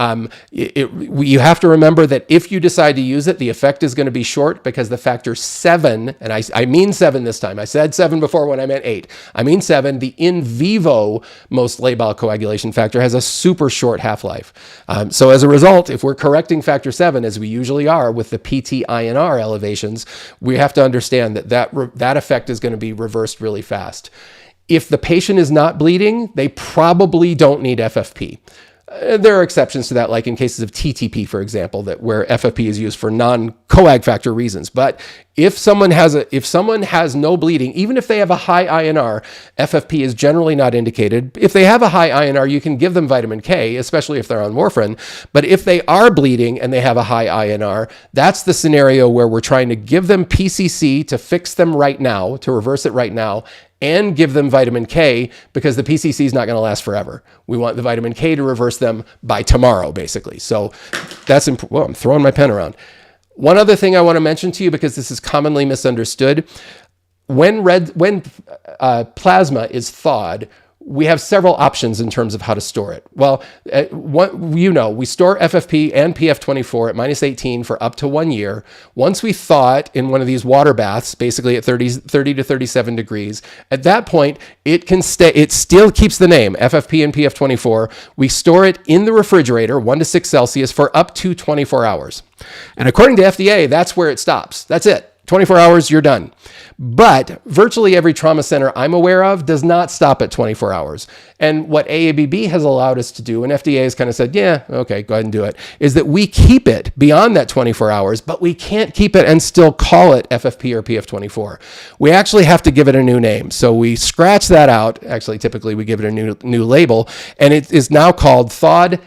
S1: you have to remember that if you decide to use it, the effect is going to be short, because the factor 7, and I mean 7 this time. I said 7 before when I meant 8. I mean 7. The in vivo most labile coagulation factor has a super short half-life. So as a result, if we're correcting factor 7, as we usually are with the PT-INR elevations, we have to understand that effect is going to be reversed really fast. If the patient is not bleeding, they probably don't need FFP. There are exceptions to that, like in cases of TTP, for example, where FFP is used for non-coag factor reasons. But if someone has no bleeding, even if they have a high INR, FFP is generally not indicated. If they have a high INR, you can give them vitamin K, especially if they're on warfarin. But if they are bleeding and they have a high INR, that's the scenario where we're trying to give them PCC to fix them right now, to reverse it right now, and give them vitamin K, because the PCC is not going to last forever. We want the vitamin K to reverse them by tomorrow, basically. So that's important. Well, I'm throwing my pen around. One other thing I want to mention to you, because this is commonly misunderstood, when plasma is thawed, we have several options in terms of how to store it. Well, we store FFP and PF24 at -18 for up to 1 year. Once we thaw it in one of these water baths, basically at 30 to 37 degrees, at that point, it can stay, it still keeps the name FFP and PF24. We store it in the refrigerator, 1 to 6 Celsius, for up to 24 hours. And according to FDA, that's where it stops. That's it. 24 hours, you're done. But virtually every trauma center I'm aware of does not stop at 24 hours. And what AABB has allowed us to do, and FDA has kind of said, yeah, okay, go ahead and do it, is that we keep it beyond that 24 hours, but we can't keep it and still call it FFP or PF24. We actually have to give it a new name. So we scratch that out. Actually, typically we give it a new label, and it is now called thawed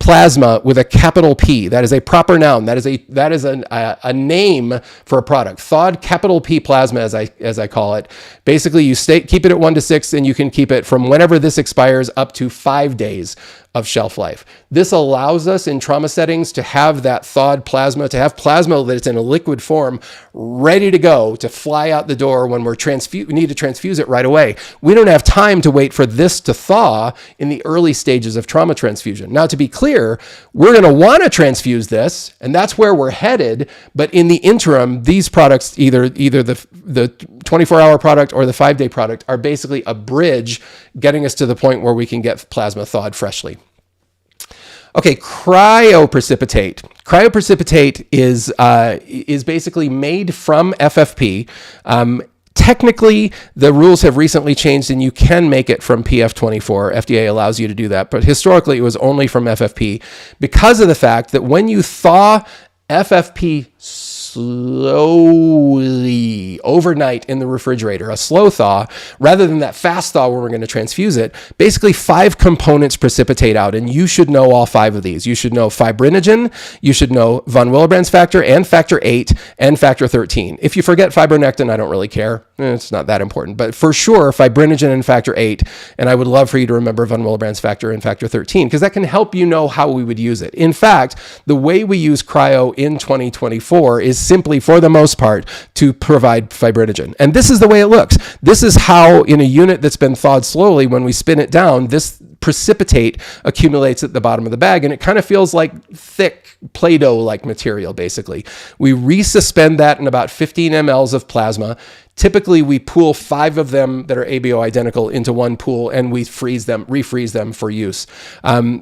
S1: plasma with a capital P. That is a proper noun. That is a name for a product. Thawed capital P plasma, as I call it. Basically, you keep it at 1 to 6, and you can keep it from whenever this expires up to 5 days of shelf life. This allows us in trauma settings to have that thawed plasma, to have plasma that's in a liquid form ready to go, to fly out the door when we need to transfuse it right away. We don't have time to wait for this to thaw in the early stages of trauma transfusion. Now, to be clear, we're going to want to transfuse this, and that's where we're headed. But in the interim, these products, either the 24-hour product or the 5-day product, are basically a bridge getting us to the point where we can get plasma thawed freshly. Okay, cryoprecipitate. Cryoprecipitate is basically made from FFP. Technically, the rules have recently changed and you can make it from PF24. FDA allows you to do that, but historically it was only from FFP because of the fact that when you thaw FFP slowly overnight in the refrigerator, a slow thaw, rather than that fast thaw where we're going to transfuse it, basically 5 components precipitate out, and you should know all 5 of these. You should know fibrinogen, you should know von Willebrand's factor, and factor 8, and factor 13. If you forget fibronectin, I don't really care. It's not that important, but for sure, fibrinogen and factor 8, and I would love for you to remember von Willebrand's factor and factor 13, because that can help you know how we would use it. In fact, the way we use cryo in 2024 is simply, for the most part, to provide fibrinogen. And this is the way it looks. This is how, in a unit that's been thawed slowly, when we spin it down, this precipitate accumulates at the bottom of the bag, and it kind of feels like thick Play-Doh-like material, basically. We resuspend that in about 15 mLs of plasma. Typically, we pool 5 of them that are ABO identical into one pool, and we refreeze them for use.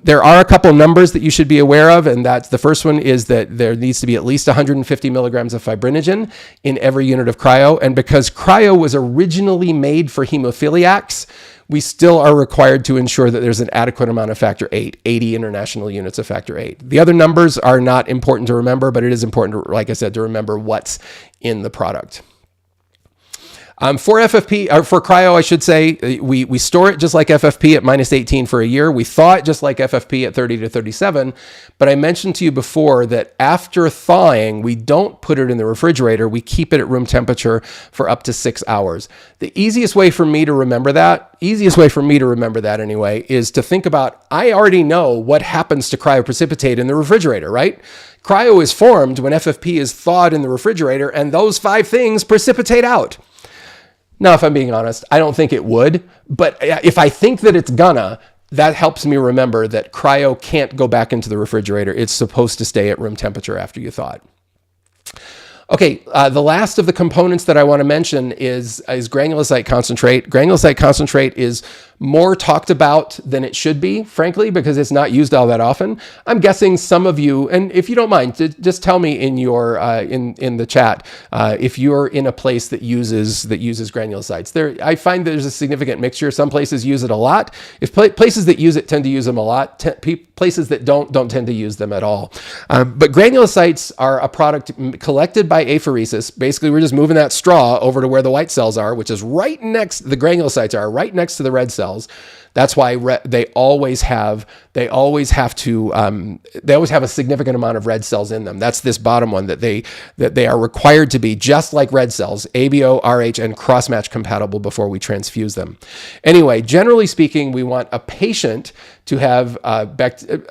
S1: There are a couple numbers that you should be aware of, and that's the first one is that there needs to be at least 150 milligrams of fibrinogen in every unit of cryo. And because cryo was originally made for hemophiliacs, we still are required to ensure that there's an adequate amount of factor 8, 80 international units of factor 8. The other numbers are not important to remember, but it is important, like I said, to remember what's in the product. For FFP, or for cryo, I should say, we store it just like FFP at -18 for a year. We thaw it just like FFP at 30 to 37. But I mentioned to you before that after thawing, we don't put it in the refrigerator. We keep it at room temperature for up to 6 hours. The easiest way for me to remember that anyway, is to think about, I already know what happens to cryoprecipitate in the refrigerator, right? Cryo is formed when FFP is thawed in the refrigerator, and those 5 things precipitate out. Now, if I'm being honest, I don't think it would, but if I think that it's gonna, that helps me remember that cryo can't go back into the refrigerator. It's supposed to stay at room temperature after you thaw it. Okay, the last of the components that I want to mention is granulocyte concentrate. Granulocyte concentrate is more talked about than it should be, frankly, because it's not used all that often. I'm guessing some of you, and if you don't mind, just tell me in your in the chat if you're in a place that uses granulocytes. I find there's a significant mixture. Some places use it a lot. If places that use it tend to use them a lot, places that don't tend to use them at all. But granulocytes are a product collected by apheresis. Basically, we're just moving that straw over to where the white cells are, which is right next, the granulocytes are right next to the red cells. That's why they always have a significant amount of red cells in them. That's this bottom one that they are required to be just like red cells, ABO, RH, and cross-match compatible before we transfuse them. Anyway, generally speaking, we want a patient to have a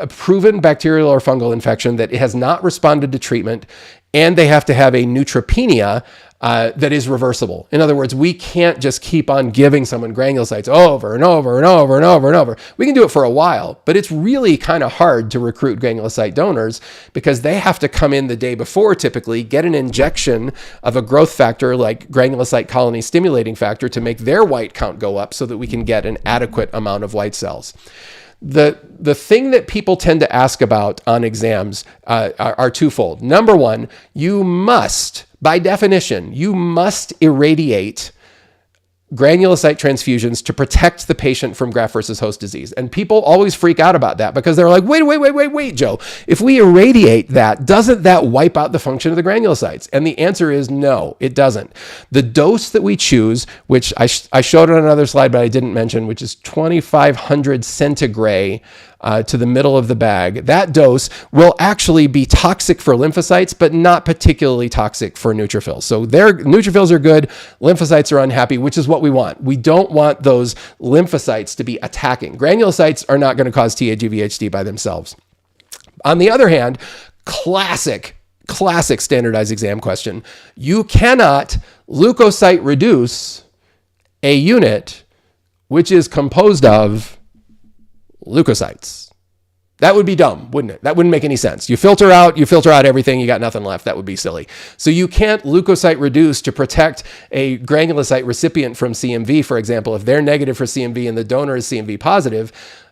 S1: proven bacterial or fungal infection that has not responded to treatment, and they have to have a neutropenia that is reversible. In other words, we can't just keep on giving someone granulocytes over and over and over and over and over. We can do it for a while, but it's really kind of hard to recruit granulocyte donors because they have to come in the day before, typically, get an injection of a growth factor like granulocyte colony stimulating factor to make their white count go up so that we can get an adequate amount of white cells. The thing that people tend to ask about on exams are twofold. Number one, you must, by definition, you must irradiate granulocyte transfusions to protect the patient from graft versus host disease. And people always freak out about that because they're like, wait, Joe, if we irradiate that, doesn't that wipe out the function of the granulocytes? And the answer is no, it doesn't. The dose that we choose, which I showed on another slide, but I didn't mention, which is 2,500 centigrade to the middle of the bag, that dose will actually be toxic for lymphocytes, but not particularly toxic for neutrophils. So their neutrophils are good, lymphocytes are unhappy, which is what we want. We don't want those lymphocytes to be attacking. Granulocytes are not going to cause TA-GVHD by themselves. On the other hand, classic standardized exam question. You cannot leukocyte reduce a unit which is composed of leukocytes. That would be dumb, wouldn't it? That wouldn't make any sense. You filter out everything, you got nothing left. That would be silly. So you can't leukocyte reduce to protect a granulocyte recipient from CMV, for example. If they're negative for CMV and the donor is CMV positive,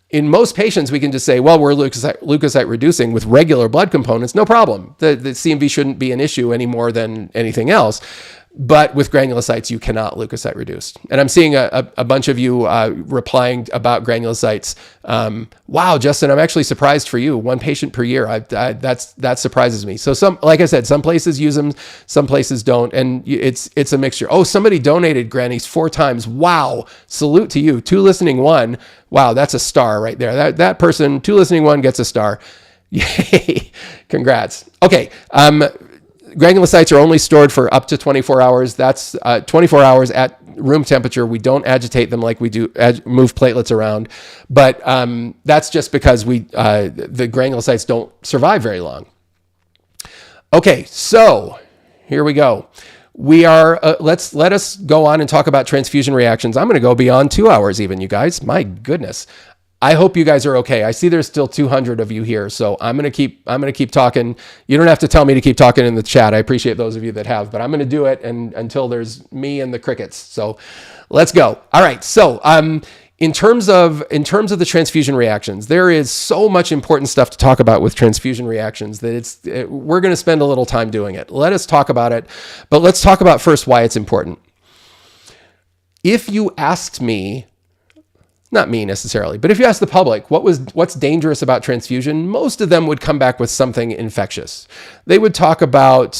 S1: in most patients, we can just say, well, we're leukocyte reducing with regular blood components, no problem. The CMV shouldn't be an issue any more than anything else. But with granulocytes, you cannot leukocyte reduce. And I'm seeing a bunch of you replying about granulocytes. Wow, Justin, I'm actually surprised for you. 1 patient per year. That surprises me. So like I said, some places use them, some places don't, and it's a mixture. Oh, somebody donated grannies 4 times. Wow, salute to you. 2 listening 1. Wow, that's a star right there. That person, 2 listening 1 gets a star. Yay! Congrats. Okay. Granulocytes are only stored for up to 24 hours. That's 24 hours at room temperature. We don't agitate them like we do move platelets around, but that's just because the granulocytes don't survive very long. Okay, so here we go. We are let us go on and talk about transfusion reactions. I'm going to go beyond 2 hours even, you guys. My goodness. I hope you guys are okay. I see there's still 200 of you here, so I'm gonna keep talking. You don't have to tell me to keep talking in the chat. I appreciate those of you that have, but I'm gonna do it until there's me and the crickets. So let's go. All right. So in terms of the transfusion reactions, there is so much important stuff to talk about with transfusion reactions that we're gonna spend a little time doing it. Let us talk about it, but let's talk about first why it's important. If you asked me, not me necessarily, but if you ask the public what's dangerous about transfusion, most of them would come back with something infectious. They would talk about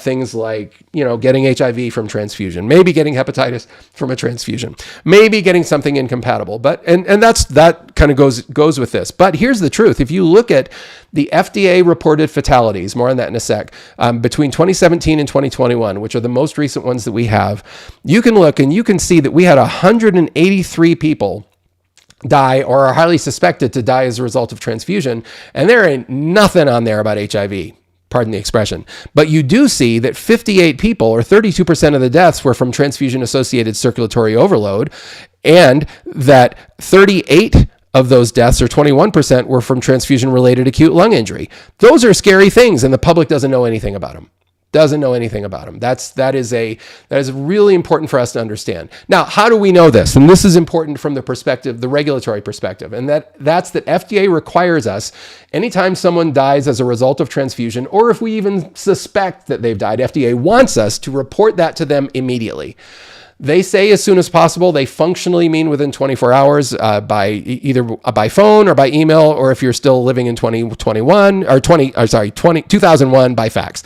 S1: things like, getting HIV from transfusion, maybe getting hepatitis from a transfusion, maybe getting something incompatible. But and that kind of goes with this. But here's the truth: if you look at the FDA reported fatalities, more on that in a sec, between 2017 and 2021, which are the most recent ones that we have, you can look and you can see that we had 183 people die or are highly suspected to die as a result of transfusion, and there ain't nothing on there about HIV. Pardon the expression. But you do see that 58 people, or 32% of the deaths, were from transfusion-associated circulatory overload, and that 38 of those deaths, or 21%, were from transfusion-related acute lung injury. Those are scary things, and the public doesn't know anything about them. That is really important for us to understand. Now, how do we know this? And this is important from the regulatory perspective, and that's that FDA requires us, anytime someone dies as a result of transfusion, or if we even suspect that they've died, FDA wants us to report that to them immediately. They say as soon as possible. They functionally mean within 24 hours by phone or by email, or if you're still living in 2001 by fax.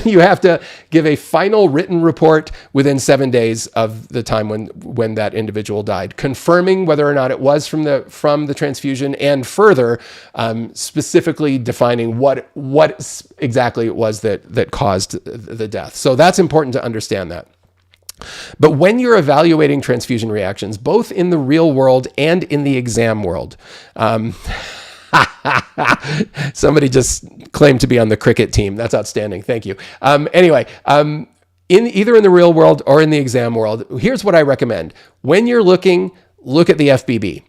S1: You have to give a final written report within 7 days of the time when that individual died, confirming whether or not it was from the transfusion, and further specifically defining what exactly it was that caused the death. So that's important to understand that. But when you're evaluating transfusion reactions, both in the real world and in the exam world, Somebody just claimed to be on the cricket team. That's outstanding. Thank you. Anyway, in either in the real world or in the exam world, here's what I recommend. When you're looking, look at the FBB,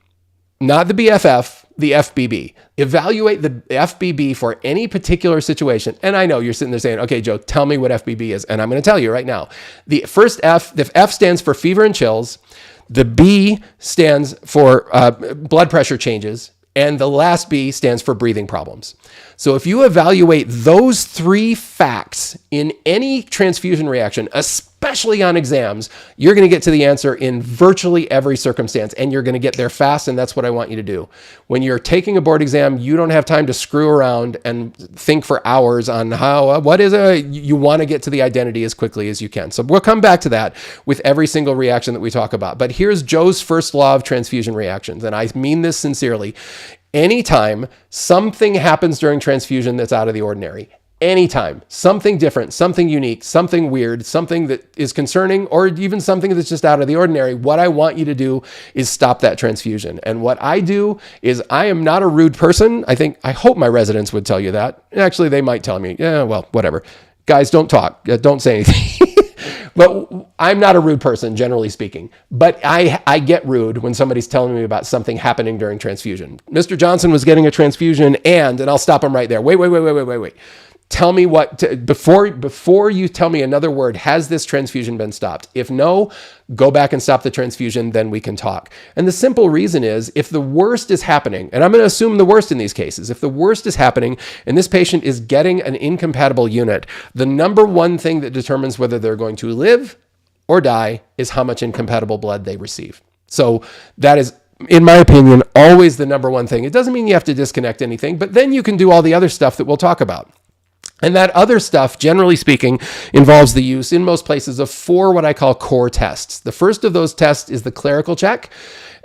S1: not the BFF, the FBB. Evaluate the FBB for any particular situation. And I know you're sitting there saying, okay, Joe, tell me what FBB is. And I'm going to tell you right now. The first F, the F stands for fever and chills. The B stands for blood pressure changes. And the last B stands for breathing problems. So if you evaluate those three facts in any transfusion reaction, especially on exams, you're going to get to the answer in virtually every circumstance, and you're going to get there fast, and that's what I want you to do. When you're taking a board exam, you don't have time to screw around and think for hours on you want to get to the identity as quickly as you can. So we'll come back to that with every single reaction that we talk about. But here's Joe's first law of transfusion reactions, and I mean this sincerely. Anytime something happens during transfusion that's out of the ordinary, anytime something different, something unique, something weird, something that is concerning, or even something that's just out of the ordinary, what I want you to do is stop that transfusion. And what I do is, I am not a rude person. I hope my residents would tell you that. Actually, they might tell me, yeah, well, whatever. Guys, don't talk. Don't say anything. But I'm not a rude person, generally speaking. But I get rude when somebody's telling me about something happening during transfusion. Mr. Johnson was getting a transfusion and I'll stop him right there. Wait. Tell me before you tell me another word, has this transfusion been stopped? If no, go back and stop the transfusion, then we can talk. And the simple reason is, if the worst is happening, and I'm going to assume the worst in these cases, if the worst is happening and this patient is getting an incompatible unit, the number one thing that determines whether they're going to live or die is how much incompatible blood they receive. So that is, in my opinion, always the number one thing. It doesn't mean you have to disconnect anything, but then you can do all the other stuff that we'll talk about. And that other stuff, generally speaking, involves the use in most places of 4 what I call core tests. The first of those tests is the clerical check.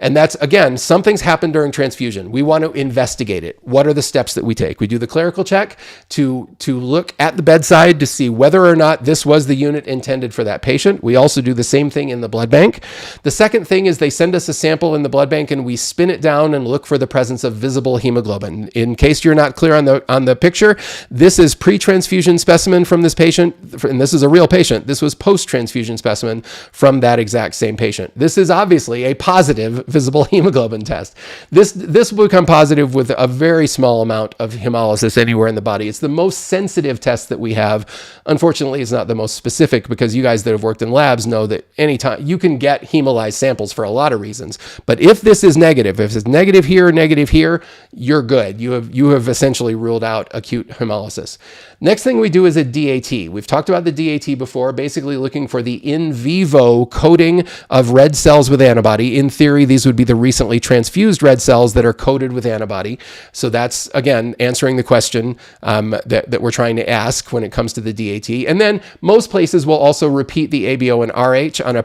S1: And that's, again, something's happened during transfusion. We want to investigate it. What are the steps that we take? We do the clerical check to look at the bedside to see whether or not this was the unit intended for that patient. We also do the same thing in the blood bank. The second thing is they send us a sample in the blood bank and we spin it down and look for the presence of visible hemoglobin. In case you're not clear on the picture, this is pre-transfusion specimen from this patient, and this is a real patient. This was post-transfusion specimen from that exact same patient. This is obviously a positive visible hemoglobin test. This will become positive with a very small amount of hemolysis anywhere in the body. It's the most sensitive test that we have. Unfortunately, it's not the most specific, because you guys that have worked in labs know that anytime you can get hemolyzed samples for a lot of reasons. But if this is negative, if it's negative here, you're good. You have essentially ruled out acute hemolysis. Next thing we do is a DAT. We've talked about the DAT before, basically looking for the in vivo coating of red cells with antibody. In theory, these would be the recently transfused red cells that are coated with antibody. So that's, again, answering the question that we're trying to ask when it comes to the DAT. And then most places will also repeat the ABO and RH on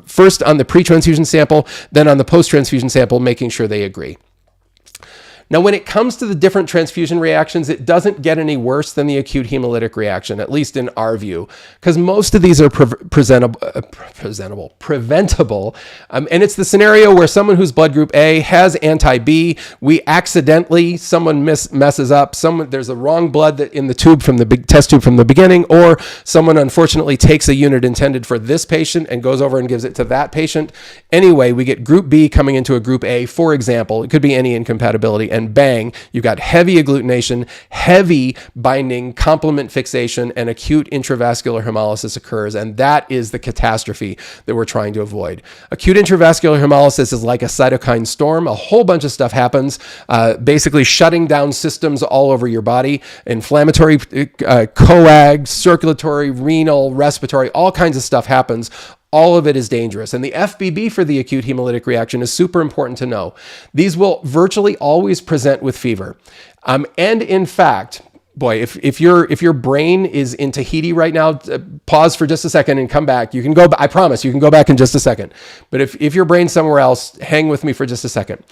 S1: first on the pre-transfusion sample, then on the post-transfusion sample, making sure they agree. Now, when it comes to the different transfusion reactions, it doesn't get any worse than the acute hemolytic reaction, at least in our view, because most of these are preventable. And it's the scenario where someone who's blood group A has anti-B. Someone messes up. There's a wrong blood in the tube from the big test tube from the beginning, or someone unfortunately takes a unit intended for this patient and goes over and gives it to that patient. Anyway, we get group B coming into a group A, for example. It could be any incompatibility. And bang, you've got heavy agglutination, heavy binding, complement fixation, and acute intravascular hemolysis occurs. And that is the catastrophe that we're trying to avoid. Acute intravascular hemolysis is like a cytokine storm. A whole bunch of stuff happens, basically shutting down systems all over your body. Inflammatory, coag, circulatory, renal, respiratory, all kinds of stuff happens. All of it is dangerous. And the FBB for the acute hemolytic reaction is super important to know. These will virtually always present with fever. And in fact, boy, if your brain is in Tahiti right now, pause for just a second and come back. You can go, I promise, you can go back in just a second. But if your brain's somewhere else, hang with me for just a second.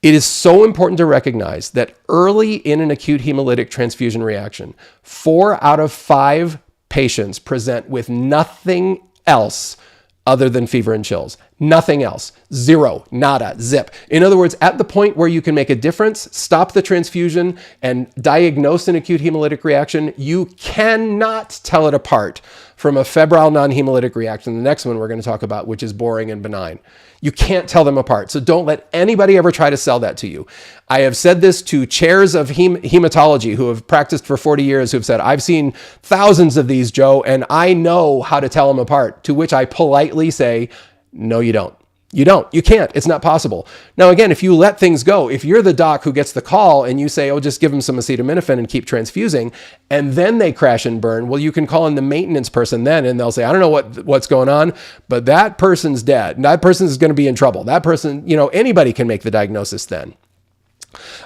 S1: It is so important to recognize that early in an acute hemolytic transfusion reaction, 4 out of 5 patients present with nothing else other than fever and chills. Nothing else. Zero, nada, zip. In other words, at the point where you can make a difference, stop the transfusion, and diagnose an acute hemolytic reaction, you cannot tell it apart from a febrile non-hemolytic reaction, the next one we're going to talk about, which is boring and benign. You can't tell them apart. So don't let anybody ever try to sell that to you. I have said this to chairs of hematology who have practiced for 40 years, who've said, I've seen thousands of these, Joe, and I know how to tell them apart, to which I politely say, no, you don't. You don't. You can't. It's not possible. Now, again, if you let things go, if you're the doc who gets the call and you say, oh, just give them some acetaminophen and keep transfusing, and then they crash and burn, well, you can call in the maintenance person then, and they'll say, I don't know what's going on, but that person's dead. That person is going to be in trouble. That person, anybody can make the diagnosis then.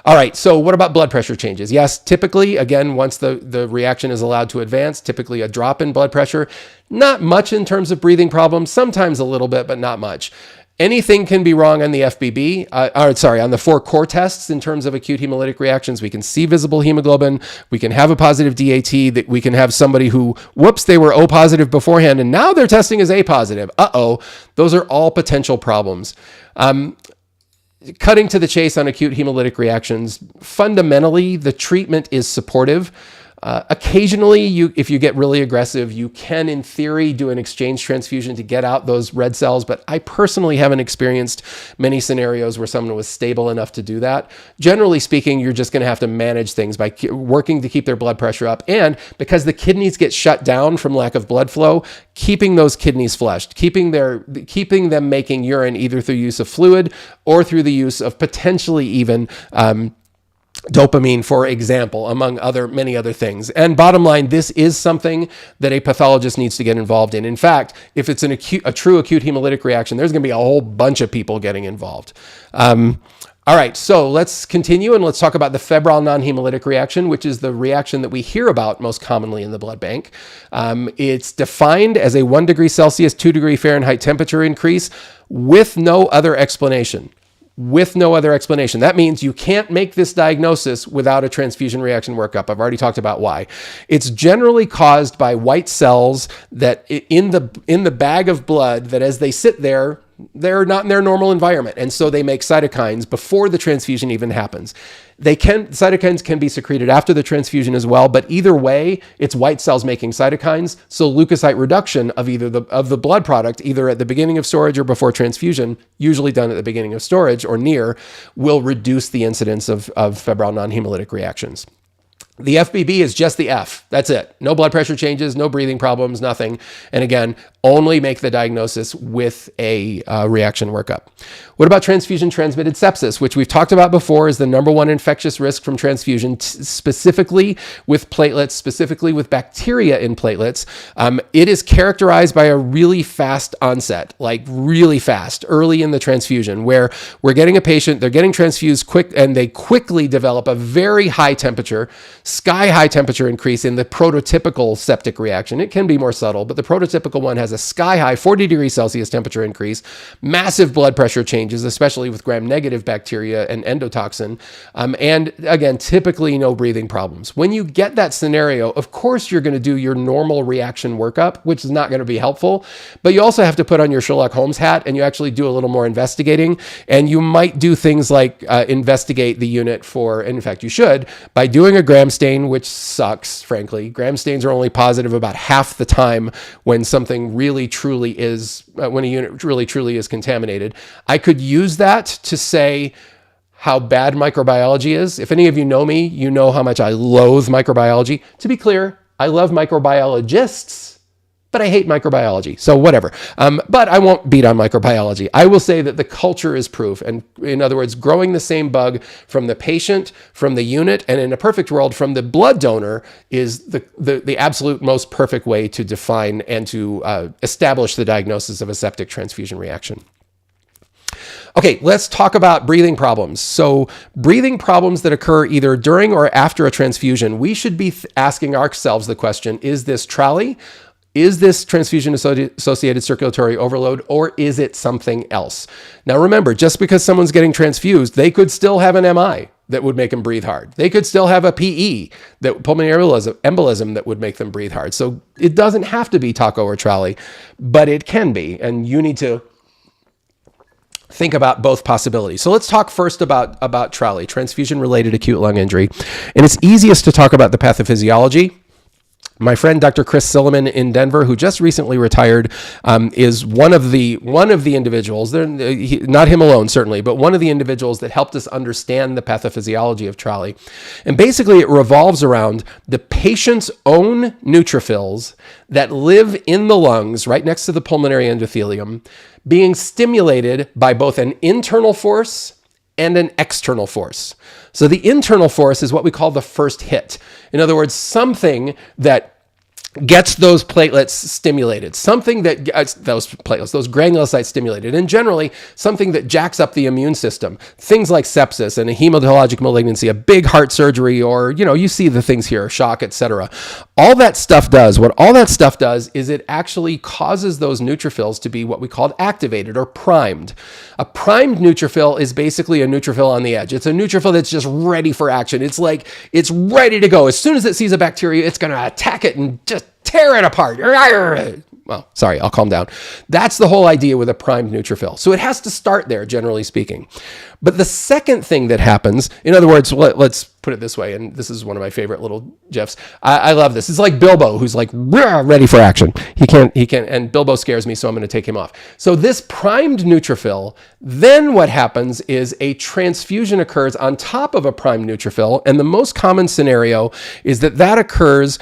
S1: All right, so what about blood pressure changes? Yes, typically, again, once the reaction is allowed to advance, typically a drop in blood pressure. Not much in terms of breathing problems, sometimes a little bit, but not much. Anything can be wrong on the FBB, on the 4 core tests in terms of acute hemolytic reactions. We can see visible hemoglobin. We can have a positive DAT. That we can have somebody who, whoops, they were O positive beforehand, and now their testing is A positive. Those are all potential problems. Cutting to the chase on acute hemolytic reactions, fundamentally, the treatment is supportive. Occasionally, if you get really aggressive, you can, in theory, do an exchange transfusion to get out those red cells, but I personally haven't experienced many scenarios where someone was stable enough to do that. Generally speaking, you're just going to have to manage things by working to keep their blood pressure up, and because the kidneys get shut down from lack of blood flow, keeping those kidneys flushed, keeping them making urine either through use of fluid or through the use of potentially even dopamine, for example, among many other things. And bottom line, this is something that a pathologist needs to get involved in. In fact, if it's a true acute hemolytic reaction, there's going to be a whole bunch of people getting involved. All right, so let's continue and let's talk about the febrile non-hemolytic reaction, which is the reaction that we hear about most commonly in the blood bank. It's defined as a 1 degree Celsius, 2 degree Fahrenheit temperature increase with no other explanation. That means you can't make this diagnosis without a transfusion reaction workup. I've already talked about why. It's generally caused by white cells that in the bag of blood that as they sit there, they're not in their normal environment. And so they make cytokines before the transfusion even happens. Cytokines can be secreted after the transfusion as well, but either way, it's white cells making cytokines. So leukocyte reduction of the blood product, either at the beginning of storage or before transfusion, usually done at the beginning of storage or near, will reduce the incidence of febrile non-hemolytic reactions. The FBB is just the F. That's it. No blood pressure changes, no breathing problems, nothing. And again, only make the diagnosis with a reaction workup. What about transfusion-transmitted sepsis, which we've talked about before is the number one infectious risk from transfusion, specifically with platelets, specifically with bacteria in platelets. It is characterized by a really fast onset, like really fast, early in the transfusion, where we're getting a patient, they're getting transfused quick, and they quickly develop a very high temperature, sky-high temperature increase in the prototypical septic reaction. It can be more subtle, but the prototypical one has a sky-high 40 degrees Celsius temperature increase, massive blood pressure changes, especially with gram-negative bacteria and endotoxin, and again, typically no breathing problems. When you get that scenario, of course you're going to do your normal reaction workup, which is not going to be helpful, but you also have to put on your Sherlock Holmes hat and you actually do a little more investigating, and you might do things like investigate the unit for, and in fact you should, by doing a gram stain, which sucks, frankly. Gram stains are only positive about half the time when something really truly is, when a unit really truly is contaminated. I could use that to say how bad microbiology is. If any of you know me, you know how much I loathe microbiology. To be clear, I love microbiologists, but I hate microbiology. So whatever. But I won't beat on microbiology. I will say that the culture is proof. And in other words, growing the same bug from the patient, from the unit, and in a perfect world, from the blood donor is the absolute most perfect way to define and to establish the diagnosis of a septic transfusion reaction. Okay, let's talk about breathing problems. So breathing problems that occur either during or after a transfusion, we should be asking ourselves the question, is this TRALI? Is this transfusion-associated circulatory overload, or is it something else? Now remember, just because someone's getting transfused, they could still have an MI that would make them breathe hard. They could still have a PE, pulmonary embolism, that would make them breathe hard. So it doesn't have to be TACO or TRALI, but it can be, and you need to think about both possibilities. So let's talk first about TRALI, transfusion-related acute lung injury. And it's easiest to talk about the pathophysiology. My friend Dr. Chris Silliman in Denver, who just recently retired, is one of the individuals, not him alone certainly, but one of the individuals that helped us understand the pathophysiology of TRALI. And basically it revolves around the patient's own neutrophils that live in the lungs right next to the pulmonary endothelium being stimulated by both an internal force and an external force. So the internal force is what we call the first hit. In other words, something that gets those platelets stimulated, something that gets those granulocytes stimulated, and generally something that jacks up the immune system. Things like sepsis and a hematologic malignancy, a big heart surgery, or, you see the things here, shock, etc. All that stuff does, what all that stuff does is it actually causes those neutrophils to be what we call activated or primed. A primed neutrophil is basically a neutrophil on the edge. It's a neutrophil that's just ready for action. It's like, it's ready to go. As soon as it sees a bacteria, it's going to attack it and just tear it apart. Well, sorry, I'll calm down. That's the whole idea with a primed neutrophil. So it has to start there, generally speaking. But the second thing that happens, in other words, let's put it this way, and this is one of my favorite little GIFs. I love this. It's like Bilbo, who's like ready for action. He can't, and Bilbo scares me, so I'm going to take him off. So this primed neutrophil, then what happens is a transfusion occurs on top of a primed neutrophil, and the most common scenario is that occurs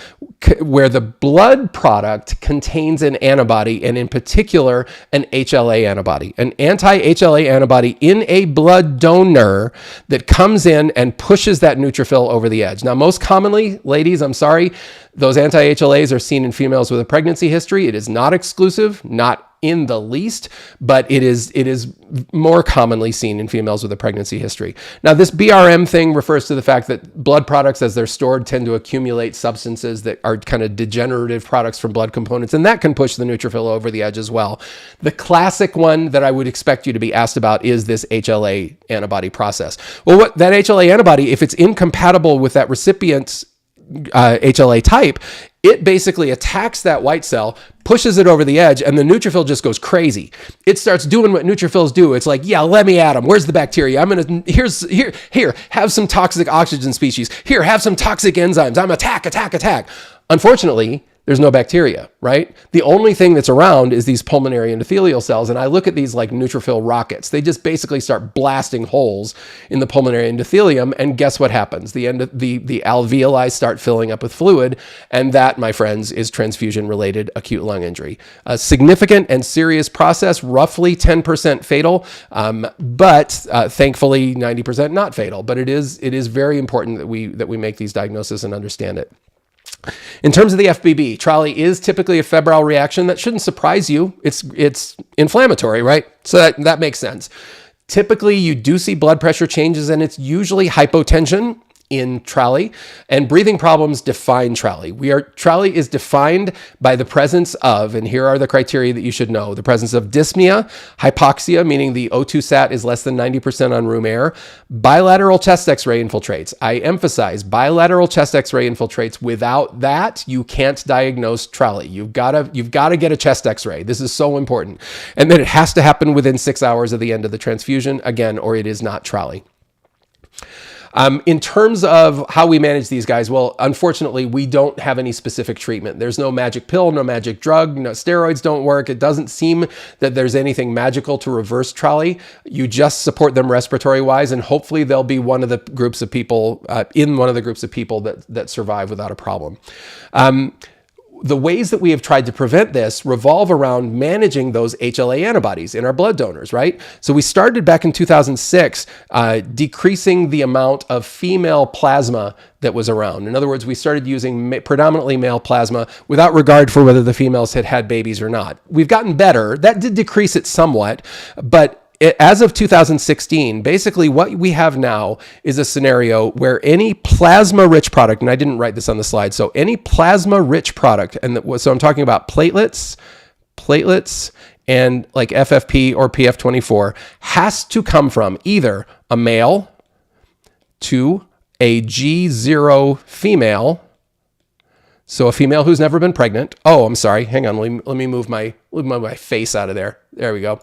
S1: where the blood product contains an antibody, and in particular, an HLA antibody, an anti-HLA antibody in a blood donor that comes in and pushes that neutrophil over the edge. Now, most commonly, ladies, I'm sorry, those anti-HLAs are seen in females with a pregnancy history. It is not exclusive, not in the least, but it is more commonly seen in females with a pregnancy history. Now, this BRM thing refers to the fact that blood products, as they're stored, tend to accumulate substances that are kind of degenerative products from blood components, and that can push the neutrophil over the edge as well. The classic one that I would expect you to be asked about is this HLA antibody process. Well, what that HLA antibody, if it's incompatible with that recipient's HLA type, it basically attacks that white cell, pushes it over the edge, and the neutrophil just goes crazy. It starts doing what neutrophils do. It's like, yeah, let me at them. Where's the bacteria? Here, have some toxic oxygen species. Here, have some toxic enzymes. I'm attack. Unfortunately, there's no bacteria, right? The only thing that's around is these pulmonary endothelial cells. And I look at these like neutrophil rockets. They just basically start blasting holes in the pulmonary endothelium. And guess what happens? The alveoli start filling up with fluid. And that, my friends, is transfusion-related acute lung injury. A significant and serious process, roughly 10% fatal, but thankfully 90% not fatal. But it is very important that we make these diagnoses and understand it. In terms of the FBB, TRALI is typically a febrile reaction. That shouldn't surprise you. It's inflammatory, right? So that makes sense. Typically, you do see blood pressure changes, and it's usually hypotension in TRALI, and breathing problems define TRALI. TRALI is defined by the presence of, and here are the criteria that you should know, the presence of dyspnea, hypoxia, meaning the O2 sat is less than 90% on room air, bilateral chest x-ray infiltrates. I emphasize bilateral chest x-ray infiltrates. Without that, you can't diagnose TRALI. You've got to get a chest x-ray. This is so important. And then it has to happen within 6 hours of the end of the transfusion, again, or it is not TRALI. In terms of how we manage these guys, well, unfortunately, we don't have any specific treatment. There's no magic pill, no magic drug, no steroids don't work. It doesn't seem that there's anything magical to reverse TRALI. You just support them respiratory-wise, and hopefully they'll be one of the groups of people, that survive without a problem. The ways that we have tried to prevent this revolve around managing those HLA antibodies in our blood donors, right? So we started back in 2006, decreasing the amount of female plasma that was around. In other words, we started using predominantly male plasma without regard for whether the females had had babies or not. We've gotten better. That did decrease it somewhat, but as of 2016, basically what we have now is a scenario where any plasma-rich product, and I didn't write this on the slide, so any plasma-rich product, so I'm talking about platelets, and like FFP or PF24, has to come from either a male to a G0 female So a female who's never been pregnant. Oh, I'm sorry. Hang on. Let me move my face out of there. There we go.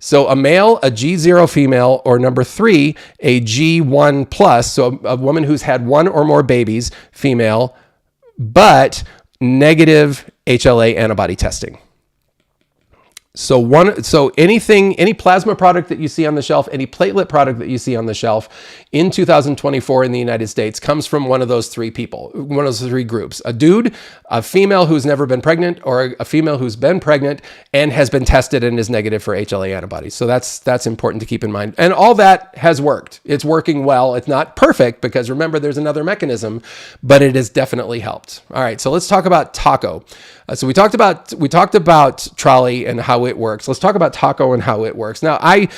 S1: So a male, a G0 female, or number 3, a G1 plus. So a woman who's had one or more babies, female, but negative HLA antibody testing. So any plasma product that you see on the shelf, any platelet product that you see on the shelf in 2024 in the United States comes from one of those 3 people, one of those 3 groups: a dude, a female who's never been pregnant, or a female who's been pregnant and has been tested and is negative for HLA antibodies. So that's important to keep in mind. And all that has worked. It's working well. It's not perfect because remember, there's another mechanism, but it has definitely helped. All right, so let's talk about TACO. So we talked about trolley and how it works. Let's talk about TACO and how it works. Now, I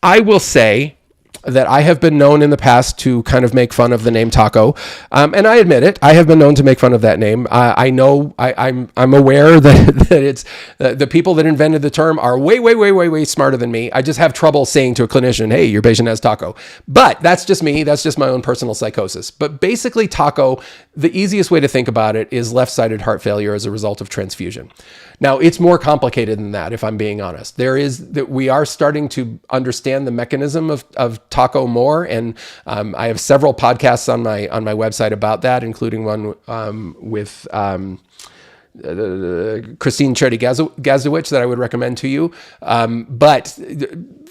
S1: will say that I have been known in the past to kind of make fun of the name TACO, and I admit it. I have been known to make fun of that name. I know I'm aware that it's the people that invented the term are way smarter than me. I just have trouble saying to a clinician, "Hey, your patient has TACO." But that's just me. That's just my own personal psychosis. But basically, TACO, the easiest way to think about it is left-sided heart failure as a result of transfusion. Now, it's more complicated than that, if I'm being honest. We are starting to understand the mechanism of TACO more, and I have several podcasts on my website about that, including one with Christine Cherdy-Gazowicz that I would recommend to you. But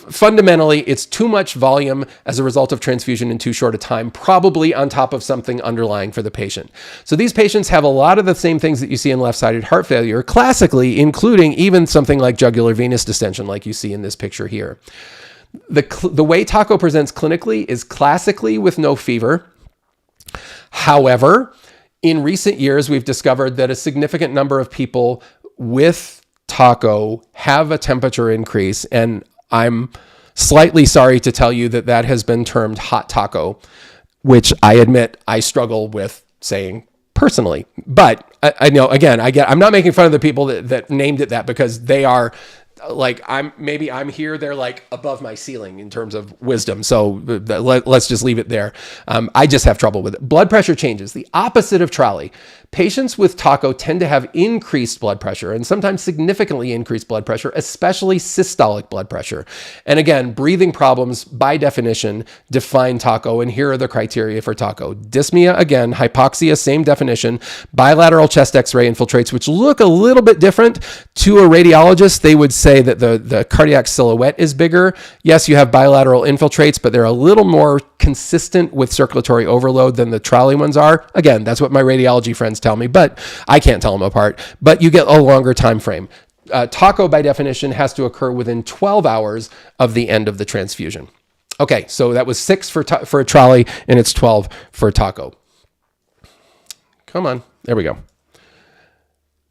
S1: fundamentally, it's too much volume as a result of transfusion in too short a time, probably on top of something underlying for the patient. So these patients have a lot of the same things that you see in left-sided heart failure, classically, including even something like jugular venous distension, like you see in this picture here. The way TACO presents clinically is classically with no fever. However, in recent years, we've discovered that a significant number of people with TACO have a temperature increase, and I'm slightly sorry to tell you that has been termed hot TACO, which I admit I struggle with saying personally. But I know, again, I'm not making fun of the people that named it that, because they are like, I'm here, they're like above my ceiling in terms of wisdom. So let's just leave it there. I just have trouble with it. Blood pressure changes, the opposite of trolley. Patients with TACO tend to have increased blood pressure, and sometimes significantly increased blood pressure, especially systolic blood pressure. And again, breathing problems by definition define TACO, and here are the criteria for TACO. Dyspnea, again, hypoxia, same definition. Bilateral chest x-ray infiltrates, which look a little bit different. To a radiologist, they would say that the cardiac silhouette is bigger. Yes, you have bilateral infiltrates, but they're a little more consistent with circulatory overload than the trolley ones are. Again, that's what my radiology friends tell me, but I can't tell them apart. But you get a longer time frame. TACO, by definition, has to occur within 12 hours of the end of the transfusion. Okay, so that was 6 for a trolley, and it's 12 for TACO. Come on, there we go.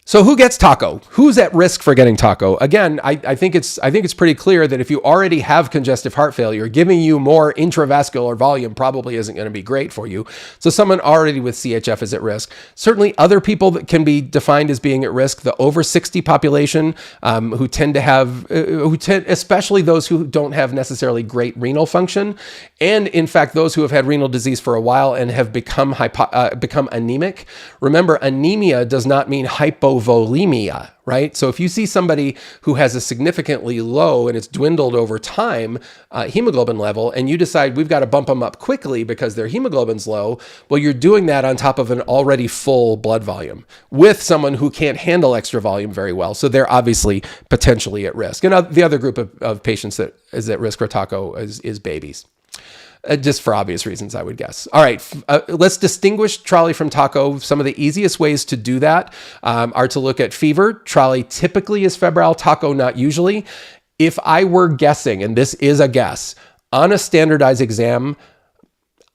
S1: So who gets TACO? Who's at risk for getting TACO? Again, I think it's pretty clear that if you already have congestive heart failure, giving you more intravascular volume probably isn't going to be great for you. So someone already with CHF is at risk. Certainly other people that can be defined as being at risk, the over 60 population, who tend to have, especially those who don't have necessarily great renal function. And in fact, those who have had renal disease for a while and have become anemic. Remember, anemia does not mean hypovolemia, right? So if you see somebody who has a significantly low and it's dwindled over time hemoglobin level, and you decide we've got to bump them up quickly because their hemoglobin's low, well, you're doing that on top of an already full blood volume with someone who can't handle extra volume very well. So they're obviously potentially at risk. And the other group of patients that is at risk for TACO is babies. Just for obvious reasons, I would guess. All right, let's distinguish trolley from TACO. Some of the easiest ways to do that are to look at fever. Trolley typically is febrile, TACO not usually. If I were guessing, and this is a guess, on a standardized exam,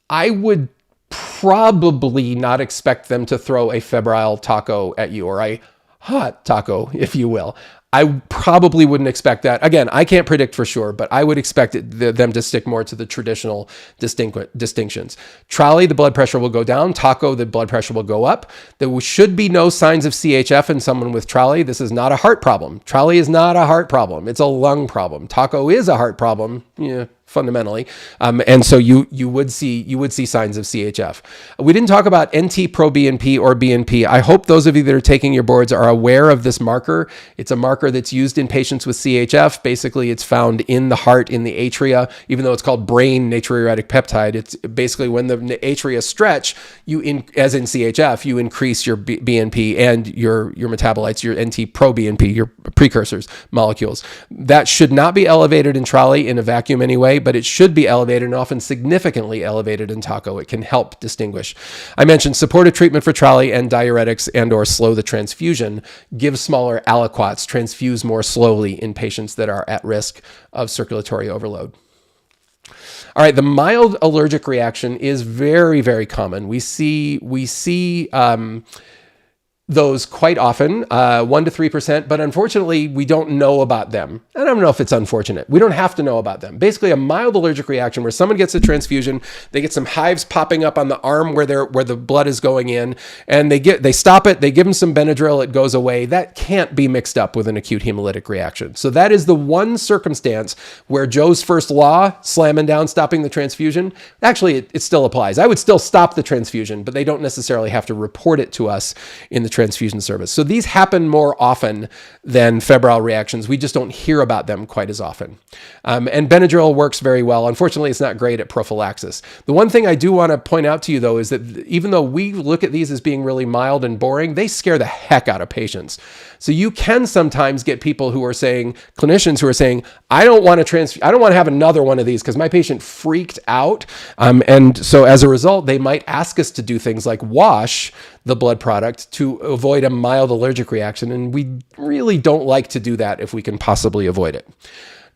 S1: I would probably not expect them to throw a febrile TACO at you, or a hot TACO, if you will. I probably wouldn't expect that. Again, I can't predict for sure, but I would expect them to stick more to the traditional distinctions. Trolley, the blood pressure will go down. TACO, the blood pressure will go up. There should be no signs of CHF in someone with trolley. This is not a heart problem. Trolley is not a heart problem. It's a lung problem. TACO is a heart problem. Yeah, fundamentally. And so you would see signs of CHF. We didn't talk about NT-proBNP or BNP. I hope those of you that are taking your boards are aware of this marker. It's a marker that's used in patients with CHF. Basically, it's found in the heart, in the atria, even though it's called brain natriuretic peptide. It's basically when the atria stretch, as in CHF, you increase your BNP and your metabolites, your NT-proBNP, your precursors, molecules. That should not be elevated in TRALI in a vacuum anyway, but it should be elevated and often significantly elevated in TACO. It can help distinguish. I mentioned supportive treatment for TRALI and diuretics and or slow the transfusion. Give smaller aliquots, transfuse more slowly in patients that are at risk of circulatory overload. All right, the mild allergic reaction is very, very common. We see those quite often, 1 to 3%, but unfortunately, we don't know about them. I don't know if it's unfortunate. We don't have to know about them. Basically, a mild allergic reaction where someone gets a transfusion, they get some hives popping up on the arm where the blood is going in, and they stop it, they give them some Benadryl, it goes away. That can't be mixed up with an acute hemolytic reaction. So that is the one circumstance where Joe's first law, slamming down, stopping the transfusion, actually, it still applies. I would still stop the transfusion, but they don't necessarily have to report it to us in the transfusion service. So these happen more often than febrile reactions. We just don't hear about them quite as often. And Benadryl works very well. Unfortunately, it's not great at prophylaxis. The one thing I do want to point out to you, though, is that even though we look at these as being really mild and boring, they scare the heck out of patients. So you can sometimes get people who are saying, clinicians who are saying, I don't want to have another one of these because my patient freaked out. And so as a result, they might ask us to do things like wash the blood product to avoid a mild allergic reaction. And we really don't like to do that if we can possibly avoid it.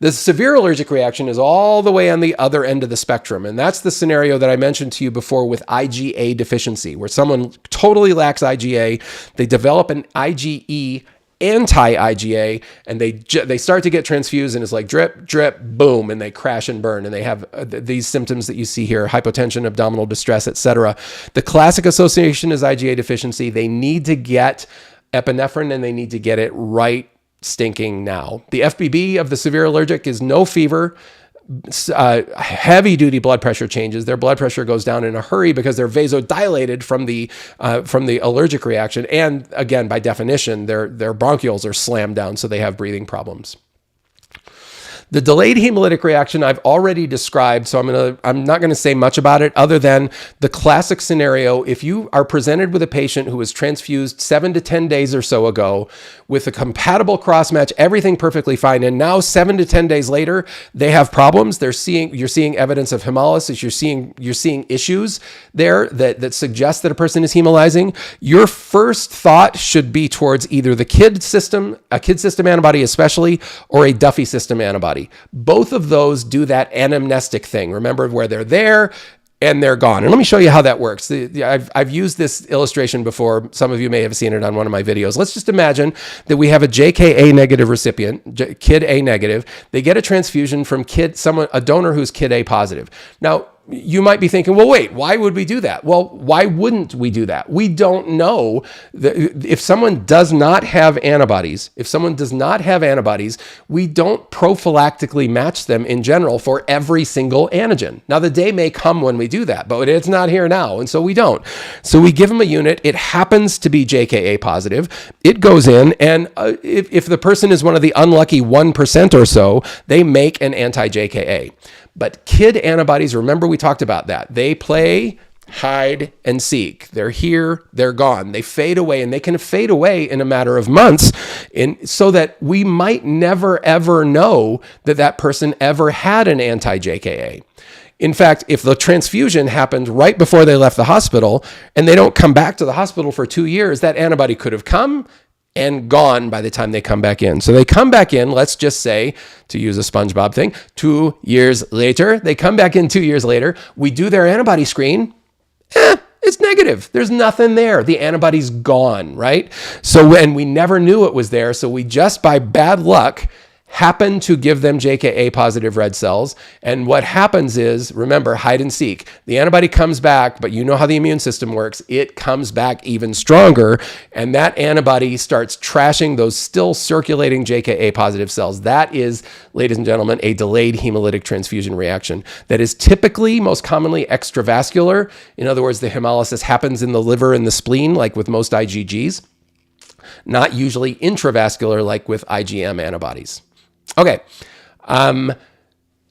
S1: The severe allergic reaction is all the way on the other end of the spectrum. And that's the scenario that I mentioned to you before with IgA deficiency, where someone totally lacks IgA, they develop an IgE anti-IgA, and they start to get transfused, and it's like drip, drip, boom, and they crash and burn, and they have these symptoms that you see here: hypotension, abdominal distress, etc. The classic association is IgA deficiency. They need to get epinephrine, and they need to get it right stinking now. The FBB of the severe allergic is no fever, heavy duty blood pressure changes. Their blood pressure goes down in a hurry because they're vasodilated from the allergic reaction. And again, by definition, their bronchioles are slammed down, so they have breathing problems. The delayed hemolytic reaction I've already described, so I'm not going to say much about it other than the classic scenario. If you are presented with a patient who was transfused 7 to 10 days or so ago with a compatible cross-match, everything perfectly fine, and now 7 to 10 days later, they have problems. You're seeing evidence of hemolysis. You're seeing issues there that suggest that a person is hemolyzing. Your first thought should be towards either the KID system, a KID system antibody especially, or a Duffy system antibody. Both of those do that anamnestic thing. Remember, where they're there and they're gone. And let me show you how that works. I've used this illustration before. Some of you may have seen it on one of my videos. Let's just imagine that we have a JKA negative recipient, KID A negative. They get a transfusion from a donor who's KID A positive. Now, you might be thinking, well, wait, why would we do that? Well, why wouldn't we do that? We don't know that if someone does not have antibodies, we don't prophylactically match them in general for every single antigen. Now, the day may come when we do that, but it's not here now, and so we don't. So we give them a unit. It happens to be JKA positive. It goes in, and if the person is one of the unlucky 1% or so, they make an anti-JKA. But KID antibodies, remember we talked about that. They play hide and seek. They're here, they're gone. They fade away, and they can fade away in a matter of months, so that we might never, ever know that person ever had an anti-JKA. In fact, if the transfusion happened right before they left the hospital and they don't come back to the hospital for 2 years, that antibody could have come and gone by the time they come back in. So they come back in, let's just say, to use a SpongeBob thing, 2 years later. They come back in 2 years later. We do their antibody screen. It's negative. There's nothing there. The antibody's gone, right? So when we never knew it was there, so we just by bad luck happen to give them JKA positive red cells. And what happens is, remember, hide and seek. The antibody comes back, but you know how the immune system works. It comes back even stronger, and that antibody starts trashing those still circulating JKA positive cells. That is, ladies and gentlemen, a delayed hemolytic transfusion reaction that is typically, most commonly, extravascular. In other words, the hemolysis happens in the liver and the spleen, like with most IgGs, not usually intravascular, like with IgM antibodies. Okay,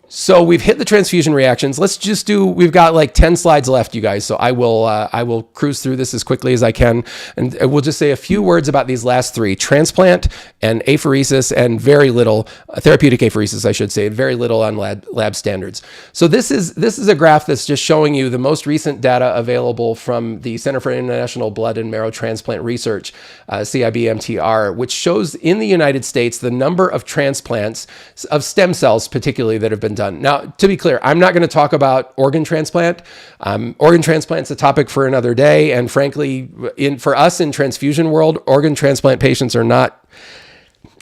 S1: so we've hit the transfusion reactions. Let's just do, we've got like 10 slides left, you guys. So I will cruise through this as quickly as I can. And we'll just say a few words about these last three: transplant and apheresis, and very little, therapeutic apheresis, I should say, very little on lab standards. So this is a graph that's just showing you the most recent data available from the Center for International Blood and Marrow Transplant Research, CIBMTR, which shows in the United States the number of transplants of stem cells, particularly, that have been done. Now, to be clear, I'm not going to talk about organ transplant. Organ transplant's a topic for another day. And frankly, for us in transfusion world, organ transplant patients are not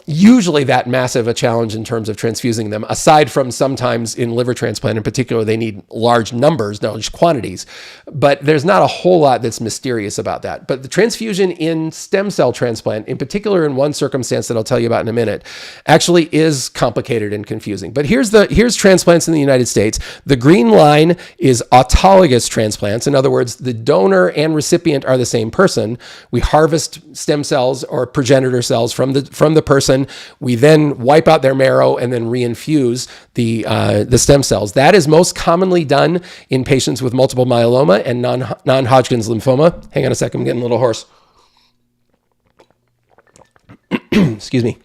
S1: usually that massive a challenge in terms of transfusing them, aside from sometimes in liver transplant in particular, they need large numbers, large quantities. But there's not a whole lot that's mysterious about that. But the transfusion in stem cell transplant, in particular in one circumstance that I'll tell you about in a minute, actually is complicated and confusing. But here's transplants in the United States. The green line is autologous transplants. In other words, the donor and recipient are the same person. We harvest stem cells or progenitor cells from the person. We then wipe out their marrow and then reinfuse the stem cells. That is most commonly done in patients with multiple myeloma and non-Hodgkin's lymphoma. Hang on a second, I'm getting a little hoarse. Excuse me.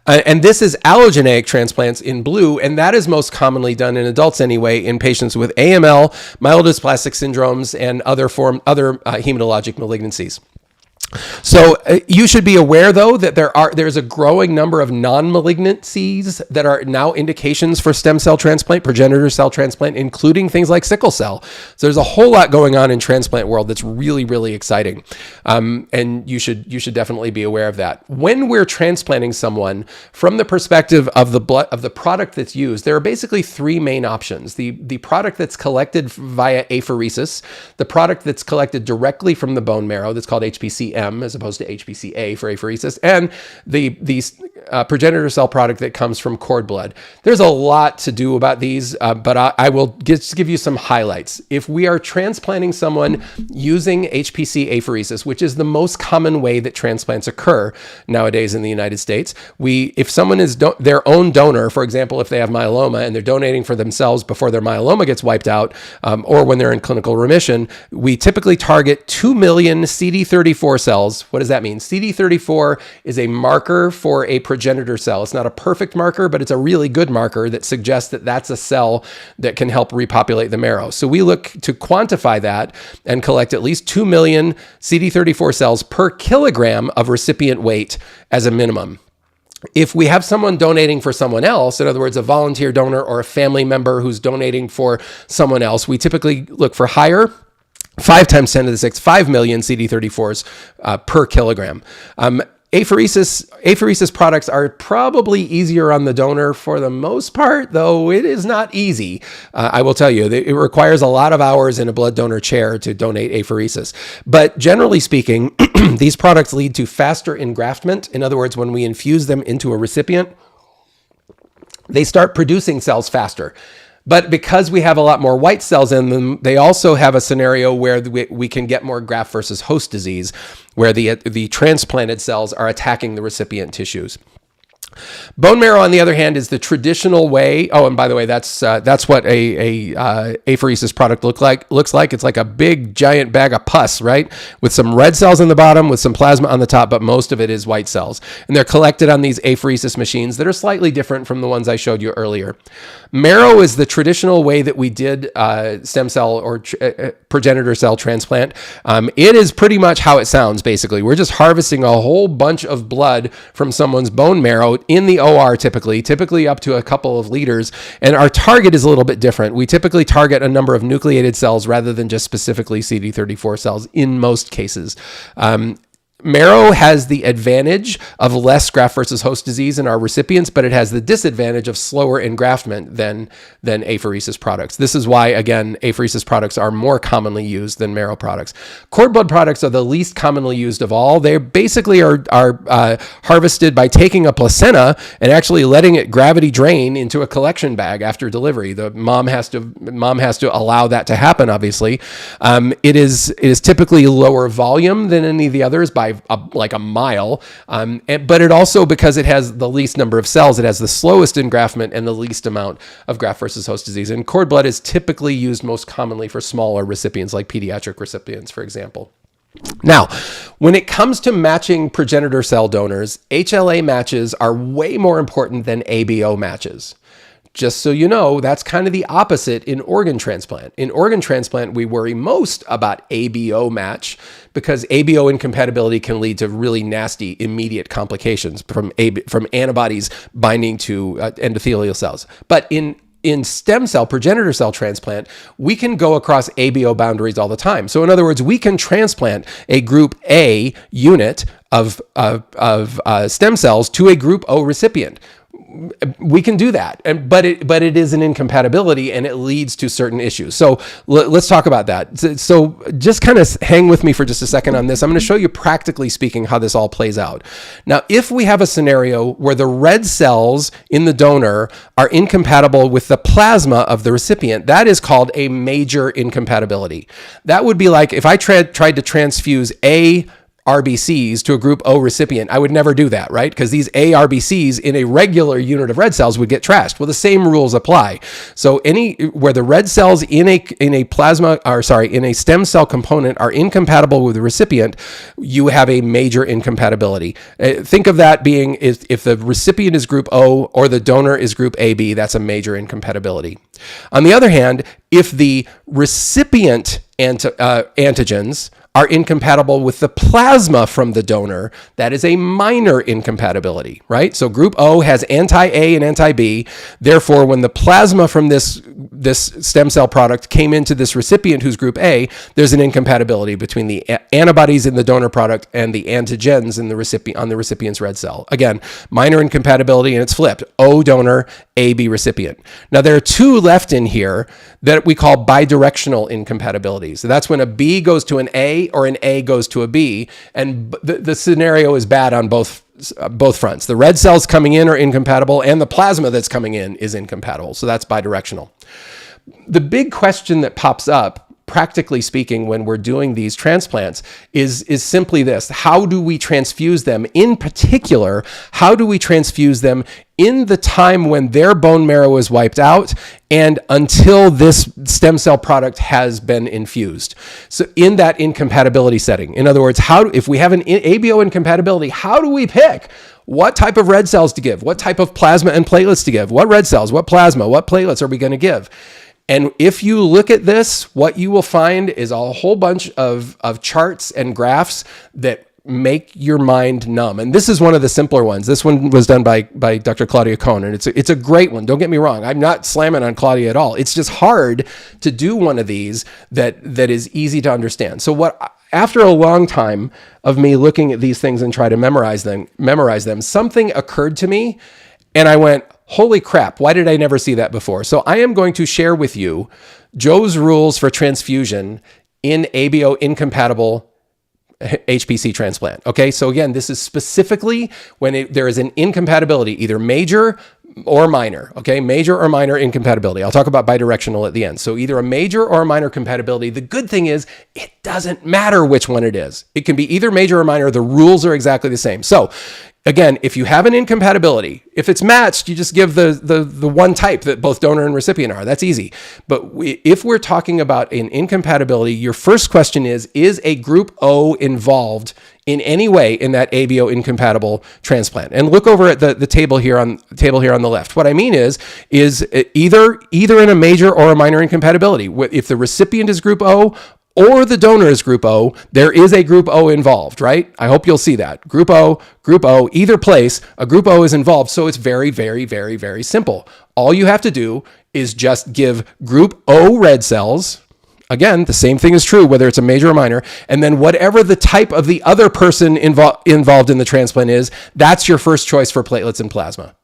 S1: And this is allogeneic transplants in blue, and that is most commonly done in adults anyway, in patients with AML, myelodysplastic syndromes, and other hematologic malignancies. So you should be aware, though, that there's a growing number of non-malignancies that are now indications for stem cell transplant, progenitor cell transplant, including things like sickle cell. So there's a whole lot going on in transplant world that's really, really exciting, and you should definitely be aware of that. When we're transplanting someone, from the perspective of the blood of the product that's used, there are basically three main options: the product that's collected via apheresis, the product that's collected directly from the bone marrow, that's called HPCM, as opposed to HPCA for apheresis, and the progenitor cell product that comes from cord blood. There's a lot to do about these, but I will just give you some highlights. If we are transplanting someone using HPC apheresis, which is the most common way that transplants occur nowadays in the United States, if someone is their own donor, for example, if they have myeloma and they're donating for themselves before their myeloma gets wiped out, or when they're in clinical remission, we typically target 2 million CD34 cells. What does that mean? CD34 is a marker for a progenitor cell. It's not a perfect marker, but it's a really good marker that suggests that that's a cell that can help repopulate the marrow. So we look to quantify that and collect at least 2 million CD34 cells per kilogram of recipient weight as a minimum. If we have someone donating for someone else, in other words, a volunteer donor or a family member who's donating for someone else, we typically look for higher, 5 times 10 to the 6, 5 million CD34s per kilogram. Apheresis products are probably easier on the donor for the most part, though it is not easy. I will tell you, it requires a lot of hours in a blood donor chair to donate apheresis. But generally speaking, these products lead to faster engraftment. In other words, when we infuse them into a recipient, they start producing cells faster. But because we have a lot more white cells in them, they also have a scenario where we can get more graft versus host disease, where the transplanted cells are attacking the recipient tissues. Bone marrow, on the other hand, is the traditional way. Oh, and by the way, that's what a apheresis product looks like. It's like a big giant bag of pus, right? With some red cells on the bottom, with some plasma on the top, but most of it is white cells. And they're collected on these apheresis machines that are slightly different from the ones I showed you earlier. Marrow is the traditional way that we did stem cell or progenitor cell transplant. It is pretty much how it sounds, basically. We're just harvesting a whole bunch of blood from someone's bone marrow in the OR typically up to a couple of liters. And our target is a little bit different. We typically target a number of nucleated cells rather than just specifically CD34 cells in most cases. marrow has the advantage of less graft versus host disease in our recipients, but it has the disadvantage of slower engraftment than apheresis products. This is why, again, apheresis products are more commonly used than marrow products. Cord blood products are the least commonly used of all. They basically are harvested by taking a placenta and actually letting it gravity drain into a collection bag after delivery. The mom has to allow that to happen, obviously. It is typically lower volume than any of the others by like a mile, but it also, because it has the least number of cells, it has the slowest engraftment and the least amount of graft versus host disease. And cord blood is typically used most commonly for smaller recipients, like pediatric recipients, for example. Now, when it comes to matching progenitor cell donors, HLA matches are way more important than ABO matches. Just so you know, that's kind of the opposite in organ transplant. In organ transplant, we worry most about ABO match because ABO incompatibility can lead to really nasty immediate complications from antibodies binding to endothelial cells. But in stem cell, progenitor cell transplant, we can go across ABO boundaries all the time. So in other words, we can transplant a group A unit of stem cells to a group O recipient. We can do that, but it is an incompatibility and it leads to certain issues. So let's talk about that. So just kind of hang with me for just a second on this. I'm going to show you practically speaking how this all plays out. Now, if we have a scenario where the red cells in the donor are incompatible with the plasma of the recipient, that is called a major incompatibility. That would be like if I tried to transfuse A RBCs to a group O recipient, I would never do that, right? Because these A RBCs in a regular unit of red cells would get trashed. Well, the same rules apply. So where the red cells in a stem cell component are incompatible with the recipient, you have a major incompatibility. Think of that being if the recipient is group O or the donor is group AB, that's a major incompatibility. On the other hand, if the recipient antigens are incompatible with the plasma from the donor, that is a minor incompatibility, right? So group O has anti-A and anti-B. Therefore, when the plasma from this stem cell product came into this recipient who's group A, there's an incompatibility between the antibodies in the donor product and the antigens in on the recipient's red cell. Again, minor incompatibility, and it's flipped. O donor, AB recipient. Now, there are two left in here that we call bidirectional incompatibilities. So that's when a B goes to an A or an A goes to a B, and the scenario is bad on both fronts. The red cells coming in are incompatible and the plasma that's coming in is incompatible. So that's bidirectional. The big question that pops up, practically speaking, when we're doing these transplants is simply this: how do we transfuse them? In particular, how do we transfuse them in the time when their bone marrow is wiped out and until this stem cell product has been infused? So in that incompatibility setting, in other words, if we have an ABO incompatibility, how do we pick what type of red cells to give? What type of plasma and platelets to give? What red cells, what plasma, what platelets are we going to give? And if you look at this, what you will find is a whole bunch of charts and graphs that make your mind numb. And this is one of the simpler ones. This one was done by Dr. Claudia Cohn, and it's a great one. Don't get me wrong. I'm not slamming on Claudia at all. It's just hard to do one of these that is easy to understand. So after a long time of me looking at these things and try to memorize them, something occurred to me, and I went, holy crap, why did I never see that before? So I am going to share with you Joe's rules for transfusion in ABO incompatible HPC transplant. Okay, so again, this is specifically when there is an incompatibility, either major or minor. Okay, major or minor incompatibility. I'll talk about bidirectional at the end. So either a major or a minor compatibility. The good thing is it doesn't matter which one it is. It can be either major or minor. The rules are exactly the same. So again, if you have an incompatibility, if it's matched, you just give the one type that both donor and recipient are. That's easy. But if we're talking about an incompatibility, your first question is a group O involved in any way in that ABO incompatible transplant? And look over at the table here on the left. What I mean is either in a major or a minor incompatibility. If the recipient is group O or the donor is group O, there is a group O involved, right? I hope you'll see that. Group O, either place, a group O is involved. So it's very, very, very, very simple. All you have to do is just give group O red cells Again, the same thing is true, whether it's a major or minor. And then whatever the type of the other person involved in the transplant is, that's your first choice for platelets and plasma.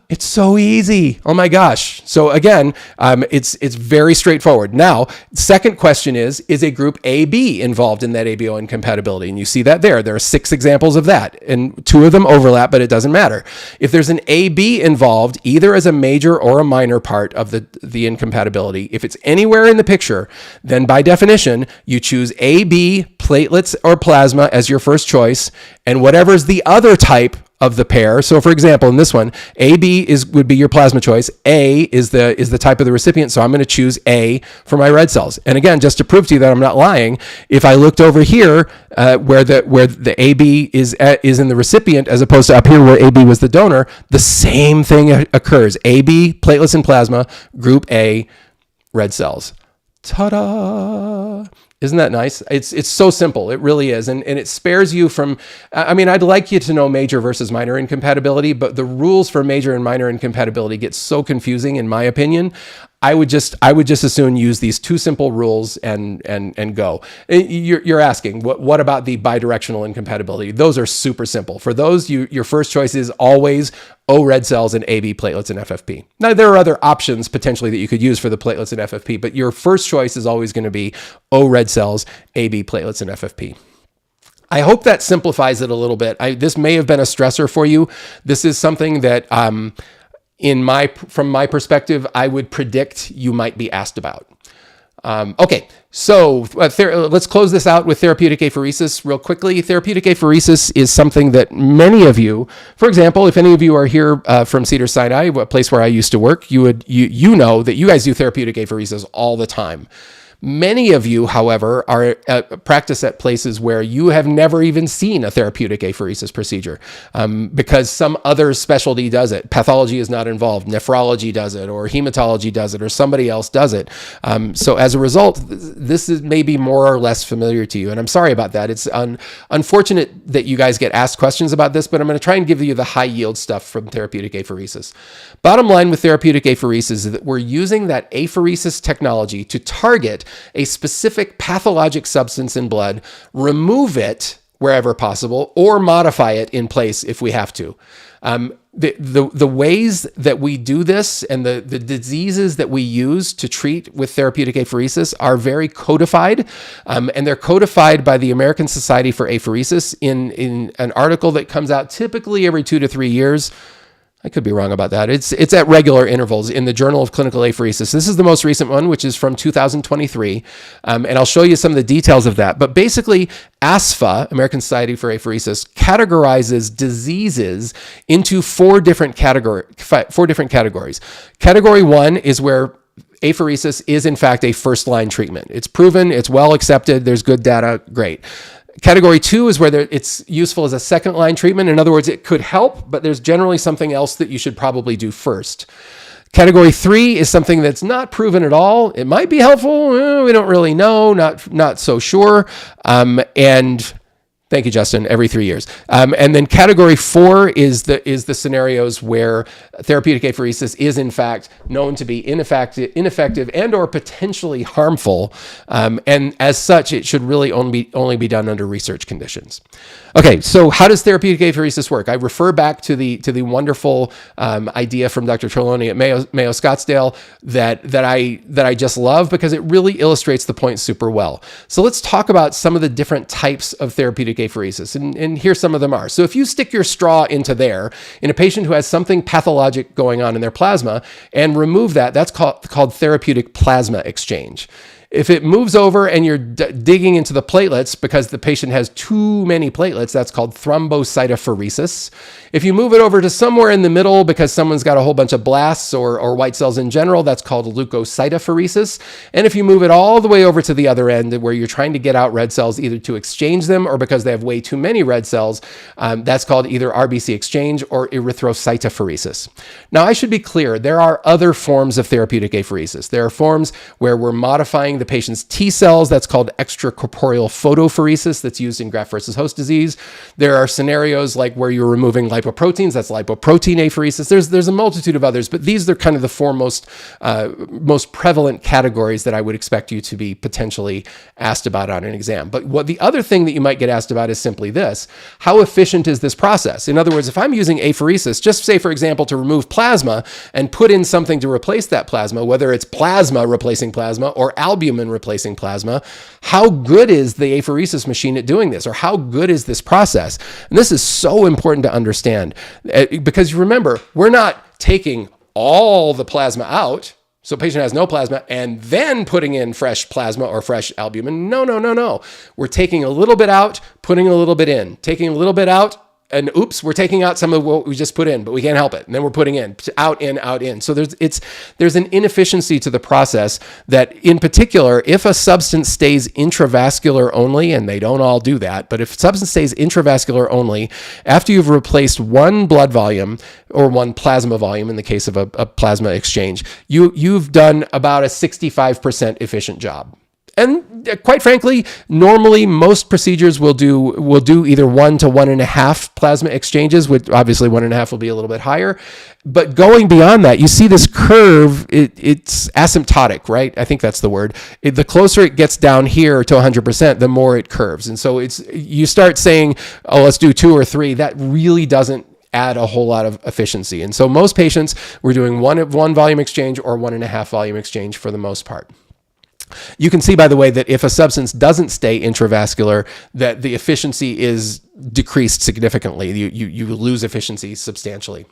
S1: It's so easy. Oh my gosh. So again, it's very straightforward. Now, second question is a group AB involved in that ABO incompatibility? And you see that there. There are 6 examples of that, and 2 of them overlap, but it doesn't matter. If there's an AB involved, either as a major or a minor part of the incompatibility, if it's anywhere in the picture, then by definition, you choose AB, platelets or plasma as your first choice, and whatever's the other type of the pair. So for example, in this one, AB would be your plasma choice. A is the type of the recipient. So I'm going to choose A for my red cells. And again, just to prove to you that I'm not lying, if I looked over here where the AB is in the recipient as opposed to up here where AB was the donor, the same thing occurs. AB, platelets and plasma, group A, red cells. Ta-da! Isn't that nice? It's so simple. It really is. And it spares you from, I mean, I'd like you to know major versus minor incompatibility, but the rules for major and minor incompatibility get so confusing in my opinion. I would just as soon use these 2 simple rules and go. You're asking, what about the bidirectional incompatibility? Those are super simple. For those, your first choice is always O red cells and AB platelets and FFP. Now, there are other options potentially that you could use for the platelets and FFP, but your first choice is always going to be O red cells, AB platelets and FFP. I hope that simplifies it a little bit. This may have been a stressor for you. This is something that from my perspective, I would predict you might be asked about. Okay, so let's close this out with therapeutic apheresis real quickly. Therapeutic apheresis is something that many of you, for example, if any of you are here from Cedars-Sinai, a place where I used to work, you know that you guys do therapeutic apheresis all the time. Many of you, however, are practice at places where you have never even seen a therapeutic apheresis procedure because some other specialty does it. Pathology is not involved. Nephrology does it, or hematology does it, or somebody else does it. So as a result, this is maybe more or less familiar to you. And I'm sorry about that. It's unfortunate that you guys get asked questions about this, but I'm going to try and give you the high yield stuff from therapeutic apheresis. Bottom line with therapeutic apheresis is that we're using that apheresis technology to target a specific pathologic substance in blood, remove it wherever possible, or modify it in place if we have to. The ways that we do this and the diseases that we use to treat with therapeutic apheresis are very codified, and they're codified by the American Society for Apheresis in an article that comes out typically every 2 to 3 years. I could be wrong about that. It's at regular intervals in the Journal of Clinical Apheresis. This is the most recent one, which is from 2023, and I'll show you some of the details of that. But basically, ASFA, American Society for Apheresis, categorizes diseases into 4 different categories. Category 1 is where apheresis is in fact a first-line treatment. It's proven, it's well accepted, there's good data, great. Category 2 is where it's useful as a second-line treatment. In other words, it could help, but there's generally something else that you should probably do first. Category 3 is something that's not proven at all. It might be helpful. We don't really know. Not so sure. And thank you, Justin. Every 3 years. And then category 4 is the scenarios where therapeutic apheresis is in fact known to be ineffective and or potentially harmful. And as such, it should really only be done under research conditions. Okay, so how does therapeutic apheresis work? I refer back to the wonderful idea from Dr. Trelawney at Mayo Scottsdale that I just love because it really illustrates the point super well. So let's talk about some of the different types of therapeutic apheresis, and here some of them are. So if you stick your straw into there in a patient who has something pathologic going on in their plasma and remove that, that's called therapeutic plasma exchange. If it moves over and you're digging into the platelets because the patient has too many platelets, that's called thrombocytopheresis. If you move it over to somewhere in the middle because someone's got a whole bunch of blasts or white cells in general, that's called leukocytopheresis. And if you move it all the way over to the other end where you're trying to get out red cells either to exchange them or because they have way too many red cells, that's called either RBC exchange or erythrocytopheresis. Now, I should be clear, there are other forms of therapeutic apheresis. There are forms where we're modifying the patient's T cells. That's called extracorporeal photopheresis that's used in graft versus host disease. There are scenarios like where you're removing lipoproteins. That's lipoprotein apheresis. There's a multitude of others, but these are kind of the four most prevalent categories that I would expect you to be potentially asked about on an exam. But what the other thing that you might get asked about is simply this: how efficient is this process? In other words, if I'm using apheresis, just say, for example, to remove plasma and put in something to replace that plasma, whether it's plasma replacing plasma or albumin replacing plasma, how good is the apheresis machine at doing this? Or how good is this process? And this is so important to understand, because you remember, we're not taking all the plasma out, so patient has no plasma, and then putting in fresh plasma or fresh albumin. No. We're taking a little bit out, putting a little bit in, taking a little bit out, and oops, we're taking out some of what we just put in, but we can't help it. And then we're putting in, out, in, out, in. So there's an inefficiency to the process that, in particular, if a substance stays intravascular only, and they don't all do that, but if substance stays intravascular only, after you've replaced one blood volume or one plasma volume, in the case of a plasma exchange, you've done about a 65% efficient job. And quite frankly, normally most procedures will do either 1 to 1.5 plasma exchanges, which obviously 1.5 will be a little bit higher. But going beyond that, you see this curve, it's asymptotic, right? I think that's the word. The closer it gets down here to 100%, the more it curves. And so you start saying, oh, let's do 2 or 3. That really doesn't add a whole lot of efficiency. And so most patients, we're doing one volume exchange or 1.5 volume exchange for the most part. You can see, by the way, that if a substance doesn't stay intravascular, that the efficiency is decreased significantly. You lose efficiency substantially.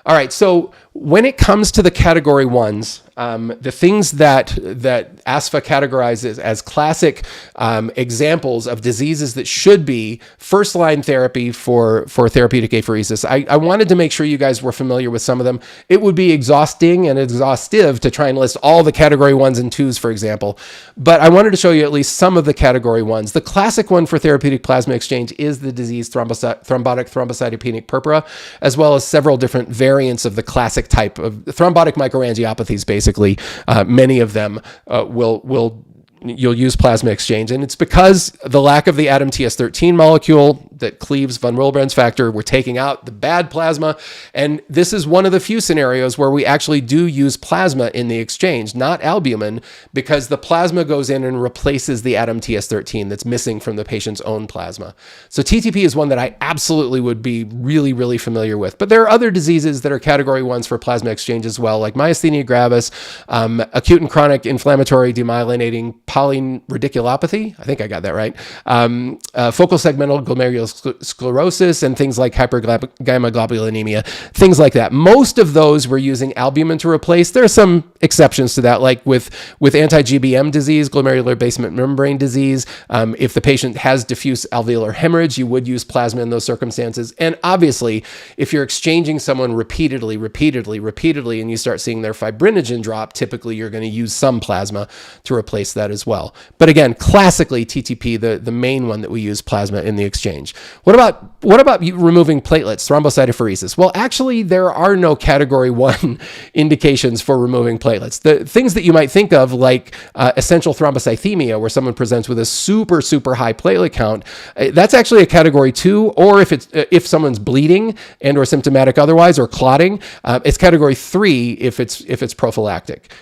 S1: All right, so when it comes to the category 1s, the things that ASFA categorizes as classic examples of diseases that should be first-line therapy for therapeutic apheresis, I wanted to make sure you guys were familiar with some of them. It would be exhausting and exhaustive to try and list all the category 1s and 2s, for example, but I wanted to show you at least some of the category 1s. The classic one for therapeutic plasma exchange is the disease thrombotic thrombocytopenic purpura, as well as several different variants of the classic type of thrombotic microangiopathies. Basically, many of them you'll use plasma exchange, and it's because the lack of the ADAMTS13 molecule that cleaves von Willebrand's factor, we're taking out the bad plasma, and this is one of the few scenarios where we actually do use plasma in the exchange, not albumin, because the plasma goes in and replaces the ADAMTS13 that's missing from the patient's own plasma. So TTP is one that I absolutely would be really, really familiar with, but there are other diseases that are category 1s for plasma exchange as well, like myasthenia gravis, acute and chronic inflammatory demyelinating polyradiculopathy, I think I got that right, focal segmental glomerulosclerosis, and things like hypergammaglobulinemia, things like that. Most of those we're using albumin to replace. There are some exceptions to that, like with anti-GBM disease, glomerular basement membrane disease. If the patient has diffuse alveolar hemorrhage, you would use plasma in those circumstances. And obviously, if you're exchanging someone repeatedly, and you start seeing their fibrinogen drop, typically you're going to use some plasma to replace that as well. But again, classically TTP, the main one that we use plasma in the exchange. What about removing platelets, thrombocytopheresis? Well, actually, there are no category 1 indications for removing platelets. The things that you might think of, like essential thrombocythemia, where someone presents with a super high platelet count, that's actually a category 2, or if someone's bleeding and or symptomatic otherwise, or clotting, it's category 3 if it's prophylactic.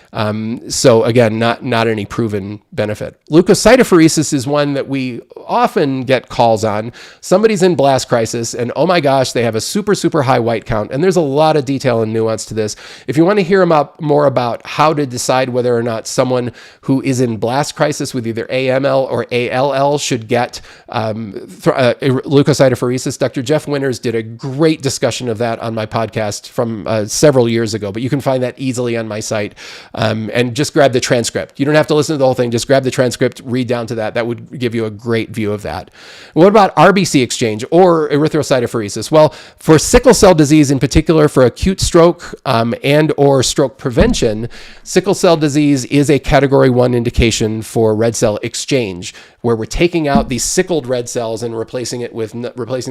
S1: So again, not any proven benefit. Leukocytopheresis is one that we often get calls on. Somebody's in blast crisis, and oh my gosh, they have a super high white count, and there's a lot of detail and nuance to this. If you want to hear more about how to decide whether or not someone who is in blast crisis with either AML or ALL should get leukocytopheresis, Dr. Jeff Winters did a great discussion of that on my podcast from several years ago, but you can find that easily on my site, and just grab the transcript. You don't have to listen to the whole thing, just grab the transcript, read down to that. That would give you a great view of that. What about RBC RBC exchange or erythrocytophoresis? Well, for sickle cell disease in particular, for acute stroke and or stroke prevention, sickle cell disease is a category 1 indication for red cell exchange, where we're taking out these sickled red cells and replacing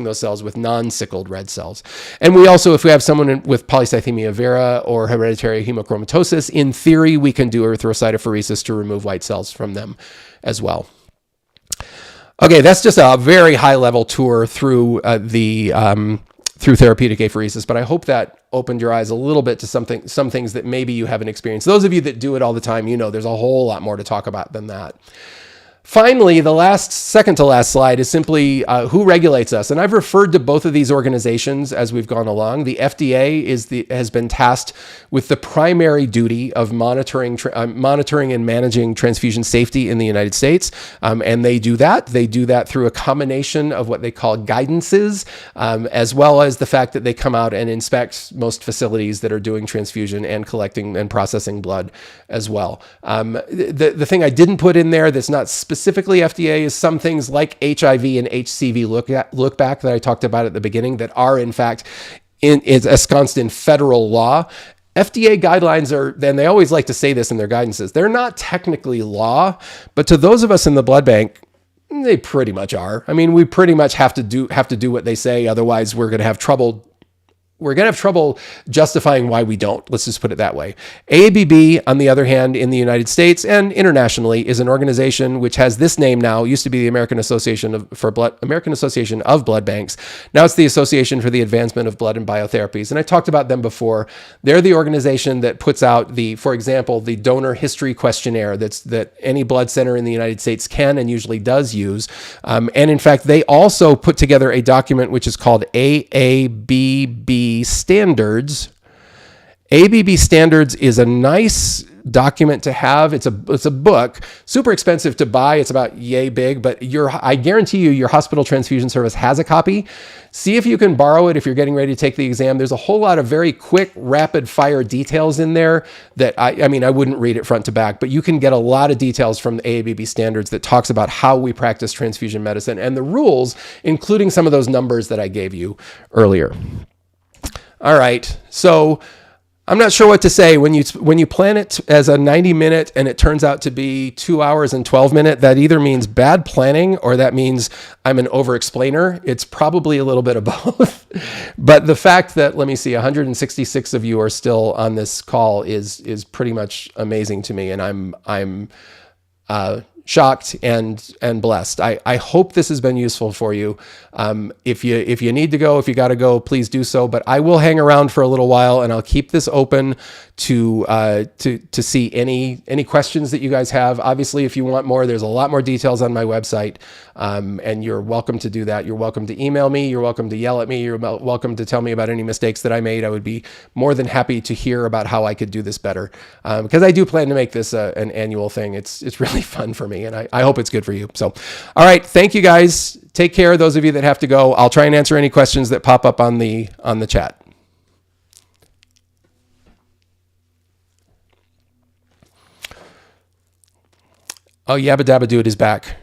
S1: those cells with non-sickled red cells. And we also, if we have someone with polycythemia vera or hereditary hemochromatosis, in theory, we can do erythrocytophoresis to remove white cells from them as well. Okay, that's just a very high-level tour through through therapeutic apheresis, but I hope that opened your eyes a little bit to some things that maybe you haven't experienced. Those of you that do it all the time, you know there's a whole lot more to talk about than that. Finally, the second to last slide is simply who regulates us. And I've referred to both of these organizations as we've gone along. The FDA has been tasked with the primary duty of monitoring and managing transfusion safety in the United States. And they do that. They do that through a combination of what they call guidances, as well as the fact that they come out and inspect most facilities that are doing transfusion and collecting and processing blood as well. The thing I didn't put in there that's not specifically FDA is some things like HIV and HCV look back that I talked about at the beginning that are in fact ensconced in federal law. FDA guidelines are, and they always like to say this in their guidances, they're not technically law, but to those of us in the blood bank, they pretty much are. I mean, we pretty much have to do what they say, otherwise we're going to have trouble. We're going to have trouble justifying why we don't. Let's just put it that way. AABB, on the other hand, in the United States and internationally, is an organization which has this name now. It used to be the American Association of Blood Banks. Now it's the Association for the Advancement of Blood and Biotherapies. And I talked about them before. They're the organization that puts out for example, the donor history questionnaire that any blood center in the United States can and usually does use. And in fact, they also put together a document which is called AABB Standards. ABB Standards is a nice document to have. It's a book, super expensive to buy. It's about yay big, but I guarantee you your hospital transfusion service has a copy. See if you can borrow it if you're getting ready to take the exam. There's a whole lot of very quick, rapid fire details in there that I mean, I wouldn't read it front to back, but you can get a lot of details from the AABB Standards that talks about how we practice transfusion medicine and the rules, including some of those numbers that I gave you earlier. All right, so I'm not sure what to say when you plan it as a 90-minute and it turns out to be 2 hours and 12-minute. That either means bad planning or that means I'm an over-explainer. It's probably a little bit of both. But the fact that, let me see, 166 of you are still on this call is pretty much amazing to me, and I'm shocked and blessed. I hope this has been useful for you. If you need to go, if you got to go, please do so. But I will hang around for a little while, and I'll keep this open to see any questions that you guys have. Obviously, if you want more, there's a lot more details on my website, and you're welcome to do that. You're welcome to email me. You're welcome to yell at me. You're welcome to tell me about any mistakes that I made. I would be more than happy to hear about how I could do this better, because I do plan to make this an annual thing. It's really fun for me, and I hope it's good for you. So, all right, thank you guys. Take care. Those of you that have to go, I'll try and answer any questions that pop up on the chat. Oh, Yabba Dabba Dude is back.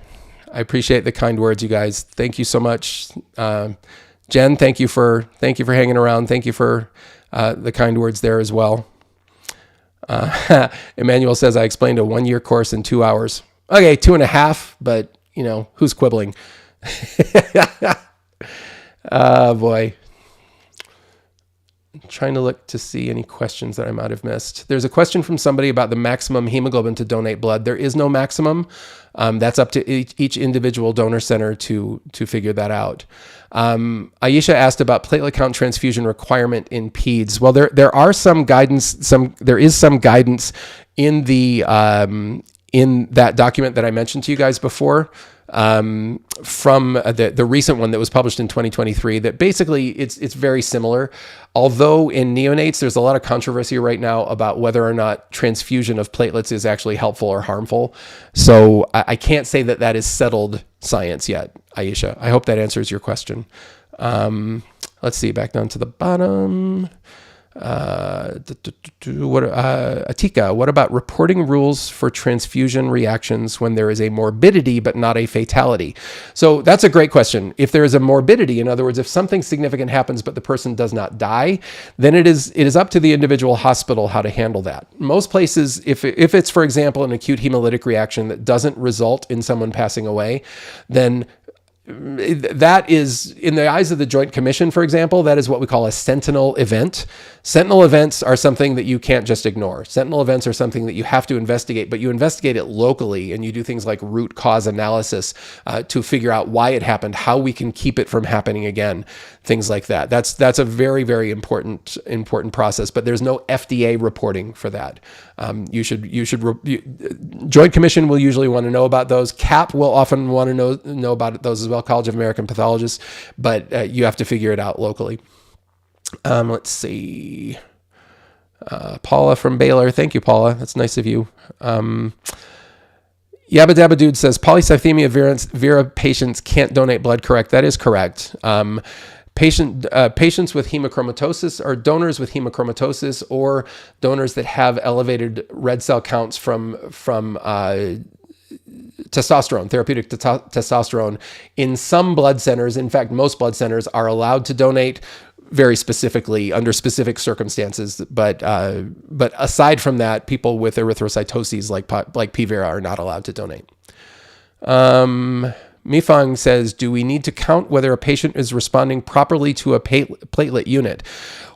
S1: I appreciate the kind words, you guys. Thank you so much. Jen, thank you for hanging around. Thank you for the kind words there as well. Emmanuel says, I explained a 1-year course in 2 hours. Okay, 2.5, but who's quibbling? Oh boy. I'm trying to look to see any questions that I might have missed. There's a question from somebody about the maximum hemoglobin to donate blood. There is no maximum. That's up to each individual donor center to figure that out. Aisha asked about platelet count transfusion requirement in peds. Well, there are some guidance. There is some guidance in the in that document that I mentioned to you guys before. From the recent one that was published in 2023, that basically it's very similar. Although in neonates, there's a lot of controversy right now about whether or not transfusion of platelets is actually helpful or harmful. So I can't say that is settled science yet, Aisha. I hope that answers your question. Let's see, back down to the bottom. Atika, what about reporting rules for transfusion reactions when there is a morbidity but not a fatality? So that's a great question. If there is a morbidity, in other words, if something significant happens but the person does not die, then it is up to the individual hospital how to handle that. Most places, if it's, for example, an acute hemolytic reaction that doesn't result in someone passing away, then that is, in the eyes of the Joint Commission, for example, that is what we call a sentinel event. Sentinel events are something that you can't just ignore. Sentinel events are something that you have to investigate, but you investigate it locally, and you do things like root cause analysis to figure out why it happened, how we can keep it from happening again, things like that. That's a very, very important process, but there's no FDA reporting for that. Joint Commission will usually want to know about those. CAP will often want to know about those as well, College of American Pathologists, but you have to figure it out locally. Let's see. Paula from Baylor. Thank you, Paula. That's nice of you. Yabba Dabba Dude says polycythemia vera patients can't donate blood. Correct. That is correct. Patients with hemochromatosis are donors with hemochromatosis or donors that have elevated red cell counts from testosterone, therapeutic testosterone. In some blood centers, in fact, most blood centers are allowed to donate very specifically under specific circumstances. But aside from that, people with erythrocytoses like PVERA are not allowed to donate. Mifang says, do we need to count whether a patient is responding properly to a platelet unit?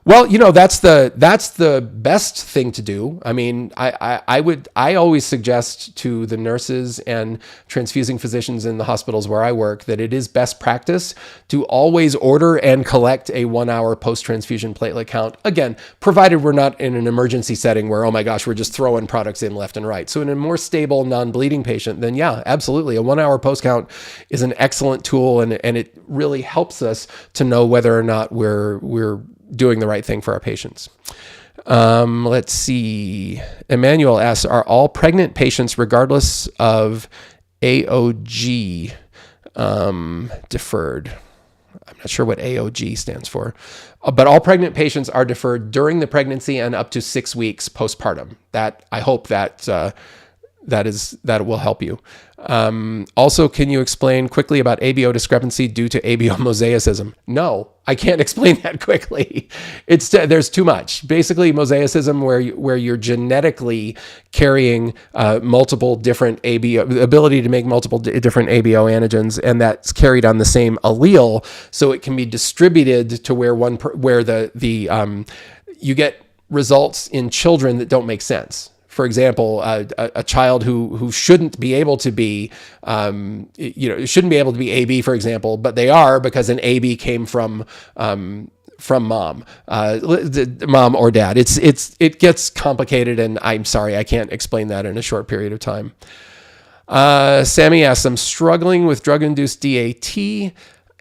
S1: Well, that's the best thing to do. I mean, I always suggest to the nurses and transfusing physicians in the hospitals where I work that it is best practice to always order and collect a 1 hour post-transfusion platelet count. Again, provided we're not in an emergency setting where, oh my gosh, we're just throwing products in left and right. So in a more stable, non-bleeding patient, then yeah, absolutely. A 1 hour post count is an excellent tool, and it really helps us to know whether or not we're doing the right thing for our patients. Let's see. Emmanuel asks, are all pregnant patients, regardless of AOG, deferred? I'm not sure what AOG stands for, but all pregnant patients are deferred during the pregnancy and up to 6 weeks postpartum. That, I hope that will help you. Also, can you explain quickly about ABO discrepancy due to ABO mosaicism? No, I can't explain that quickly. There's too much. Basically, mosaicism, where you're genetically carrying multiple different ABO, the ability to make multiple different ABO antigens, and that's carried on the same allele, so it can be distributed to where you get results in children that don't make sense. For example, a child who shouldn't be able to be, shouldn't be able to be AB, for example, but they are because an AB came from mom or dad. It gets complicated, and I'm sorry, I can't explain that in a short period of time. Sammy asks, I'm struggling with drug-induced DAT.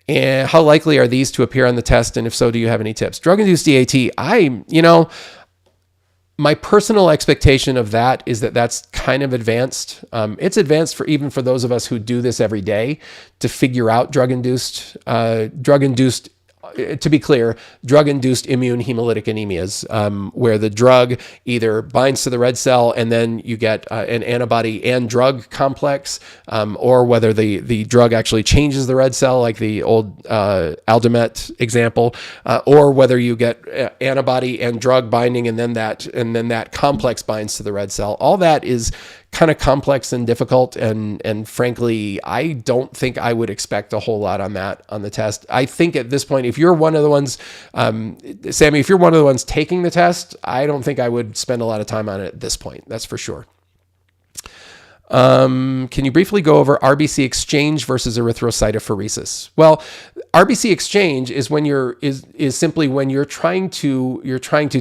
S1: And how likely are these to appear on the test? And if so, do you have any tips? Drug-induced DAT, my personal expectation of that is that that's kind of advanced. It's advanced even for those of us who do this every day to figure out drug-induced, to be clear, drug-induced immune hemolytic anemias, where the drug either binds to the red cell and then you get an antibody and drug complex, or whether the drug actually changes the red cell, like the old Aldamet example, or whether you get antibody and drug binding and then that complex binds to the red cell. All that is kind of complex and difficult, and frankly, I don't think I would expect a whole lot on that on the test. I think at this point, if you're one of the ones, Sammy, if you're one of the ones taking the test, I don't think I would spend a lot of time on it at this point. That's for sure. Can you briefly go over RBC exchange versus erythrocytophoresis? Well, RBC exchange is when is simply when you're trying to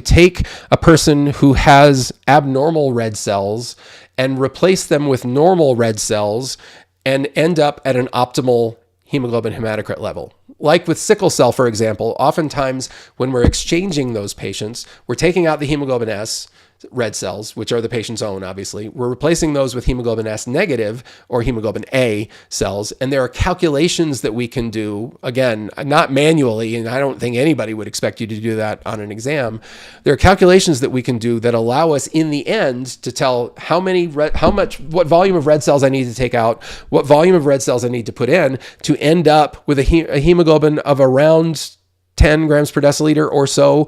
S1: take a person who has abnormal red cells and replace them with normal red cells and end up at an optimal hemoglobin hematocrit level. Like with sickle cell, for example, oftentimes when we're exchanging those patients, we're taking out the hemoglobin S, red cells, which are the patient's own, obviously. We're replacing those with hemoglobin S negative or hemoglobin A cells. And there are calculations that we can do, again, not manually, and I don't think anybody would expect you to do that on an exam. There are calculations that we can do that allow us in the end to tell what volume of red cells I need to take out, what volume of red cells I need to put in to end up with a hemoglobin of around 10 grams per deciliter or so,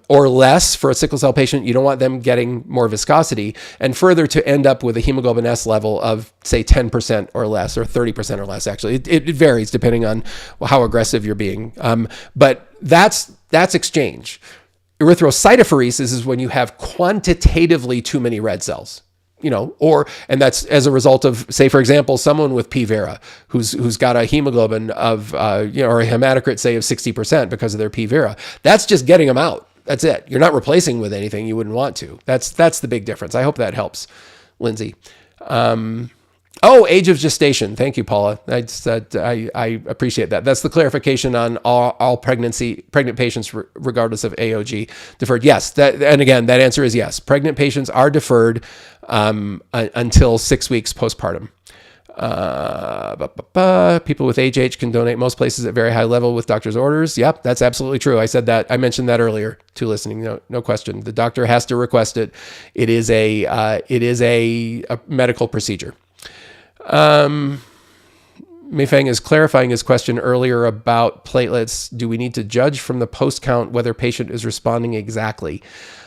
S1: or less for a sickle cell patient. You don't want them getting more viscosity, and further to end up with a hemoglobin S level of, say, 10% or less, or 30% or less. Actually, it varies depending on how aggressive you're being. But that's exchange. Erythrocytopheresis is when you have quantitatively too many red cells. And that's as a result of, say, for example, someone with P. vera who's got a hemoglobin of, or a hematocrit, say, of 60% because of their P. vera. That's just getting them out. That's it. You're not replacing with anything you wouldn't want to. That's the big difference. I hope that helps, Lindsay. Age of gestation. Thank you, Paula. I appreciate that. That's the clarification on all pregnant patients, regardless of AOG, deferred. Yes, and again, that answer is yes. Pregnant patients are deferred until 6 weeks postpartum. People with HH can donate most places at very high level with doctor's orders. Yep, that's absolutely true. I said that. I mentioned that earlier to listening. No question. The doctor has to request it. It is a medical procedure. Meifeng is clarifying his question earlier about platelets. Do we need to judge from the post count whether patient is responding exactly?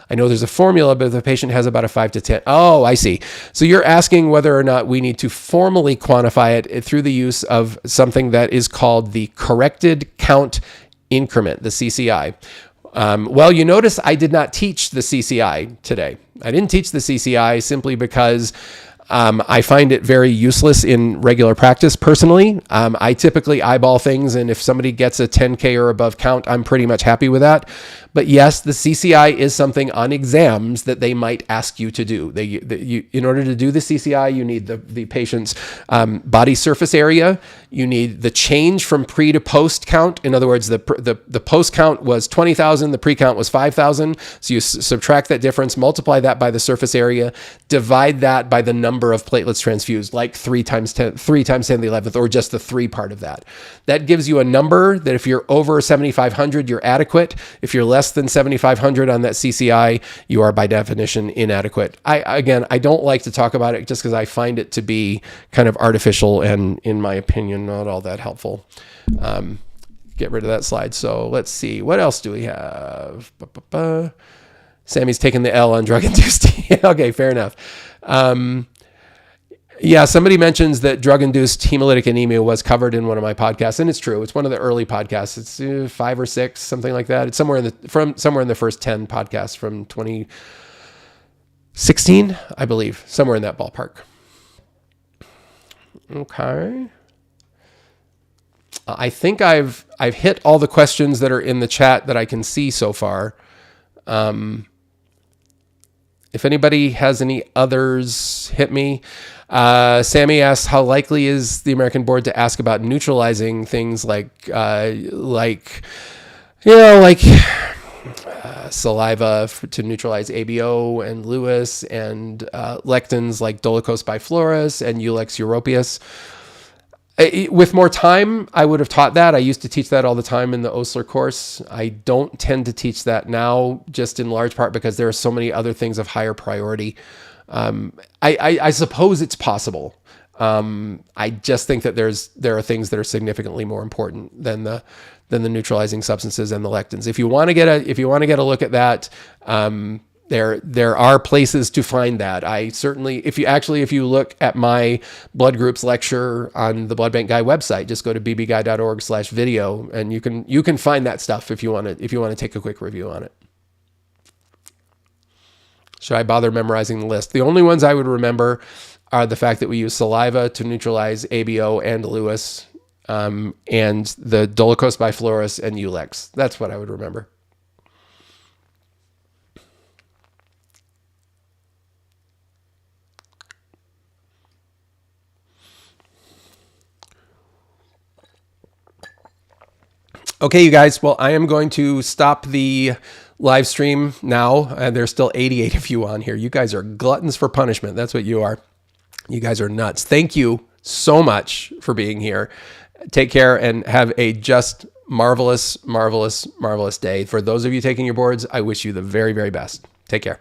S1: I know there's a formula, but if the patient has about a 5 to 10. Oh, I see. So you're asking whether or not we need to formally quantify it through the use of something that is called the corrected count increment, the CCI. Well, you notice I did not teach the CCI today. I didn't teach the CCI simply because I find it very useless in regular practice personally. I typically eyeball things, and if somebody gets a 10K or above count, I'm pretty much happy with that. But yes, the CCI is something on exams that they might ask you to do. In order to do the CCI, you need the patient's body surface area. You need the change from pre to post count. In other words, the post count was 20,000, the pre count was 5,000. So you subtract that difference, multiply that by the surface area, divide that by the number of platelets transfused, like 3 times 10 to the 11th, or just the 3 part of that. That gives you a number that if you're over 7,500, you're adequate. If you're less than 7,500 on that CCI, you are by definition inadequate. I don't like to talk about it just because I find it to be kind of artificial and, in my opinion, not all that helpful. Get rid of that slide. So let's see. What else do we have? Sammy's taking the L on drug-induced. Okay, fair enough. Yeah, somebody mentions that drug-induced hemolytic anemia was covered in one of my podcasts, and it's true. It's one of the early podcasts. It's 5 or 6, something like that. It's somewhere in the first 10 podcasts from 2016, I believe, somewhere in that ballpark. Okay. I think I've hit all the questions that are in the chat that I can see so far. If anybody has any others, hit me. Sammy asks, how likely is the American board to ask about neutralizing things like saliva to neutralize ABO and Lewis, and lectins like Dolichos biflorus and Ulex europaeus? With more time, I would have taught that. I used to teach that all the time in the Osler course. I don't tend to teach that now, just in large part because there are so many other things of higher priority. I suppose it's possible. I just think that there are things that are significantly more important than the neutralizing substances and the lectins. If you want to get a look at that, there are places to find that. I certainly, if you look at my blood groups lecture on the Blood Bank Guy website, just go to bbguy.org/video, and you can find that stuff if you want to take a quick review on it. Should I bother memorizing the list? The only ones I would remember are the fact that we use saliva to neutralize ABO and Lewis, and the Dolichos biflorus and Ulex. That's what I would remember. Okay, you guys. Well, I am going to stop the live stream now, and there's still 88 of you on here. You guys are gluttons for punishment. That's what you are. You guys are nuts. Thank you so much for being here. Take care and have a just marvelous, marvelous, marvelous day. For those of you taking your boards, I wish you the very, very best. Take care.